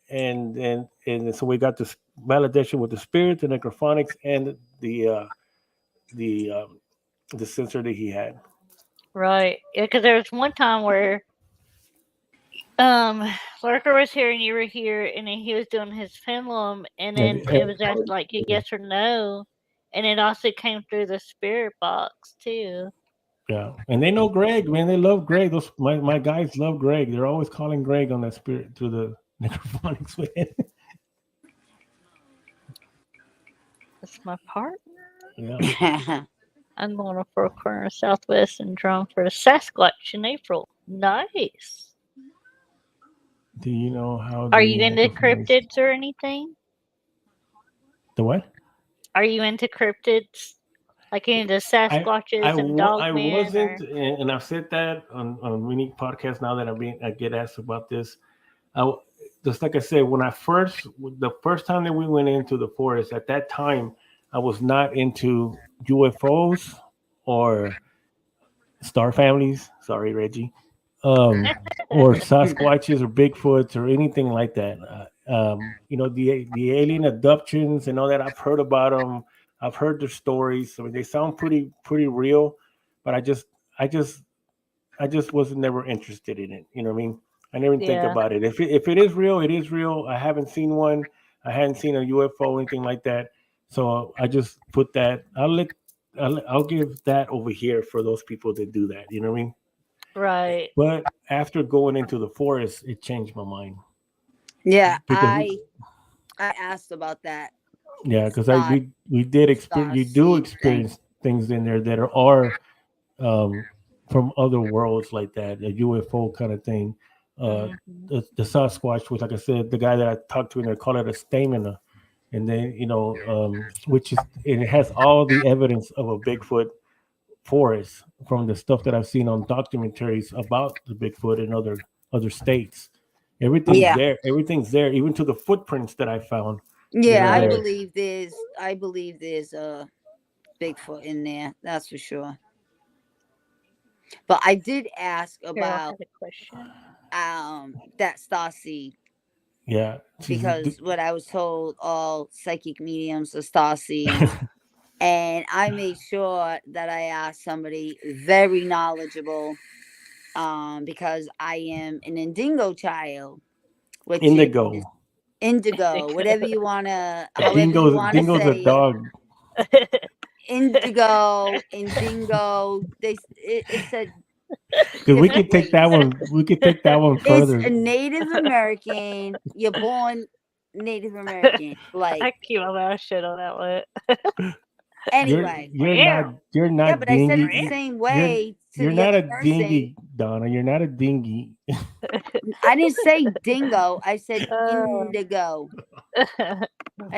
And so we got this validation with the spirit, the necrophonics, and the the sensor that he had. Right. Yeah, because there was one time where um Lurker was here and you were here, and then he was doing his pendulum, and And then it was asked like a yes or no, and it also came through the spirit box too. yeah, and they know Greg, man. They love Greg. Those my guys love Greg. They're always calling Greg on that spirit through the necrophonics, man. That's my partner. Yeah. I'm going to Four Corner Southwest and drum for a Sasquatch in April. Nice. Do you know how Are the you into necrophonics? cryptids or anything? The what? Are you into cryptids? Like into Sasquatches and I Dogmen wasn't, or and I've said that on many podcasts now that I get asked about this. I, just like I said, when the first time that we went into the forest, at that time, I was not into UFOs or star families. Sorry, Reggie. Or Sasquatches or Bigfoots or anything like that. The alien abductions and all that. I've heard about them. I've heard their stories. I mean, they sound pretty real, but I just I just was never interested in it. You know what I mean? I never even think Yeah. about it. If it is real, it is real. I haven't seen one. I hadn't seen a UFO, anything like that. So I just put that. I'll give that over here for those people that do that. You know what I mean? Right. But after going into the forest, it changed my mind Yeah, because I asked about that yeah, because I star we did experience. star You do seed thing. experience things in there that are um, from other worlds like that, a UFO kind of thing. Uh, Mhm. the Sasquatch, which, like I said, the guy that I talked to, and they call it a stamina, and then which is it has all the evidence of a Bigfoot forest from the stuff that I've seen on documentaries about the Bigfoot in other states. Yeah, Everything's there, even to the footprints that I found that yeah, are I Right. there. believe there's Bigfoot in there. That's for sure. But I did ask Carol about had a question. that star seed Yeah, because what I was told, all psychic mediums are star seeds. And I made sure that I asked somebody very knowledgeable, because I am an indigo child, which is indigo. indigo, whatever you wanna, A however you wanna dingo's a say it. dog. Indigo and dingo. It said Because we different could take ways. that one. We could take that one It's further. a Native American. You're born Native American. Like, I keep my mouth shut on that one. anyway, You're yeah, not but I said it the dingy. same You're way to you're the not other a person. dingy, Donna. You're not a dingy. I didn't say dingo. I said Uh, indigo. I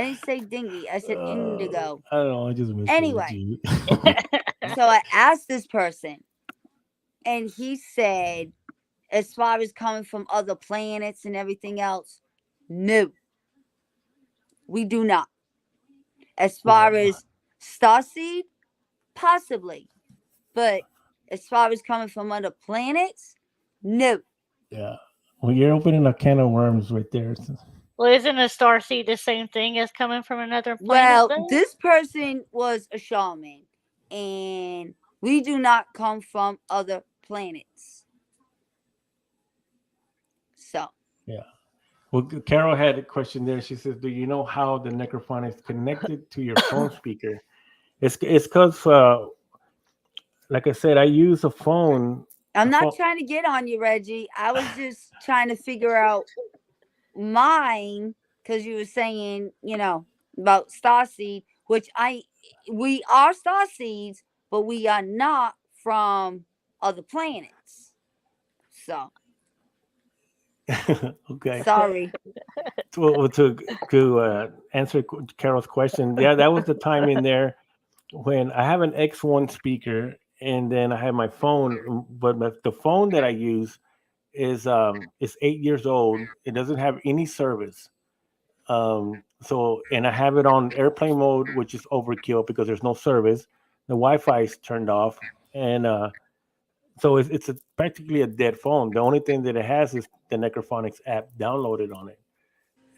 didn't say dingy. I said indigo. I don't know. I'm just messing with Anyway, you. so I asked this person, and he said, as far as coming from other planets and everything else, no, we do not. As far Yeah, as starseed, possibly, but as far as coming from other planets, no. yeah. Well, you're opening a can of worms right there. well, isn't a star seed the same thing as coming from another planet, Well, though? this person was a shaman, and we do not come from other planets. So, Yeah. Well, Carol had a question there. She says, "Do you know how the necrophone is connected to your phone speaker?" It's because, like I said, I use a phone. I'm A not phone. trying to get on you, Reggie. I was just trying to figure out mine because you were saying, about starseed, which we are star seeds, but we are not from other planets. So, Okay. sorry. To answer Carol's question, yeah, that was the time in there when I have an X1 speaker, and then I have my phone, but the phone that I use is 8 years old. It doesn't have any service. So and I have it on airplane mode, which is overkill because there's no service. The Wi-Fi is turned off, and so practically a dead phone. The only thing that it has is the Necrophonics app downloaded on it,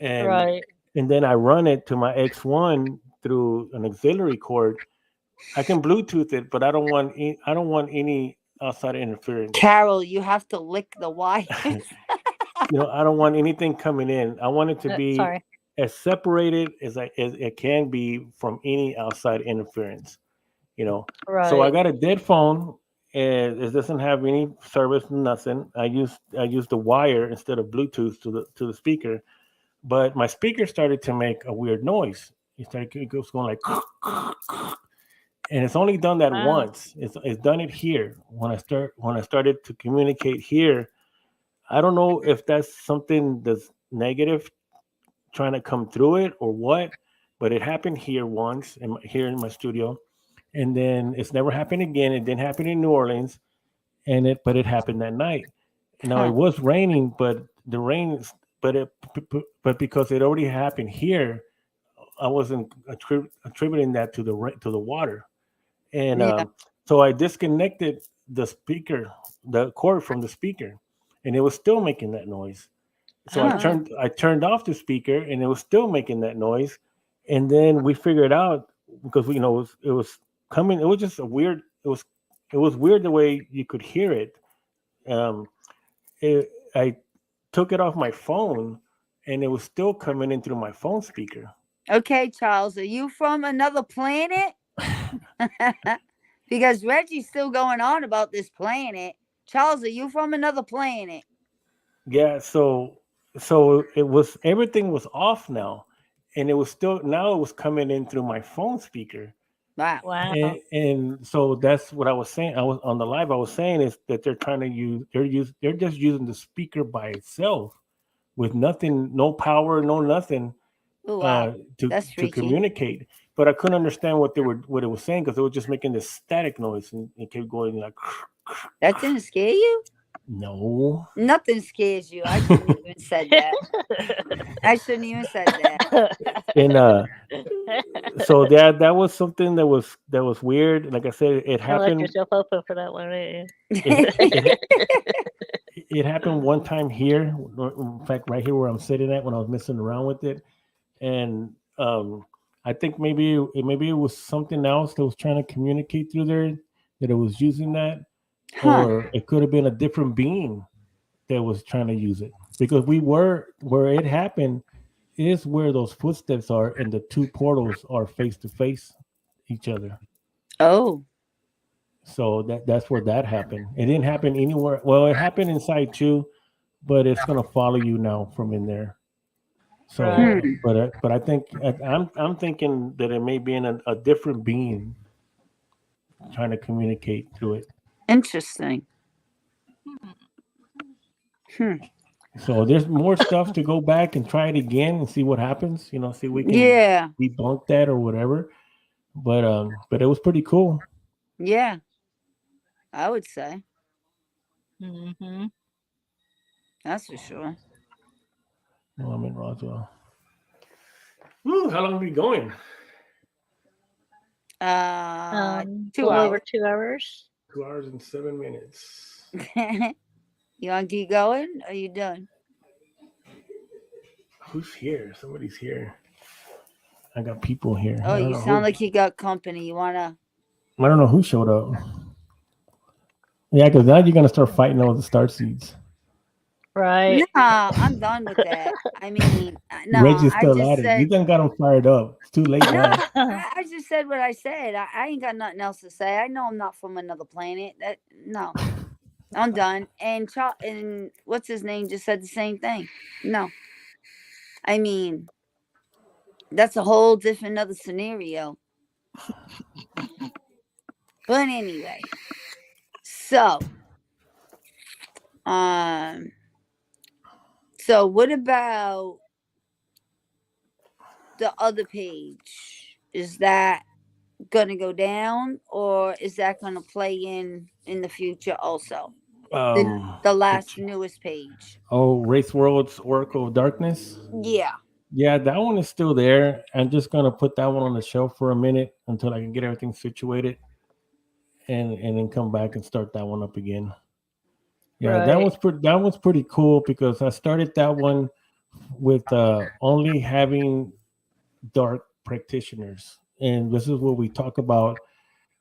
and Right. and then I run it to my X1 through an auxiliary cord. I can Bluetooth it, but I don't want any outside interference. Carol, you have to lick the wires. I don't want anything coming in. I want it to be Sorry. as separated as it can be from any outside interference. So I Right. got a dead phone, and it doesn't have any service, nothing. I use the wire instead of Bluetooth to the speaker, but my speaker started to make a weird noise. It was going like, and it's only done that Wow. once. It's done it here when I started to communicate here. I don't know if that's something that's negative trying to come through it or what, but it happened here once here in my studio, and then it's never happened again. It didn't happen in New Orleans, but it happened that night. Now it Huh. was raining, but the rain, but but because it already happened here, I wasn't attributing that to the water, and Yeah. so I disconnected the cord from the speaker, and it was still making that noise. So I Uh-huh. Huh. turned off the speaker, and it was still making that noise. And then we figured out because it was coming. It was just a weird. It was weird the way you could hear it. um, I took it off my phone, and it was still coming in through my phone speaker. Okay, Charles, are you from another planet? Because Reggie's still going on about this planet. Charles, are you from another planet? Yeah, so it was everything was off now, and it was still now it was coming in through my phone speaker. Wow. Wow. And so that's what I was saying. I was on the live. I was saying is that they're trying to they're just using the speaker by itself with nothing, no power, no nothing Oh, wow. to That's to freaky. communicate. But I couldn't understand what it was saying because it was just making this static noise and it kept going like. That didn't scare you? No. Nothing scares you. I shouldn't even said that. I shouldn't even said that. And so that was something that was weird. Like I said, it I left happened. yourself open for that one, didn't It you? it it happened one time here. In fact, right here where I'm sitting at when I was messing around with it, and I think maybe it was something else that was trying to communicate through there that it was using that, Huh. or it could have been a different being that was trying to use it because we were where it happened is where those footsteps are and the two portals are face to face each other. Oh. So that's where that happened. It didn't happen anywhere. Well, it happened inside too, but it's gonna follow you now from in there. So, Right. Hmm. but I think I'm thinking that it may be in a different being trying to communicate through it. Interesting. Hmm. So there's more stuff to go back and try it again and see what happens. See if we can Yeah. debunk that or whatever. But it was pretty cool. Yeah. I would say. Mm-hmm. That's for sure. Well, I'm in Roswell. Woo, how long are we going? Uh, A two little over hours. 2 hours. 2 hours and 7 minutes. You want to keep going? Or are you done? Who's here? Somebody's here. I got people here. Oh, you sound like you got company. You wanna? I don't know who showed up. Yeah, because now you're gonna start fighting over the star seeds. Right. No, I'm done with that. I mean, no. Reggie's I still just at it. You said done got them fired up. It's too late no. now. I just said what I said. I ain't got nothing else to say. I know I'm not from another planet. That no, I'm done. And what's his name just said the same thing. No, I mean that's a whole different other scenario. But anyway, so um, so what about the other page? Is that gonna go down, or is that gonna play in the future also? The Um, the last which newest page. Race World's Oracle of Darkness. Yeah. Yeah, that one is still there. I'm just gonna put that one on the shelf for a minute until I can get everything situated, and then come back and start that one up again. Yeah, Right. that one's pretty cool because I started that one with only having dark practitioners, and this is where we talk about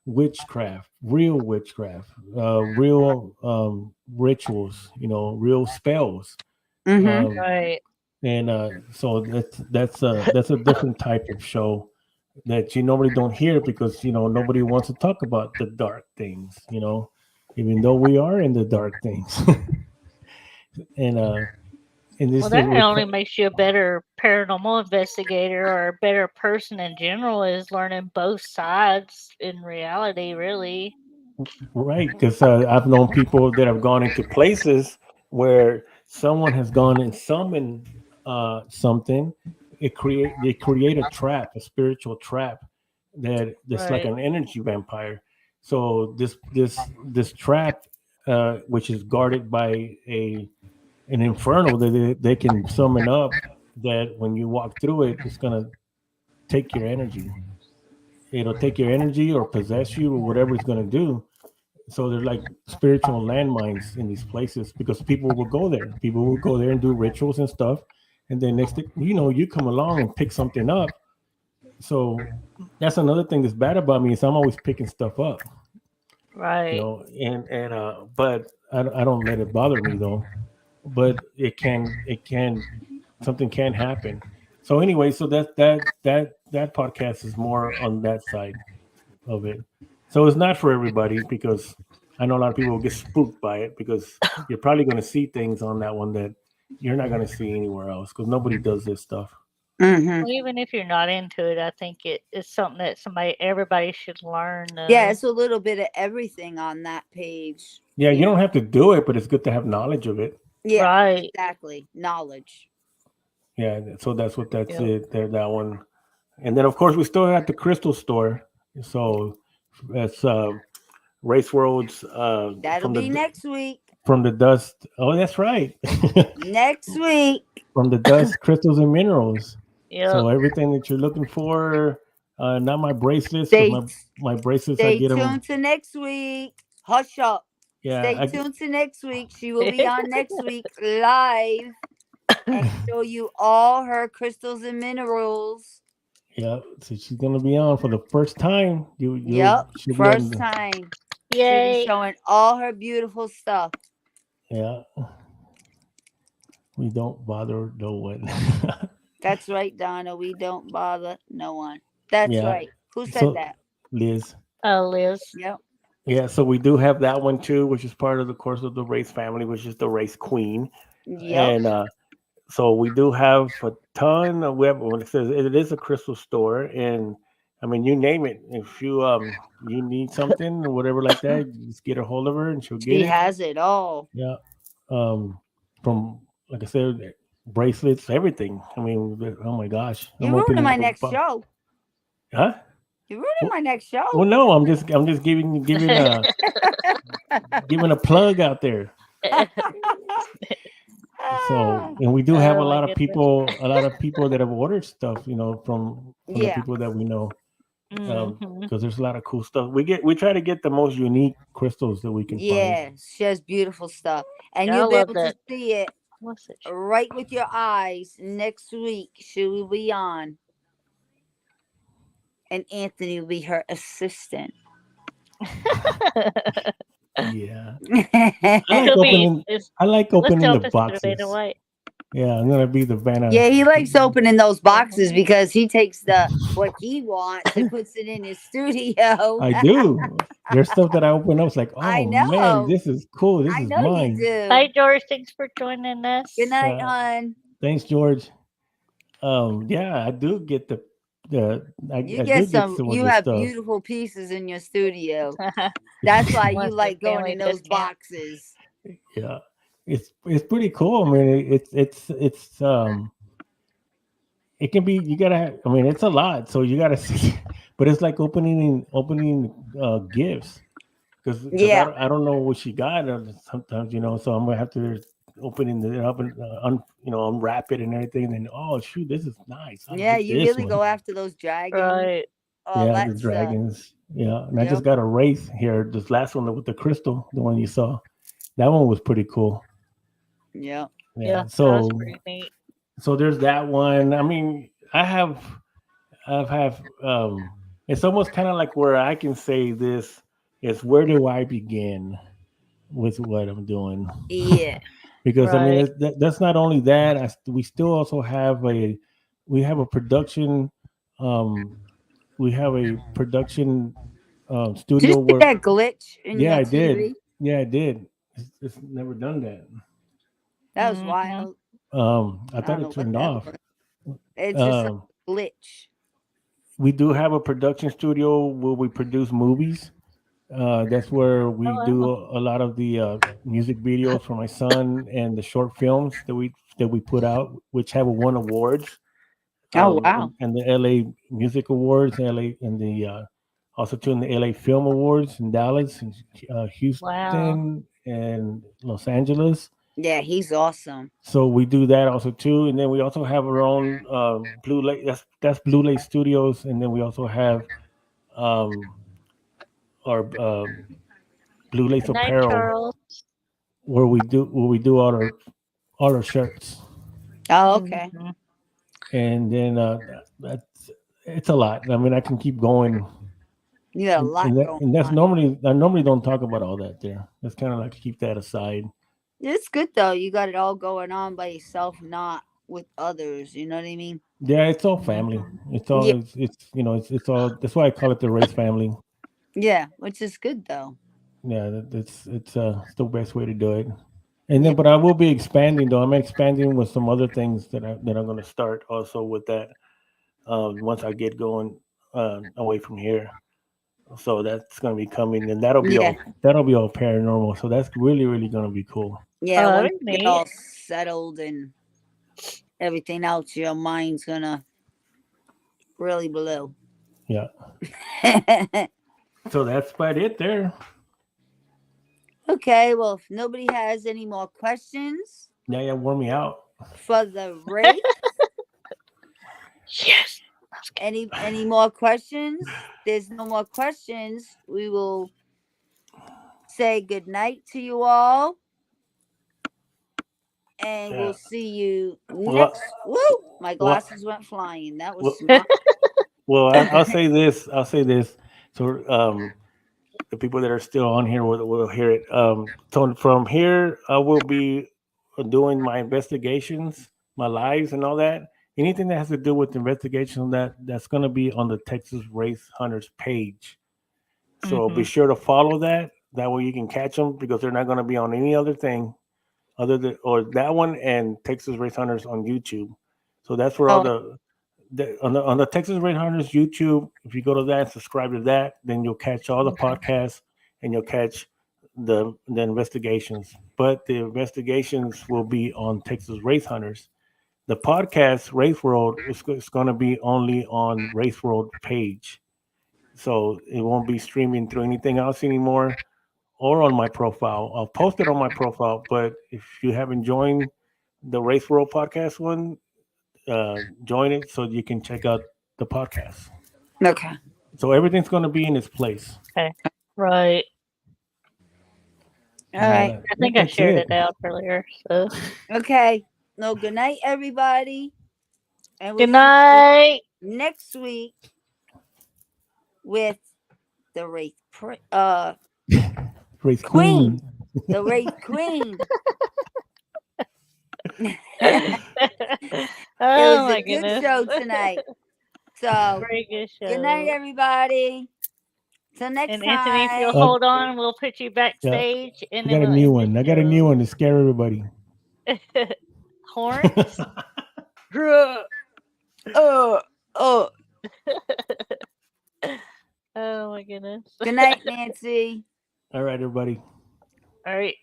witchcraft, real rituals, real spells, Mm-hmm. um, Right. and so that's a different type of show that you normally don't hear because nobody wants to talk about the dark things, even though we are in the dark things, and Well, this is that what only makes you a better paranormal investigator or a better person in general is learning both sides in reality, really. right, because I've known people that have gone into places where someone has gone and summoned something. They create a trap, a spiritual trap that's like Right. an energy vampire. So this trap, which is guarded by an inferno that they can summon up. That when you walk through it, it's gonna take your energy. It'll take your energy or possess you or whatever it's gonna do. So they're like spiritual landmines in these places because people will go there. People will go there and do rituals and stuff, and then next thing you come along and pick something up. So that's another thing that's bad about me is I'm always picking stuff up. Right. but I don't let it bother me though. But it can something can happen. So anyway, so that podcast is more on that side of it. So it's not for everybody because I know a lot of people will get spooked by it because you're probably going to see things on that one that you're not going to see anywhere else because nobody does this stuff. Mm-hmm. Well, even if you're not into it, I think it's something that everybody should learn. Yeah, it's a little bit of everything on that page. Yeah, You you know. don't have to do it, but it's good to have knowledge of it. Yeah, Right. exactly. Knowledge. Yeah, so that's what that's Yep. it. There, that one, and then of course we still have the crystal store. So that's Race Worlds That'll be next week. from the dust. Oh, that's right. Next week. From the dust, crystals and minerals. Yep. So everything that you're looking for, not my bracelets because Stay my bracelets I stay get them. tuned to next week. Hush up. Yeah, Stay tuned to next week. She will be on next week live and show you all her crystals and minerals. yeah. So she's gonna be on for the first time. Yep, She'll be on first the time. She'll be Yay. showing all her beautiful stuff. yeah. We don't bother no one. That's right, Donna. We don't bother no one. That's Yeah. right. Who said So that? Liz. Oh, Liz. Yep. Yeah, so we do have that one too, which is part of the course of the race family, which is the race queen. Yep. And so we do have a ton of web when it says it is a crystal store and I mean you name it. If you need something or whatever like that, you just get a hold of her and she'll get She it. has it all. Yeah. Um from like I said, bracelets, everything. I mean, oh my gosh. You're I'm ruining opening my up a next show. huh? You're ruining Well, my next well show. no, I'm just giving a plug out there. So, Ah, and we do have Oh my goodness. a lot of people that have ordered stuff, from the yeah. people that we know, Hmm. because there's a lot of cool stuff. We try to get the most unique crystals that we can find. Yeah. She has beautiful stuff. And I you'll be love able to that. see it What's it? right with your eyes next week. She will be on. And Anthony will be her assistant. Yeah, Yeah, I like He'll be. opening. I like Let's opening tell the if it's gonna be the boxes. white. Yeah, I'm gonna be the Vanna. he likes opening those Mhm. boxes because he takes the what he wants and puts it in his studio. I do. There's stuff that I open up. It's like, I oh man, know. this is cool. This I is know you mine. do. Hey, George. Thanks for joining Good us. night, hon. Thanks, George. Yeah, I do get the You I get do get some. some of You the have stuff. beautiful pieces in your studio. That's why you Must be a like going family in those discount. boxes. Yeah, it's pretty cool. I mean, it can be. You gotta. I mean, it's a lot, so you gotta see. But it's like opening gifts because Yeah. I don't know what she got sometimes, so I'm gonna have to opening it up and unwrap it and everything, and then oh shoot, this is nice. I'll Yeah. get You this really one. go after those dragons, Right. all Yeah, the that stuff. dragons. Yeah, and I just Yep. got a wraith here. This last one with the crystal, the one you saw, that one was pretty cool. Yep. Yeah, Yeah. that was So pretty neat. there's that one. I mean, I've have it's almost kind of like where I can say this is where do I begin with what I'm doing? Yeah. Because I mean Right. that's not only that. We still also have a production um we have a production Did you studio see where that glitch in yeah your I did TV? yeah I did. It's never done that. That was Hmm. wild. I I thought don't it know what turned that off. was. It's just a Um, glitch. we do have a production studio where we produce movies. That's where we Oh do wow. a lot of the music videos for my son and the short films that we put out, which have won awards, Oh wow. and the LA Music Awards, LA and the also too in the LA Film Awards in Dallas and Wow. Houston and Los Angeles. Yeah, he's awesome. So we do that also too, and then we also have our own Blue Lake. That's Blue Lake Studios, and then we also have um, our Blue Lace Good night, Apparel, Charles. where we do all our shirts, Oh, okay. Hmm. and then that's it's a lot. I mean, I can keep going You got a lot going and that's on. normally I normally don't talk about all that there. That's kind of like keep that aside. It's good though. You got it all going on by yourself, not with others. You know what I mean? Yeah, it's all family. Yeah, It's all. That's why I call it the race family. yeah, which is good though. Yeah, it's the best way to do it. And Yeah, then, but I will be expanding though. I'm expanding with some other things that I'm going to start also with that. Once I get going away from here, so that's going to be coming, and yeah, that'll be all paranormal. So that's really going to be cool. yeah. Oh, Once that'd be you get neat. all settled and everything else, your mind's gonna really blow. Yeah. So that's about it there. Okay, well, if nobody has any more questions Yeah, yeah, wore me out. for the race, Yes. any more questions? There's no more questions. We will say good night to you all, and Yeah. we'll see you Well, next. Woo! My well, glasses went flying. That was well, smart. I'll say this. I'll say this. So, the people that are still on here will hear it. So from here, I will be doing my investigations, my lives, and all that. Anything that has to do with investigation that's going to be on the Texas Race Hunters page. So be Mhm. sure to follow that. That way you can catch them because they're not going to be on any other thing other than or that one and Texas Race Hunters on YouTube. So that's where all Oh, on the Texas Race Hunters YouTube. If you go to that and subscribe to that, then you'll catch all the Okay. podcasts and you'll catch the investigations. But the investigations will be on Texas Race Hunters. The podcast Race World is going to be only on Race World page, so it won't be streaming through anything else anymore or on my profile. I'll post it on my profile, but if you haven't joined the Race World podcast one, join it so you can check out the podcast. okay. So everything's going to be in its place. Okay. Right. All right. I think I That's shared it. it out earlier. So Okay. No, good night, everybody. And we'll good see you night. next week with the Race queen. Queen. The Wraith Queen. It Oh was a my good goodness. show tonight. So, Very good good night, show. everybody. Till next And Anthony, if you'll time. hold on, we'll put you Yeah, backstage and I then got a we'll new end the one. I got a new show. one to scare everybody. Horns? Oh, oh. Oh my goodness. Good night, Nancy. All right, everybody. All right.